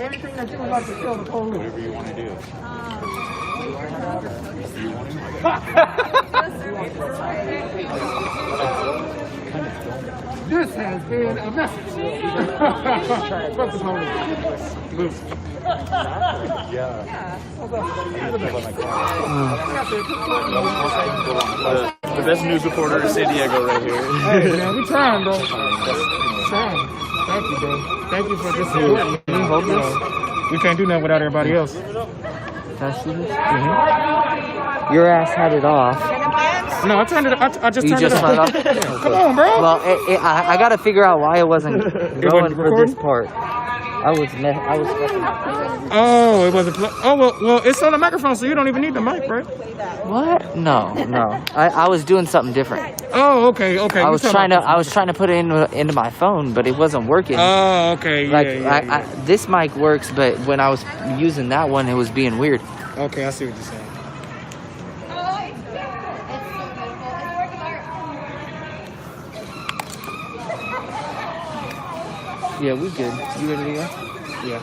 Anything that you would like to tell the police. Whatever you want to do. This has been a message. Fuck the police. Loose. The best news reporter in San Diego right here. Hey, man, we trying, bro. Trying. Thank you, bro. Thank you for this support. Can you hold this? We can't do nothing without everybody else. Can I see this? Your ass had it off. No, I turned it. I just You turned just it turned off. it off? Come on, bro. Well, I got to figure out why it wasn't going for this part. I was fucking up. Oh, it wasn't. Well, it's on the microphone, so you don't even need the mic, right? What? No. I was doing something different. Oh, okay. I was trying to put it into my phone, but it wasn't working. Oh, okay. Yeah, this mic works, but when I was using that one, it was being weird. Okay, I see what you're saying. Yeah, we good. You ready to go? Yeah.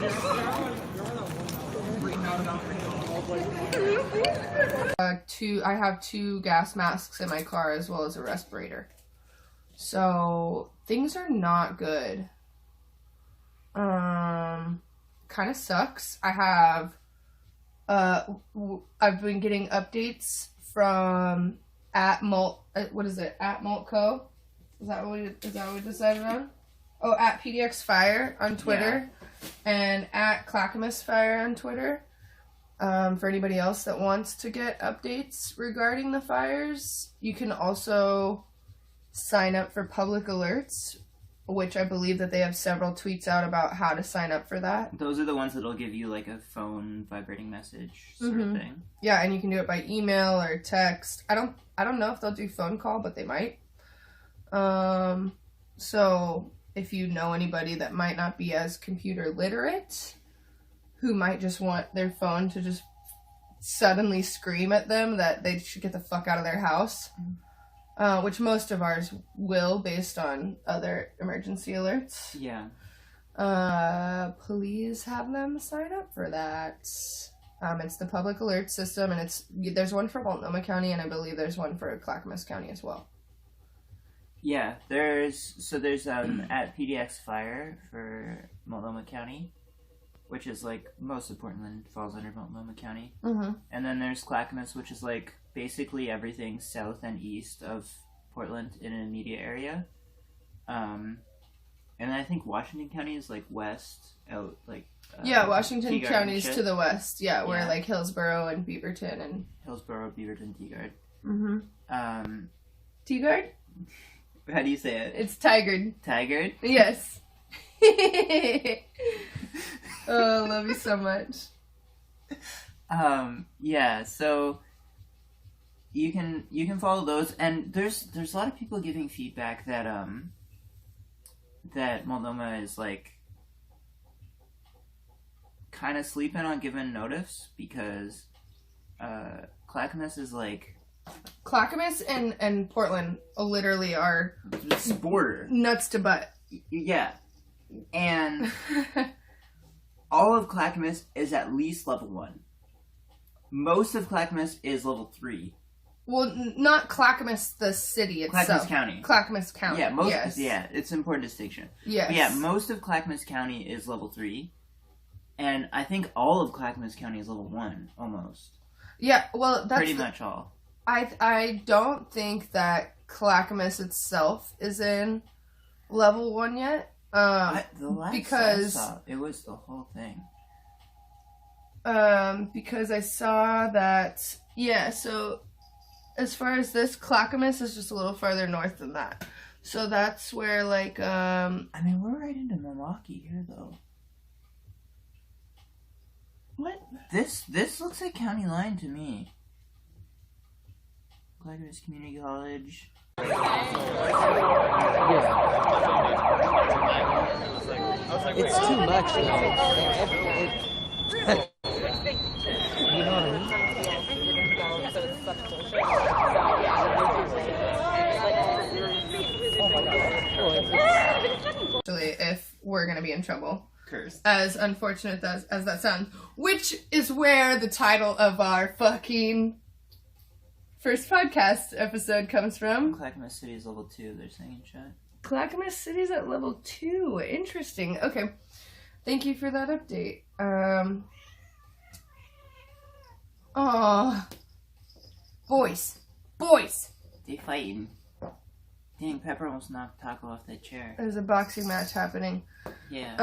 I have 2 gas masks in my car as well as a respirator. So things are not good. Kind of sucks. I've been getting updates from what is it? At Maltco? Is that what we decided on? Oh, at PDX Fire on Twitter, and at Clackamas Fire on Twitter. For anybody else that wants to get updates regarding the fires, you can also sign up for public alerts, which I believe that they have several tweets out about how to sign up for that. Those are the ones that'll give you like a phone vibrating message sort of thing. Yeah, and you can do it by email or text. I don't know if they'll do phone call, but they might. So if you know anybody that might not be as computer literate, who might just want their phone to just suddenly scream at them that they should get the fuck out of their house, which most of ours will based on other emergency alerts. Yeah. Please have them sign up for that. It's the public alert system, and there's one for Multnomah County, and I believe there's one for Clackamas County as well. Yeah, there's at PDX Fire for Multnomah County, which is like most of Portland falls under Multnomah County. Mm-hmm. And then there's Clackamas, which is like basically everything south and east of Portland in an immediate area. And then I think Washington County is like west out like Washington Teagarden County's shit. to the west. Yeah, where Yeah. like Hillsborough and Beaverton and Hillsborough, Beaverton, Teagard. mm-hmm. Teagard? How do you say it? It's Tigard. Tigard? Yes. Oh, I love you so much. Yeah, so you can follow those, and there's a lot of people giving feedback that that Multnomah is like kind of sleeping on giving notice because Clackamas is like Clackamas and Portland literally are border nuts to butt. Yeah, and all of Clackamas is at least level 1. Most of Clackamas is level 3. Well, not Clackamas, the city itself. Clackamas County. Clackamas County. Yeah, yes. Yeah, it's an important distinction. Yes. But yeah, most of Clackamas County is level 3, and I think all of Clackamas County is level 1 almost. Yeah, well, that's pretty much all. I don't think that Clackamas itself is in level 1 yet. The last because I saw, it was the whole thing. Because I saw that, yeah, so as far as this, Clackamas is just a little farther north than that. So that's where, like, I mean, we're right into Milwaukee here, though. What? This looks like county line to me. Clackamas Community College. It's too much. You know what I Actually, if we're gonna be in trouble. Curse. As unfortunate as that sounds. Which is where the title of our fucking first podcast episode comes from. Clackamas City is level 2, they're saying in chat. Clackamas City's at level 2. Interesting. Okay. Thank you for that update. Boys. They fighting. Dang, Pepper almost knocked Taco off that chair. There's a boxing match happening. Yeah.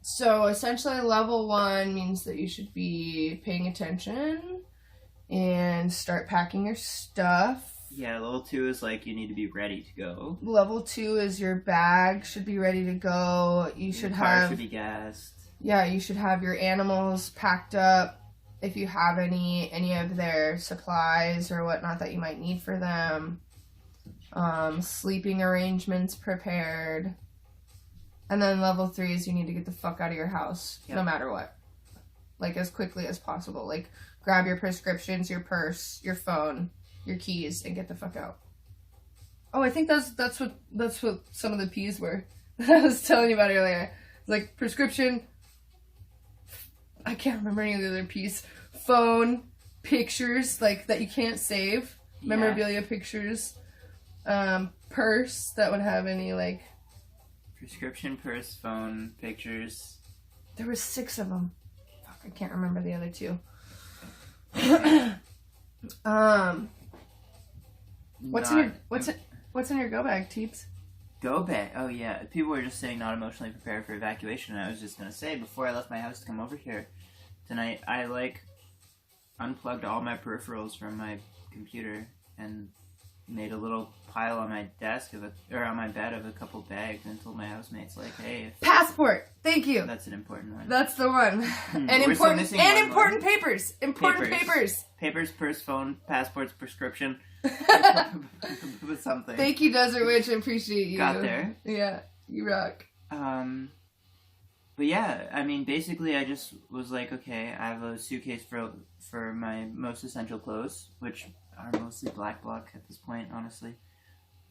So essentially level 1 means that you should be paying attention and start packing your stuff. Yeah, level 2 is like you need to be ready to go. Level 2 is your bag should be ready to go. You should Your car have should be gassed. Yeah, you should have your animals packed up if you have any of their supplies or whatnot that you might need for them. Sleeping arrangements prepared. And then level 3 is you need to get the fuck out of your house, no matter what. Like, as quickly as possible. Like, grab your prescriptions, your purse, your phone, your keys, and get the fuck out. Oh, I think that's what some of the P's were that I was telling you about earlier. Like, prescription, I can't remember any of the other P's. Phone, pictures, like, that you can't save. Yeah. Memorabilia pictures. Purse that would have any, like... Prescription, purse, phone, pictures. There was 6 of them. Fuck, I can't remember the other 2. What's in your go bag, Teeps? Go bag? Oh yeah. People were just saying not emotionally prepared for evacuation, and I was just gonna say, before I left my house to come over here tonight, I like unplugged all my peripherals from my computer and made a little pile on my desk or on my bed of a couple bags and told my housemates, like, hey, Passport. Thank you. That's an important one. That's the one. And We're still missing one important more. papers. Important papers. Papers, purse, phone, passports, prescription. With something. Thank you, Desert Witch. I appreciate you. Got there. Yeah, you rock. But yeah, I mean, basically, I just was like, okay, I have a suitcase for my most essential clothes, which are mostly black bloc at this point, honestly.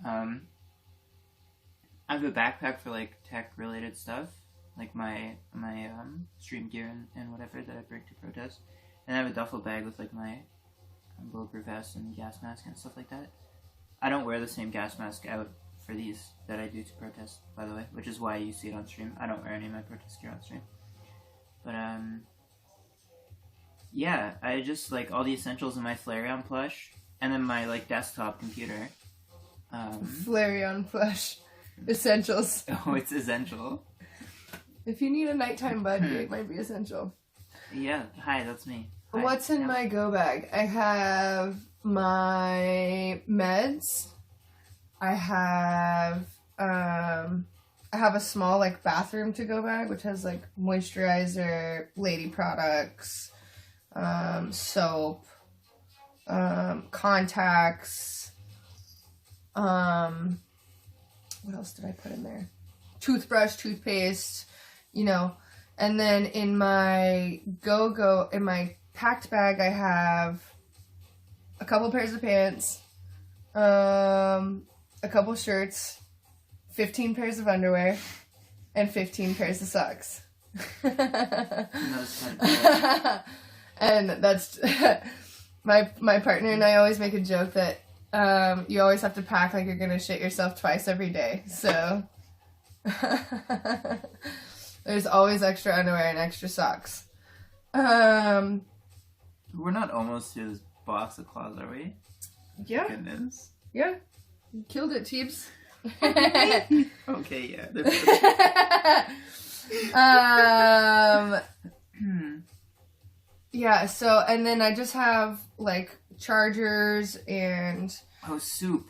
I have a backpack for like tech related stuff, like my stream gear and whatever that I bring to protest, and I have a duffel bag with like my bulletproof vest and gas mask and stuff like that. I don't wear the same gas mask out for these that I do to protest, by the way, which is why you see it on stream. I don't wear any of my protest gear on stream. But, yeah, I just, like, all the essentials in my Flareon plush, and then my, like, desktop computer. Flareon plush. Essentials. Oh, it's essential. If you need a nighttime buddy, it might be essential. Yeah, hi, that's me. Hi. What's in my go bag? I have my meds. I have a small like bathroom to go bag, which has like moisturizer, lady products, soap, contacts. What else did I put in there? Toothbrush, toothpaste, and then in my in my packed bag, I have a couple pairs of pants, a couple shirts, 15 pairs of underwear, and 15 pairs of socks. And that's my partner and I always make a joke that you always have to pack like you're gonna shit yourself twice every day. So there's always extra underwear and extra socks. We're not almost to his box of clothes, are we? Yeah. Goodness. Yeah. You killed it, Teebs. Okay, yeah. Yeah, so, and then I just have, like, chargers and... Oh, soup.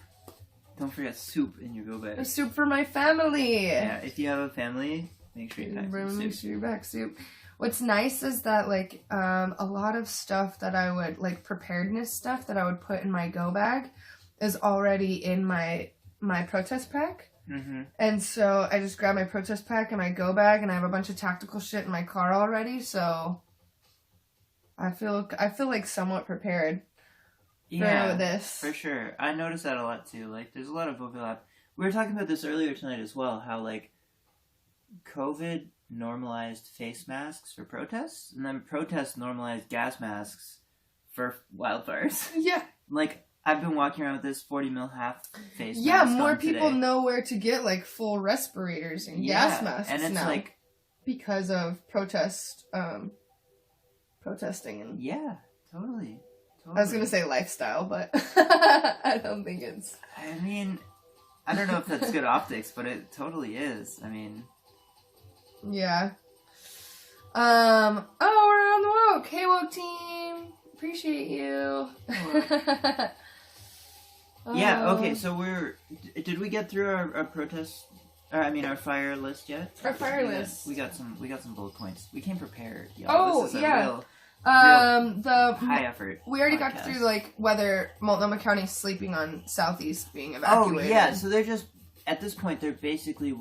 Don't forget soup in your go bag. A soup for my family. Yeah, if you have a family, make sure you pack some soup. Make sure you pack soup. What's nice is that, like, a lot of stuff that I would, like, preparedness stuff that I would put in my go bag is already in my protest pack. Mm-hmm. And so I just grab my protest pack and my go bag, and I have a bunch of tactical shit in my car already, so I feel like somewhat prepared for this. For sure. I noticed that a lot too. Like, there's a lot of overlap. We were talking about this earlier tonight as well, how, like, COVID normalized face masks for protests, and then protests normalized gas masks for wildfires. Yeah. Like, I've been walking around with this 40 mil half face mask. Yeah, more on people today. know where to get, like, full respirators and gas masks and it's now. like... Because of protesting and... Yeah, totally. I was gonna say lifestyle, but I don't think it's... I mean, I don't know if that's good optics, but it totally is. I mean... Yeah. Oh, we're on the woke. Hey, woke team. Appreciate you. Yeah, okay, so did we get through our protest, our fire list yet? Our fire list. We got some bullet points. We came prepared, y'all. Oh, this is yeah. real The high effort. We already got podcast. through, like, whether Multnomah County's sleeping on Southeast being evacuated. Oh, yeah, so they're just, at this point, they're basically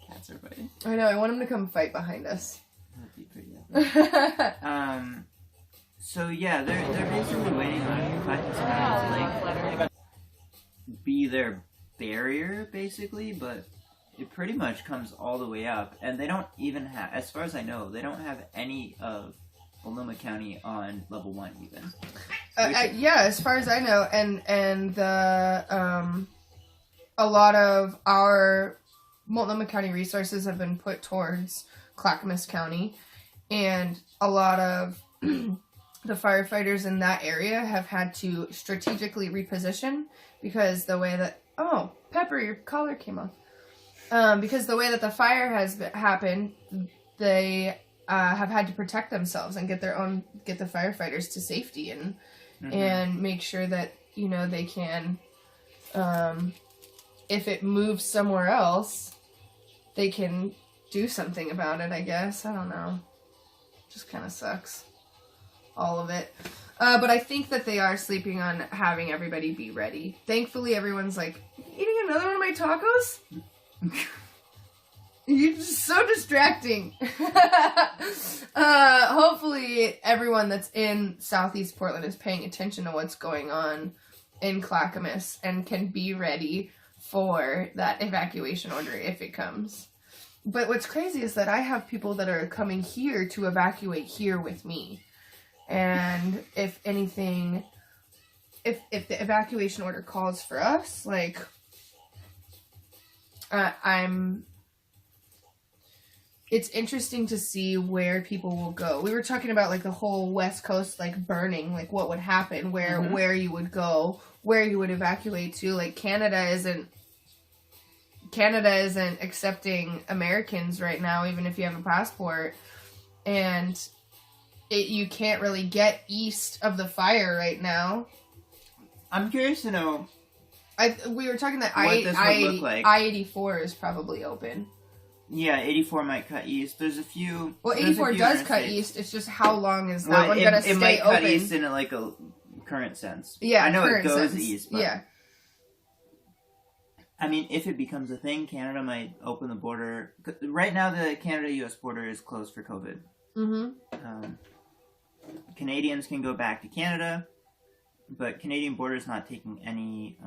Cats are fighting. I know, I want them to come fight behind us. That'd be pretty epic. So yeah, they're basically waiting on Clackamas County to like be their barrier, basically, but it pretty much comes all the way up, and they don't even have, as far as I know, they don't have any of Multnomah County on level 1 even. Yeah, as far as I know, and the a lot of our Multnomah County resources have been put towards Clackamas County, and a lot of the firefighters in that area have had to strategically reposition because the way that... Oh, Pepper, your collar came off. Because the way that the fire has happened, they have had to protect themselves and get the firefighters to safety and make sure that, they can, if it moves somewhere else, they can do something about it, I guess. I don't know. Just kind of sucks. All of it. But I think that they are sleeping on having everybody be ready. Thankfully, everyone's like, eating another one of my tacos? You're just so distracting. Hopefully everyone that's in Southeast Portland is paying attention to what's going on in Clackamas and can be ready for that evacuation order if it comes. But what's crazy is that I have people that are coming here to evacuate here with me. And if anything, if the evacuation order calls for us, like, it's interesting to see where people will go. We were talking about like the whole West Coast like burning, like what would happen, where you would go, where you would evacuate to. Like Canada isn't accepting Americans right now, even if you have a passport, and you can't really get east of the fire right now. I'm curious to know. We were talking that I-84 is probably open. Yeah, 84 might cut east. There's a few. Well, 84 does cut east. It's just how long is that one going to stay open? It might cut east in like a current sense. Yeah, I know it goes sense. east. But yeah. I mean, if it becomes a thing, Canada might open the border. Right now, the Canada-U.S. border is closed for COVID. Mm-hmm. Canadians can go back to Canada, but Canadian border is not taking any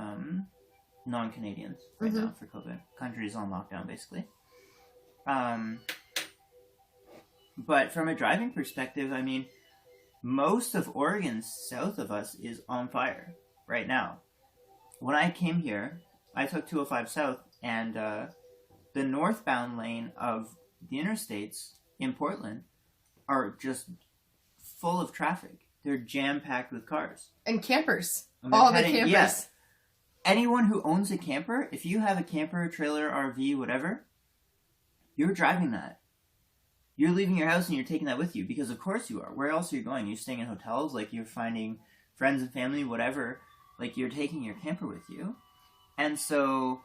non-Canadians right now for COVID. Country is on lockdown, basically. But from a driving perspective, I mean, most of Oregon south of us is on fire right now. When I came here, I took 205 south, and the northbound lane of the interstates in Portland are just full of traffic. They're jam-packed with cars. And campers. All the campers. Yeah. Anyone who owns a camper, if you have a camper, trailer, RV, whatever, you're driving that. You're leaving your house and you're taking that with you, because of course you are. Where else are you going? You're staying in hotels, like you're finding friends and family, whatever. Like you're taking your camper with you. And so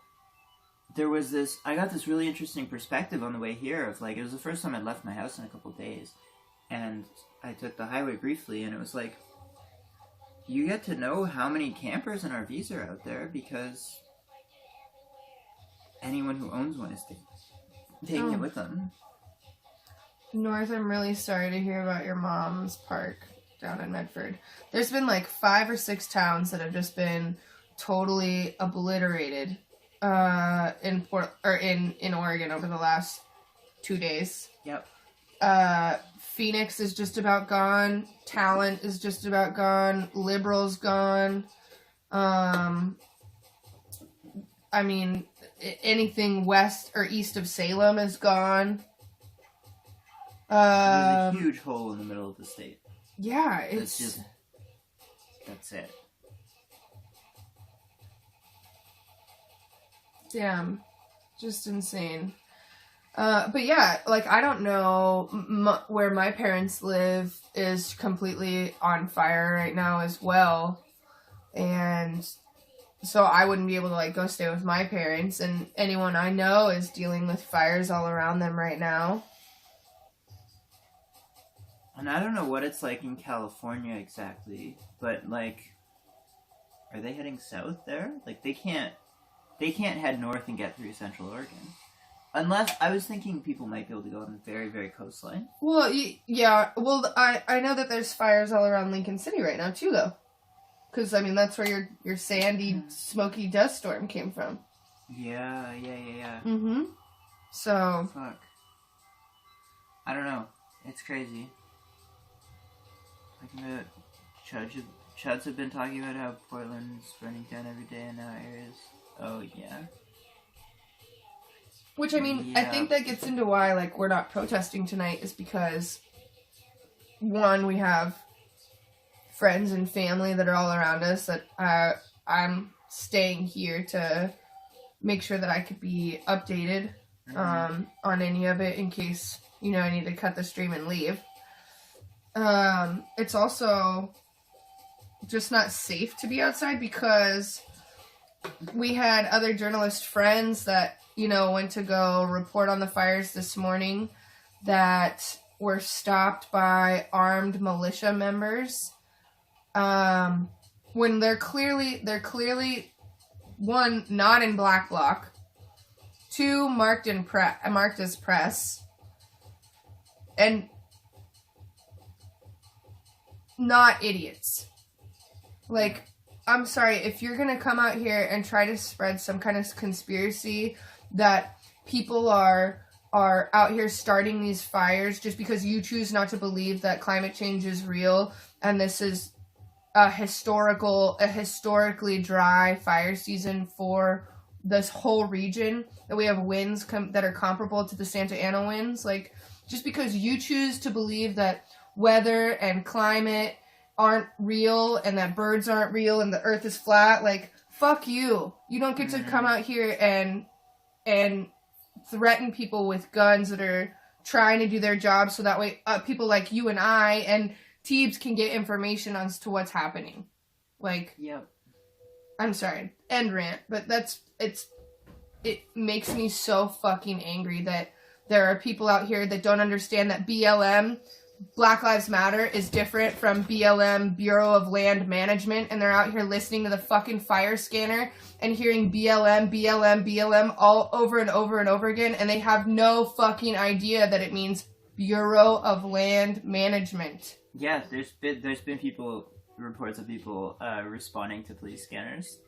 there was this, I got this really interesting perspective on the way here of like, it was the first time I'd left my house in a couple of days. And I took the highway briefly, and it was like, you get to know how many campers and RVs are out there because anyone who owns one is taking it with them. North, I'm really sorry to hear about your mom's park down in Medford. There's been like 5 or 6 towns that have just been totally obliterated in Oregon over the last 2 days. Yep. Phoenix is just about gone. Talent is just about gone. Liberal's gone. I mean, anything west or east of Salem is gone. There's a huge hole in the middle of the state. Yeah, it's that's it. Damn, just insane. But yeah, like, I don't know, where my parents live is completely on fire right now as well, and so I wouldn't be able to, like, go stay with my parents, and anyone I know is dealing with fires all around them right now. And I don't know what it's like in California exactly, but, like, are they heading south there? Like, they can't head north and get through Central Oregon. Unless, I was thinking people might be able to go on the very, very coastline. Well, yeah. Well, I know that there's fires all around Lincoln City right now, too, though. Because, I mean, that's where your sandy, smoky dust storm came from. Yeah. Mm-hmm. So... Fuck. I don't know. It's crazy. Like, the Chuds have been talking about how Portland's burning down every day in our areas. Oh, yeah. Which, I mean, I think that gets into why, like, we're not protesting tonight is because, one, we have friends and family that are all around us that I'm staying here to make sure that I could be updated on any of it in case, you know, I need to cut the stream and leave. It's also just not safe to be outside because we had other journalist friends that, you know, went to go report on the fires this morning that were stopped by armed militia members. When they're clearly, one, not in black bloc, 2 marked as press, and not idiots. Like, I'm sorry, if you're gonna come out here and try to spread some kind of conspiracy that people are out here starting these fires just because you choose not to believe that climate change is real, and this is a historically dry fire season for this whole region, that we have winds that are comparable to the Santa Ana winds, like, just because you choose to believe that weather and climate aren't real and that birds aren't real and the earth is flat, like, fuck you. You don't get to come out here and threaten people with guns that are trying to do their job so that way people like you and I and Teebs can get information as to what's happening. Like, yep. I'm sorry, end rant, but it makes me so fucking angry that there are people out here that don't understand that BLM, Black Lives Matter, is different from BLM, Bureau of Land Management, and they're out here listening to the fucking fire scanner and hearing BLM all over and over and over again, and they have no fucking idea that it means Bureau of Land Management. Yeah, there's been reports of people responding to police scanners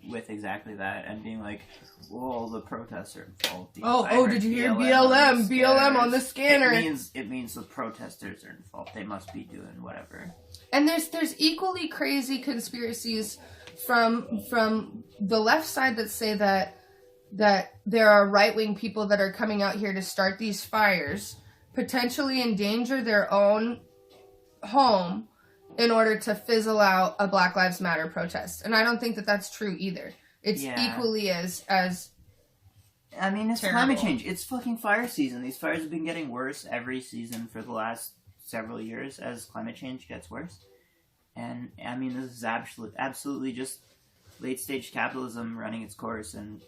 with exactly that and being like, well, the protests are involved. Did you hear BLM on the scanner? It means the protesters are involved. They must be doing whatever. And there's equally crazy conspiracies from the left side that say that there are right-wing people that are coming out here to start these fires, potentially endanger their own home in order to fizzle out a Black Lives Matter protest. And I don't think that that's true either. It's equally as I mean, it's terrible. climate change. It's fucking fire season. These fires have been getting worse every season for the last several years as climate change gets worse. And, I mean, this is absolutely just late-stage capitalism running its course, and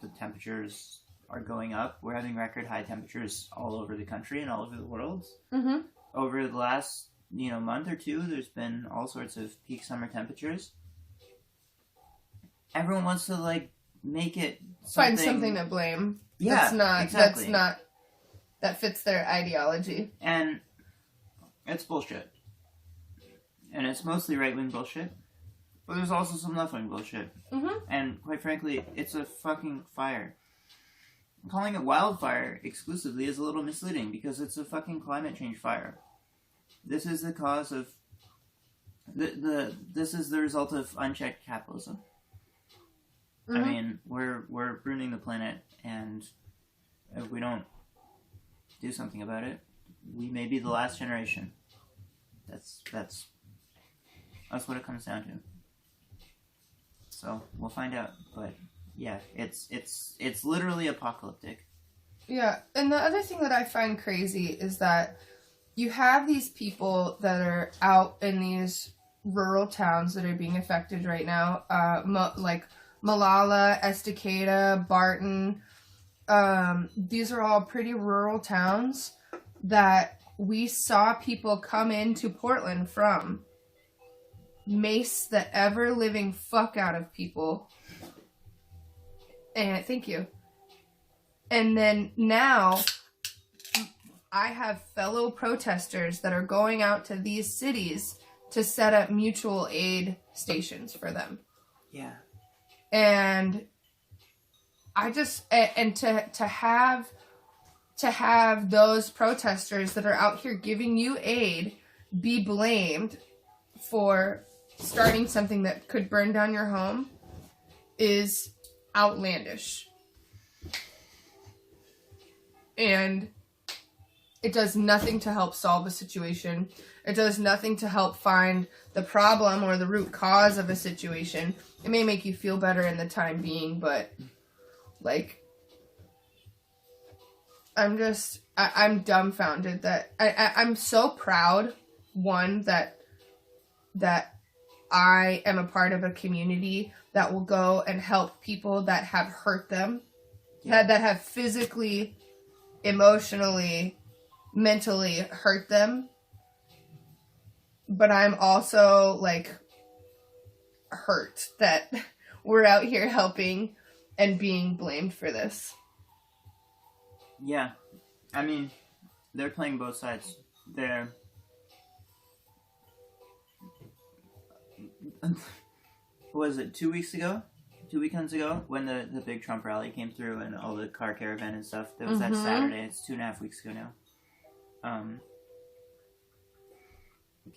the temperatures are going up. We're having record high temperatures all over the country and all over the world. Mm-hmm. Over the last month or two, there's been all sorts of peak summer temperatures. Everyone wants to, like, make it find something to blame. Yeah, exactly. That fits their ideology. And it's bullshit. And it's mostly right-wing bullshit. But there's also some left-wing bullshit. Mm-hmm. And quite frankly, it's a fucking fire. Calling it wildfire exclusively is a little misleading because it's a fucking climate change fire. This is the cause of this is the result of unchecked capitalism. Mm-hmm. I mean, we're ruining the planet, and if we don't do something about it, we may be the last generation. That's what it comes down to. So we'll find out, but yeah, it's literally apocalyptic. Yeah, and the other thing that I find crazy is that you have these people that are out in these rural towns that are being affected right now, like Malala, Estacada, Barton. These are all pretty rural towns that we saw people come into Portland from, mace the ever-living fuck out of people. And thank you. And then now I have fellow protesters that are going out to these cities to set up mutual aid stations for them. Yeah. And I just, and to have those protesters that are out here giving you aid be blamed for starting something that could burn down your home is outlandish. And it does nothing to help solve a situation. It does nothing to help find the problem or the root cause of a situation. It may make you feel better in the time being, but, like, I'm dumbfounded that I'm so proud, one, that I am a part of a community that will go and help people that have hurt them, that have physically, emotionally, mentally hurt them. But I'm also, like, hurt that we're out here helping and being blamed for this. Yeah. I mean, they're playing both sides. They're... was it 2 weeks ago? 2 weekends ago? When the big Trump rally came through and all the car caravan and stuff. That was that Saturday. It's 2.5 weeks ago now.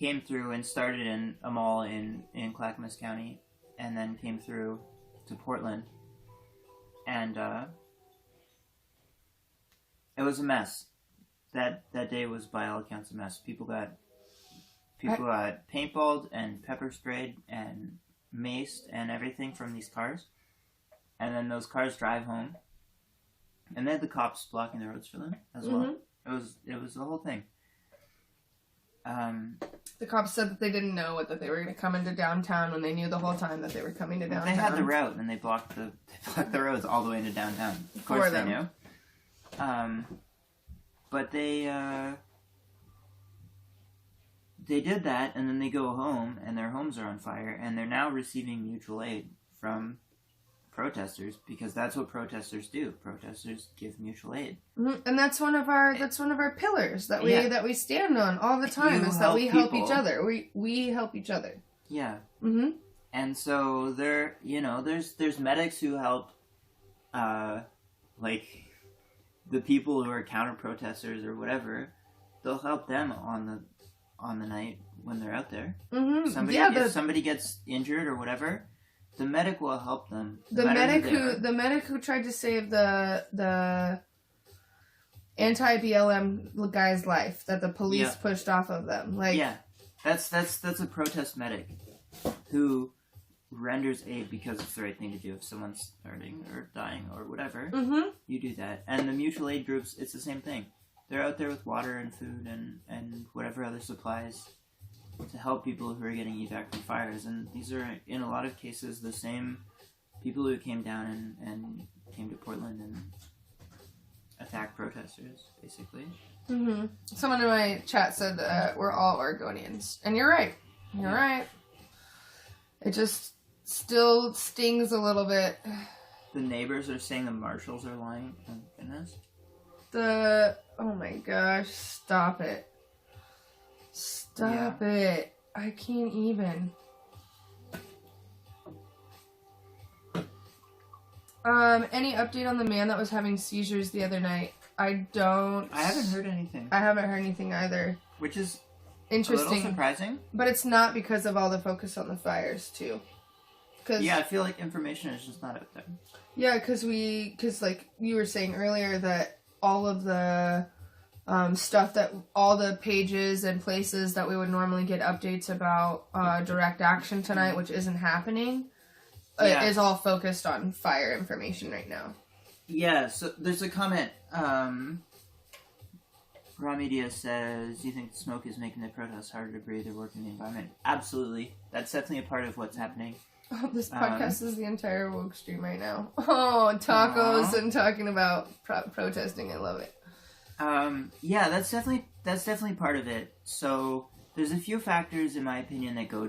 Came through and started in a mall in Clackamas County. And then came through to Portland. And, it was a mess. That day was, by all accounts, a mess. People got paintballed and pepper sprayed and maced and everything from these cars. And then those cars drive home. And they had the cops blocking the roads for them as well. It was the whole thing. The cops said that they didn't know that they were going to come into downtown when they knew the whole time that they were coming to downtown. They had the route and they blocked the roads all the way into downtown. Of course they knew. But they did that, and then they go home, and their homes are on fire, and they're now receiving mutual aid from protesters, because that's what protesters do. Protesters give mutual aid. And that's one of our pillars that we stand on all the time, is that we help each other. We help each other. Yeah. And so there's medics who help, like the people who are counter protesters or whatever. They'll help them on the night when they're out there. If somebody gets injured or whatever, the medic will help them. The medic who tried to save the anti-BLM guy's life that the police pushed off of them. That's a protest medic who renders aid because it's the right thing to do. If someone's hurting or dying or whatever, you do that. And the mutual aid groups, it's the same thing. They're out there with water and food and whatever other supplies to help people who are getting evac from fires. And these are, in a lot of cases, the same people who came down and came to Portland and attacked protesters, basically. Someone in my chat said we're all Oregonians. And you're right. You're right. It just still stings a little bit. The neighbors are saying the marshals are lying. Oh, goodness. Oh my gosh, stop it. Stop it. I can't even. Any update on the man that was having seizures the other night? I haven't heard anything. I haven't heard anything either. Which is interesting. A little surprising. But it's not because of all the focus on the fires, too. Yeah, I feel like information is just not out there. Yeah, because like you were saying earlier that all of the stuff that all the pages and places that we would normally get updates about direct action tonight, which isn't happening, is all focused on fire information right now. Yeah, so there's a comment. Raw Media says, do you think the smoke is making the protests harder to breathe or work in the environment? Absolutely. That's definitely a part of what's happening. Oh, this podcast is the entire woke stream right now. Oh, tacos and talking about protesting. I love it. Yeah, that's definitely part of it. So there's a few factors, in my opinion, that go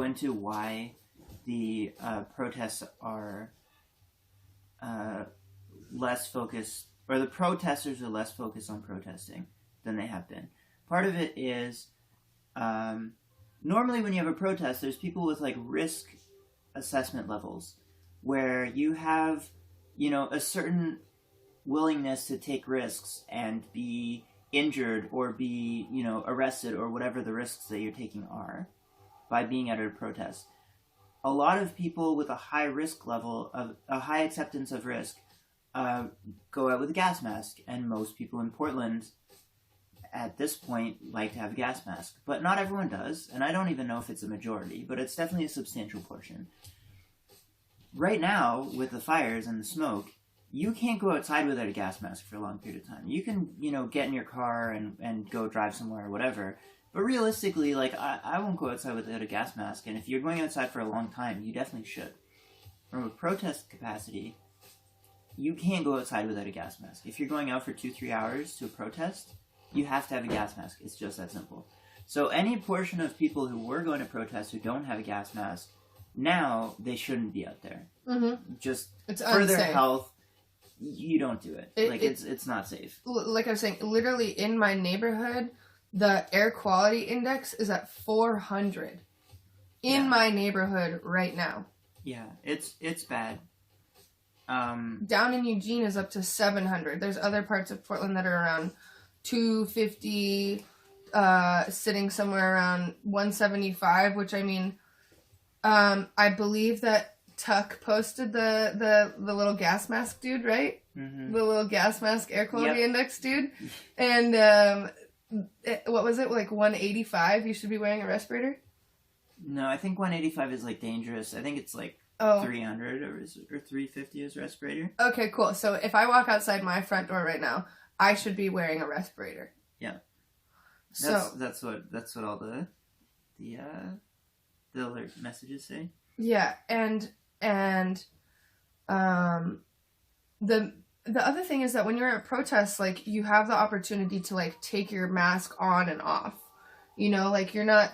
into why the protests are less focused, or the protesters are less focused on protesting than they have been. Part of it is normally when you have a protest, there's people with like risk assessment levels where you have, a certain willingness to take risks and be injured or be, arrested or whatever the risks that you're taking are by being at a protest. A lot of people with a high risk level, of a high acceptance of risk, go out with a gas mask, and most people in Portland at this point like to have a gas mask, but not everyone does, and I don't even know if it's a majority, but it's definitely a substantial portion. Right now, with the fires and the smoke, you can't go outside without a gas mask for a long period of time. You can, get in your car and go drive somewhere or whatever, but realistically, I won't go outside without a gas mask, and if you're going outside for a long time, you definitely should. From a protest capacity, you can't go outside without a gas mask. If you're going out for 2-3 hours to a protest, you have to have a gas mask. It's just that simple. So any portion of people who were going to protest who don't have a gas mask Now they shouldn't be out there. Just It's for their unsafe. health. You don't do it. It's not safe. Like I was saying, literally in my neighborhood, the air quality index is at 400 in my neighborhood right now. Yeah, it's bad. Down in Eugene is up to 700. There's other parts of Portland that are around 250, sitting somewhere around 175, which I mean, I believe that Tuck posted the little gas mask dude, right? Mm-hmm. The little gas mask air quality index dude. And what was it, like 185? You should be wearing a respirator? No, I think 185 is like dangerous. I think it's like 300 or 350 is respirator. Okay, cool. So if I walk outside my front door right now, I should be wearing a respirator. Yeah. So That's what all the alert messages say. yeah, and the other thing is that when you're at protests, like, you have the opportunity to, like, take your mask on and off. You know, like, you're not...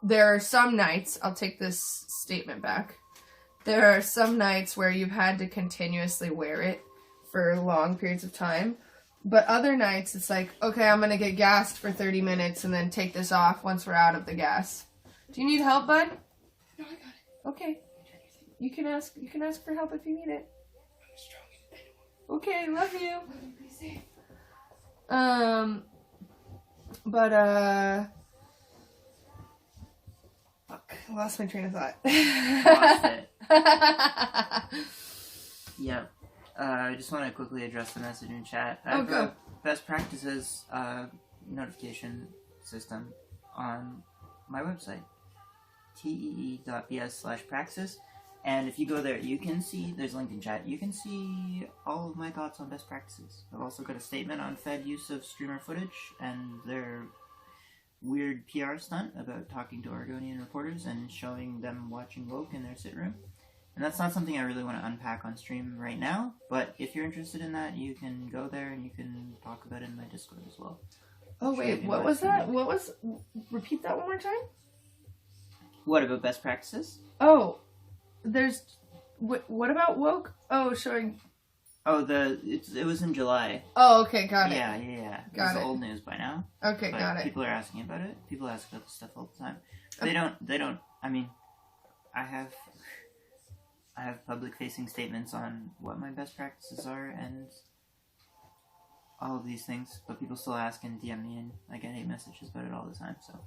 There are some nights, I'll take this statement back. There are some nights where you've had to continuously wear it for long periods of time. But other nights, it's like, okay, I'm going to get gassed for 30 minutes and then take this off once we're out of the gas. Do you need help, bud? No, I got it. Okay. You can ask for help if you need it. Okay, love you. Fuck, lost my train of thought. Lost it. Yeah. I just want to quickly address the message in chat. I have a best practices notification system on my website, tee.bs/praxis. And if you go there, you can see, there's a link in chat, you can see all of my thoughts on best practices. I've also got a statement on Fed use of streamer footage and their weird PR stunt about talking to Oregonian reporters and showing them watching Woke in their sit room. And that's not something I really want to unpack on stream right now, but if you're interested in that, you can go there and you can talk about it in my Discord as well. Oh wait, what was that? Repeat that one more time? What about best practices? Oh, what about Woke? Oh, showing. Oh, it was in July. Oh, okay, got it. Yeah. Got it. Old news by now. Okay, but got it. People are asking about it. People ask about this stuff all the time. They don't. I mean, I have public-facing statements on what my best practices are and all of these things, but people still ask and DM me, and I get hate messages about it all the time. So,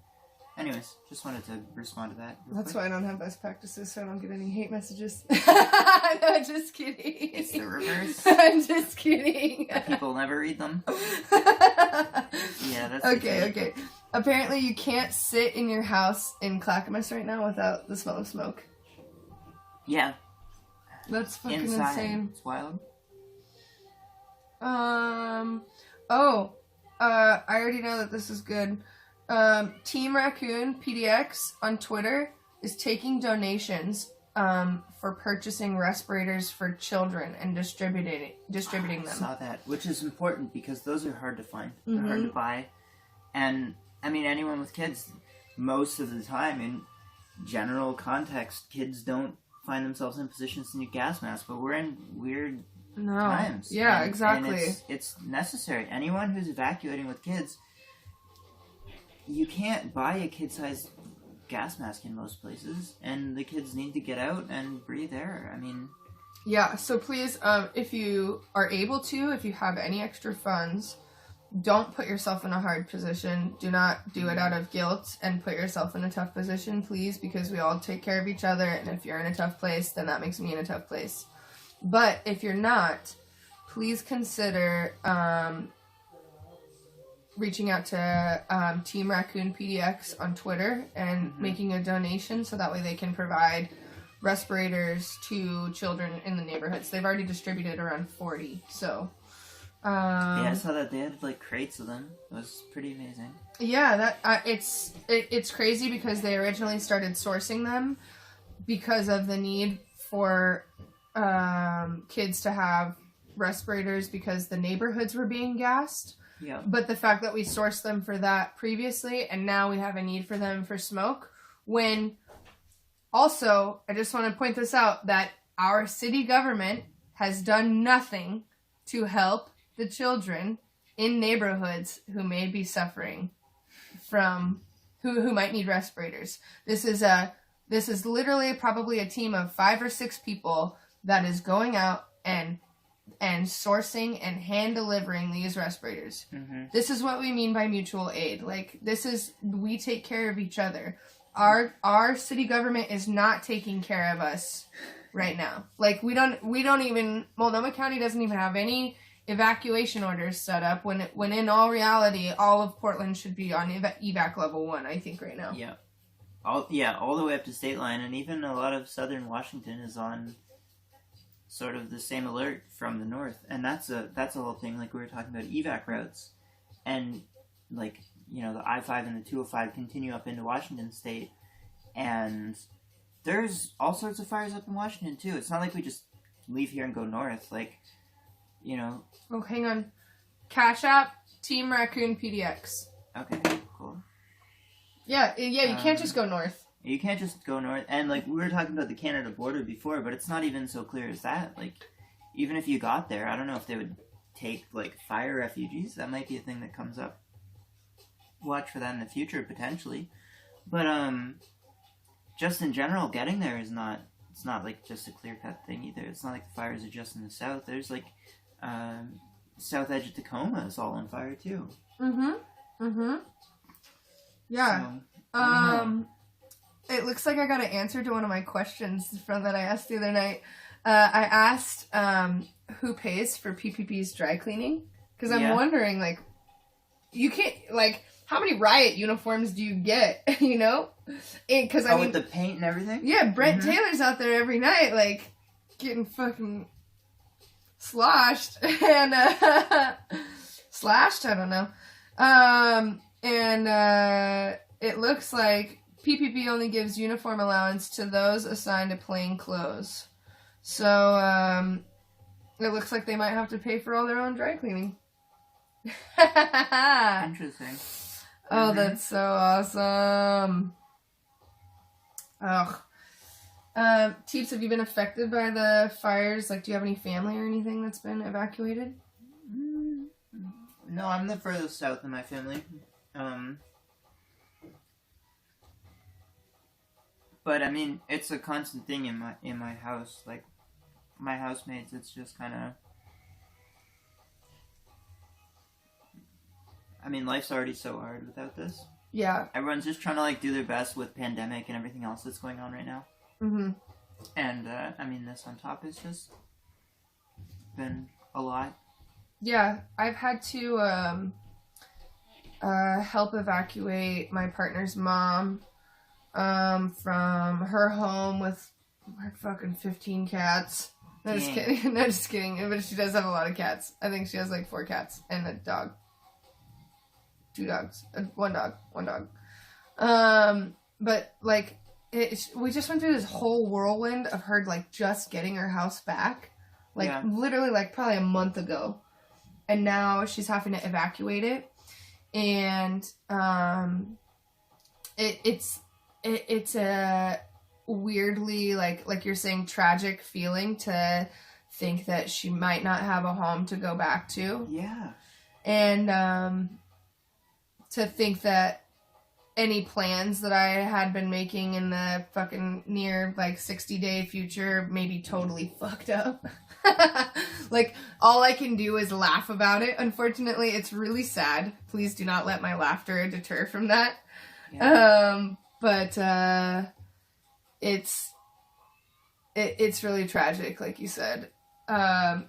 anyways, just wanted to respond to that. That's why I don't have best practices, so I don't get any hate messages. No, just kidding. It's the reverse. I'm just kidding. But people never read them. Yeah, that's okay. Apparently, you can't sit in your house in Clackamas right now without the smell of smoke. Yeah. That's fucking Inside. insane. It's wild. I already know that this is good. Team Raccoon PDX on Twitter is taking donations for purchasing respirators for children and distributing them. I saw that, which is important because those are hard to find. They're hard to buy. And, I mean, anyone with kids, most of the time, in general context, kids don't find themselves in positions to need gas masks, but we're in weird times. Yeah, and, exactly. And it's necessary. Anyone who's evacuating with kids, you can't buy a kid-sized gas mask in most places, and the kids need to get out and breathe air. I mean... Yeah, so please, if you are able to, if you have any extra funds, don't put yourself in a hard position. Do not do it out of guilt and put yourself in a tough position, please, because we all take care of each other, and if you're in a tough place, then that makes me in a tough place. But if you're not, please consider reaching out to Team Raccoon PDX on Twitter and making a donation so that way they can provide respirators to children in the neighborhoods. They've already distributed around 40, so... yeah, I saw that they had like crates of them. It was pretty amazing. Yeah, that it's crazy because they originally started sourcing them because of the need for kids to have respirators because the neighborhoods were being gassed. Yeah. But the fact that we sourced them for that previously and now we have a need for them for smoke, when Also, I just want to point this out that our city government has done nothing to help the children in neighborhoods who may be suffering from who might need respirators. This is literally probably a team of 5 or 6 people that is going out and sourcing and hand delivering these respirators. Mm-hmm. This is what we mean by mutual aid. Like, we take care of each other. Our city government is not taking care of us right now. Like, we don't even, Multnomah County doesn't even have any evacuation orders set up when in all reality, all of Portland should be on evac level 1, I think, right now. Yeah. All the way up to state line, and even a lot of southern Washington is on sort of the same alert from the north. And that's a whole thing, like we were talking about evac routes. And like, you know, the I-5 and the 205 continue up into Washington state, and there's all sorts of fires up in Washington too. It's not like we just leave here and go north, like, you know. Oh, hang on. Cash App, Team Raccoon PDX. Okay, cool. Yeah, you can't just go north. You can't just go north, and like we were talking about the Canada border before, but it's not even so clear as that. Like, even if you got there, I don't know if they would take like fire refugees. That might be a thing that comes up. Watch for that in the future, potentially. But just in general, getting there is not, it's not like just a clear-cut thing either. It's not like the fires are just in the south. There's like south edge of Tacoma is all on fire too. Yeah. So, it looks like I got an answer to one of my questions that I asked the other night. I asked who pays for PPP's dry cleaning, because I'm wondering, like, you can't, like, how many riot uniforms do you get, you know? Because I mean, with the paint and everything? Yeah, Brent Taylor's out there every night, like, getting fucking sloshed and slashed, I don't know. And it looks like PPP only gives uniform allowance to those assigned to plain clothes. So it looks like they might have to pay for all their own dry cleaning. Interesting. Oh, that's so awesome. Ugh. Teeps, have you been affected by the fires? Like, do you have any family or anything that's been evacuated? No, I'm the furthest south in my family. But I mean, it's a constant thing in my house. Like, my housemates, it's just kind of. I mean, life's already so hard without this. Yeah. Everyone's just trying to like do their best with pandemic and everything else that's going on right now. Mm-hmm. And I mean, this on top has just been a lot. Yeah, I've had to help evacuate my partner's mom from her home with like fucking 15 cats. No, just kidding. No, just kidding. But she does have a lot of cats. I think she has like 4 cats and a dog. 2 dogs. 1 dog. But like, we just went through this whole whirlwind of her like just getting her house back. Like literally like probably a month ago. And now she's having to evacuate it. And it's a weirdly like you're saying tragic feeling to think that she might not have a home to go back to. Yeah. And to think that any plans that I had been making in the fucking near like 60-day future may be totally fucked up. Like, all I can do is laugh about it. Unfortunately, it's really sad. Please do not let my laughter deter from that. Yeah. But it's really tragic, like you said. I've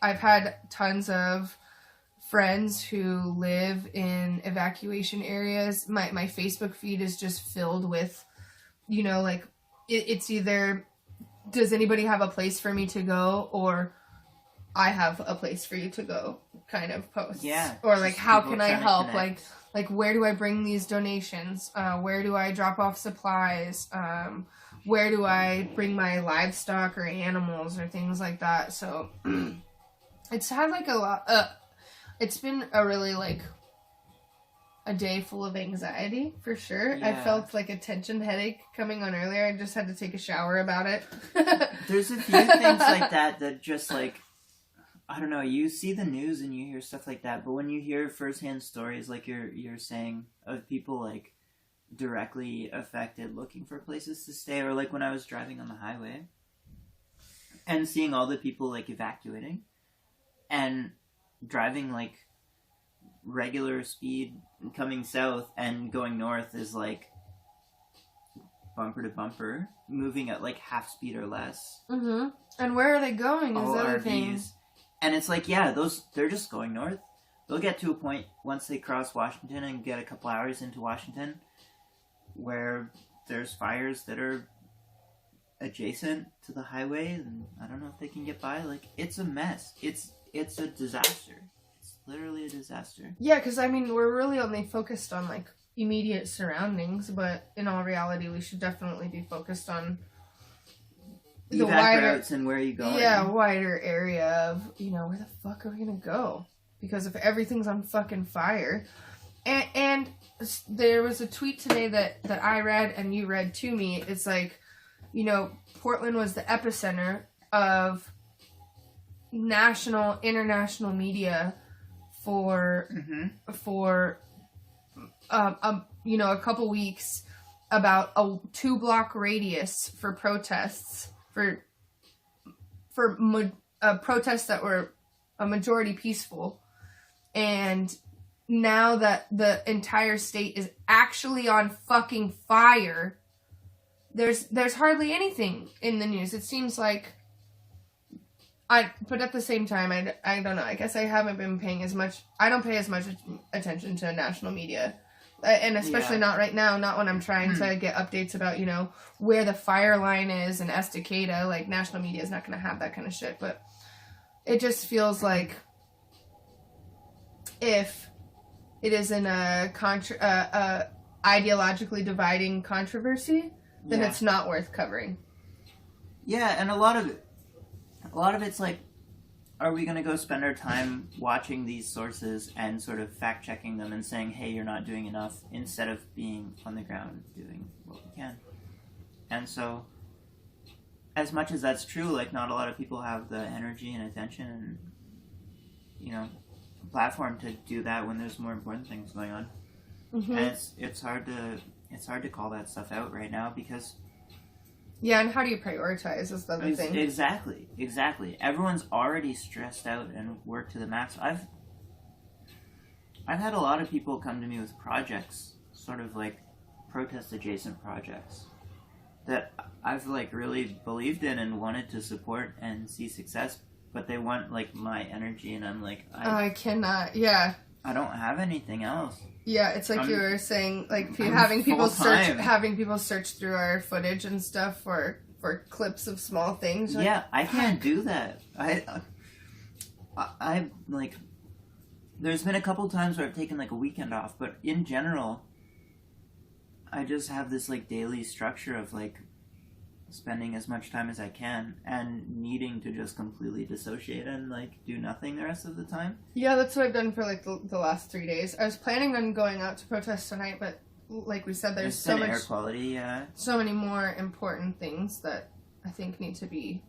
had tons of friends who live in evacuation areas. My Facebook feed is just filled with, you know, like, it's either, does anybody have a place for me to go, or I have a place for you to go kind of posts. Yeah. Or like, how can I help? Like, where do I bring these donations? Where do I drop off supplies? Where do I bring my livestock or animals or things like that? So it's had like a lot, it's been a really like a day full of anxiety, for sure. I Yeah. felt like a tension headache coming on earlier. I just had to take a shower about it. There's a few things like that just like, I don't know, you see the news and you hear stuff like that, but when you hear firsthand stories like you're saying of people like directly affected looking for places to stay, or like when I was driving on the highway and seeing all the people like evacuating and driving like regular speed coming south and going north is like bumper to bumper, moving at like half speed or less. Mm-hmm. And where are they going is All the other RVs. thing. And it's like, yeah, they're just going north. They'll get to a point once they cross Washington and get a couple hours into Washington where there's fires that are adjacent to the highway, and I don't know if they can get by. Like, it's a mess. It's a disaster. It's literally a disaster. Yeah, because, I mean, we're really only focused on, like, immediate surroundings, but in all reality, we should definitely be focused on the Evac routes and where are you going? Yeah, wider area of, you know, where the fuck are we gonna go? Because if everything's on fucking fire. And there was a tweet today that I read and you read to me. It's like, you know, Portland was the epicenter of national, international media for you know, a couple weeks about a 2-block radius for protests for protests that were a majority peaceful, and now that the entire state is actually on fucking fire, there's hardly anything in the news. It seems like but at the same time, I don't know. I guess I haven't been paying as much. I don't pay as much attention to national media. And especially not right now, not when I'm trying to get updates about, you know, where the fire line is in Estacada. Like, national media is not going to have that kind of shit. But it just feels like if it is in a ideologically dividing controversy, then it's not worth covering. Yeah, and a lot of it's like, are we going to go spend our time watching these sources and sort of fact-checking them and saying, hey, you're not doing enough, instead of being on the ground doing what we can? And so, as much as that's true, like, not a lot of people have the energy and attention and, you know, platform to do that when there's more important things going on. Mm-hmm. And it's hard to call that stuff out right now because... Yeah, and how do you prioritize is the other thing. Exactly. Everyone's already stressed out and worked to the max. I've had a lot of people come to me with projects, sort of like protest-adjacent projects, that I've like really believed in and wanted to support and see success, but they want like my energy, and I'm like, I cannot. Yeah. I don't have anything else. Yeah, it's like you were saying, like I'm having people full-time. search through our footage and stuff for clips of small things. Like, Yeah, I can't do that. I like. There's been a couple times where I've taken like a weekend off, but in general, I just have this like daily structure of like spending as much time as I can and needing to just completely dissociate and like do nothing the rest of the time. Yeah, that's what I've done for like the last 3 days. I was planning on going out to protest tonight, but like we said, there's so much air quality, yeah. So many more important things that I think need to be.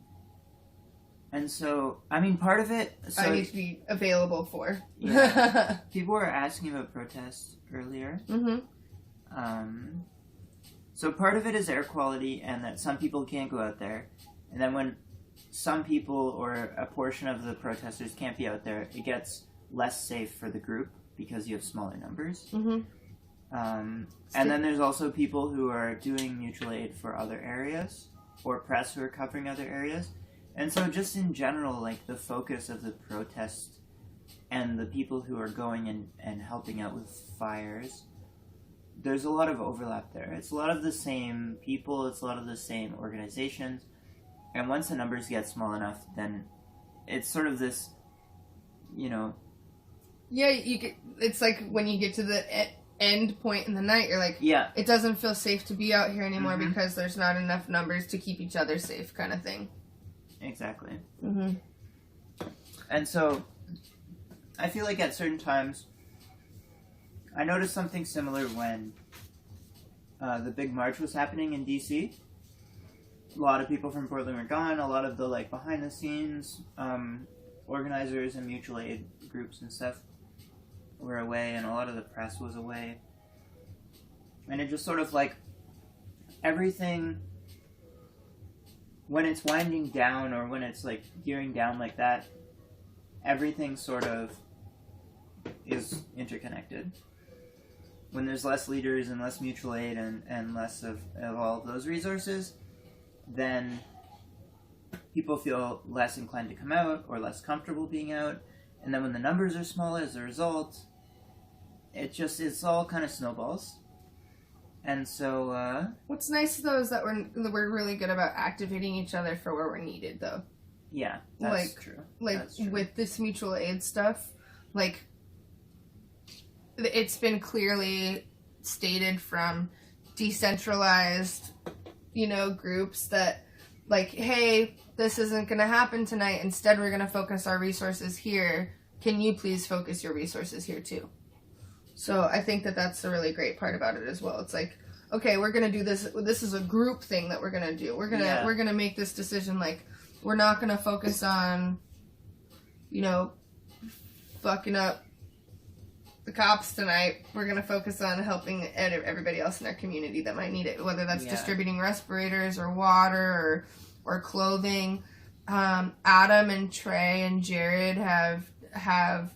And so, I mean, part of it... So, I need to be available for. Yeah. People were asking about protests earlier. Mm-hmm. So part of it is air quality and that some people can't go out there. And then when some people or a portion of the protesters can't be out there, it gets less safe for the group because you have smaller numbers. Mm-hmm. And then there's also people who are doing mutual aid for other areas, or press who are covering other areas. And so just in general, like the focus of the protest and the people who are going and helping out with fires, there's a lot of overlap there. It's a lot of the same people, it's a lot of the same organizations, and once the numbers get small enough, then it's sort of this, you know... Yeah, it's like when you get to the end point in the night, you're like, yeah, it doesn't feel safe to be out here anymore Mm-hmm. because there's not enough numbers to keep each other safe, kind of thing. Exactly. Mm-hmm. And so, I feel like at certain times, I noticed something similar when the big march was happening in DC. A lot of people from Portland were gone. A lot of the like behind the scenes organizers and mutual aid groups and stuff were away, and a lot of the press was away. And it just sort of like everything, when it's winding down or when it's like gearing down like that, everything sort of is interconnected. When there's less leaders and less mutual aid and less of all of those resources, then people feel less inclined to come out or less comfortable being out. And then when the numbers are smaller as a result, it's all kind of snowballs. And so, what's nice though is that we're really good about activating each other for where we're needed, though. Yeah, that's true. Like with this mutual aid stuff, like it's been clearly stated from decentralized, groups that, like, hey, this isn't going to happen tonight. Instead, we're going to focus our resources here. Can you please focus your resources here too? So I think that that's the really great part about it as well. It's like, okay, we're going to do this. This is a group thing that we're going to do. We're going to make this decision. Like, we're not going to focus on, fucking up the cops tonight. We're going to focus on helping everybody else in our community that might need it, whether that's distributing respirators or water or clothing. Adam and Trey and Jared have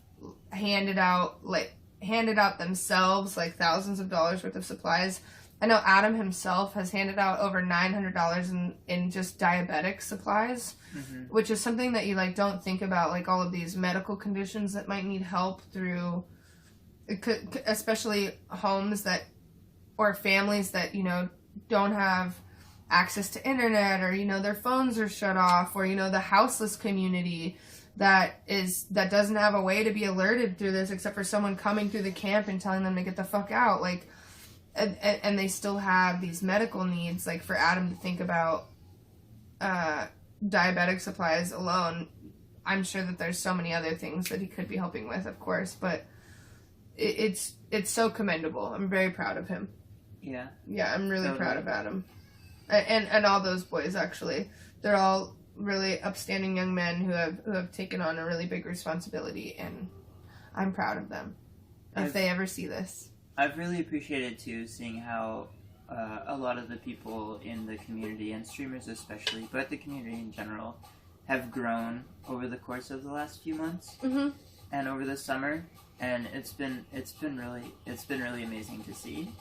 handed out themselves like thousands of dollars worth of supplies. I know Adam himself has handed out over $900 in just diabetic supplies, which is something that you like don't think about, like all of these medical conditions that might need help through, especially homes that or families that don't have access to internet, or their phones are shut off, or the houseless community that doesn't have a way to be alerted through this except for someone coming through the camp and telling them to get the fuck out. Like, and they still have these medical needs. Like, for Adam to think about diabetic supplies alone, I'm sure that there's so many other things that he could be helping with, of course, but it's so commendable. I'm very proud of him. Yeah. Yeah, I'm really proud of Adam. And all those boys, actually. They're all really upstanding young men who have taken on a really big responsibility, and I'm proud of them if they ever see this. I've really appreciated too seeing how a lot of the people in the community, and streamers especially, but the community in general, have grown over the course of the last few months and over the summer, and it's been really amazing to see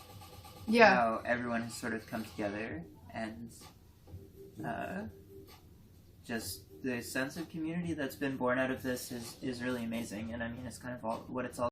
how everyone has sort of come together, and just the sense of community that's been born out of this is really amazing. And I mean, it's kind of what it's all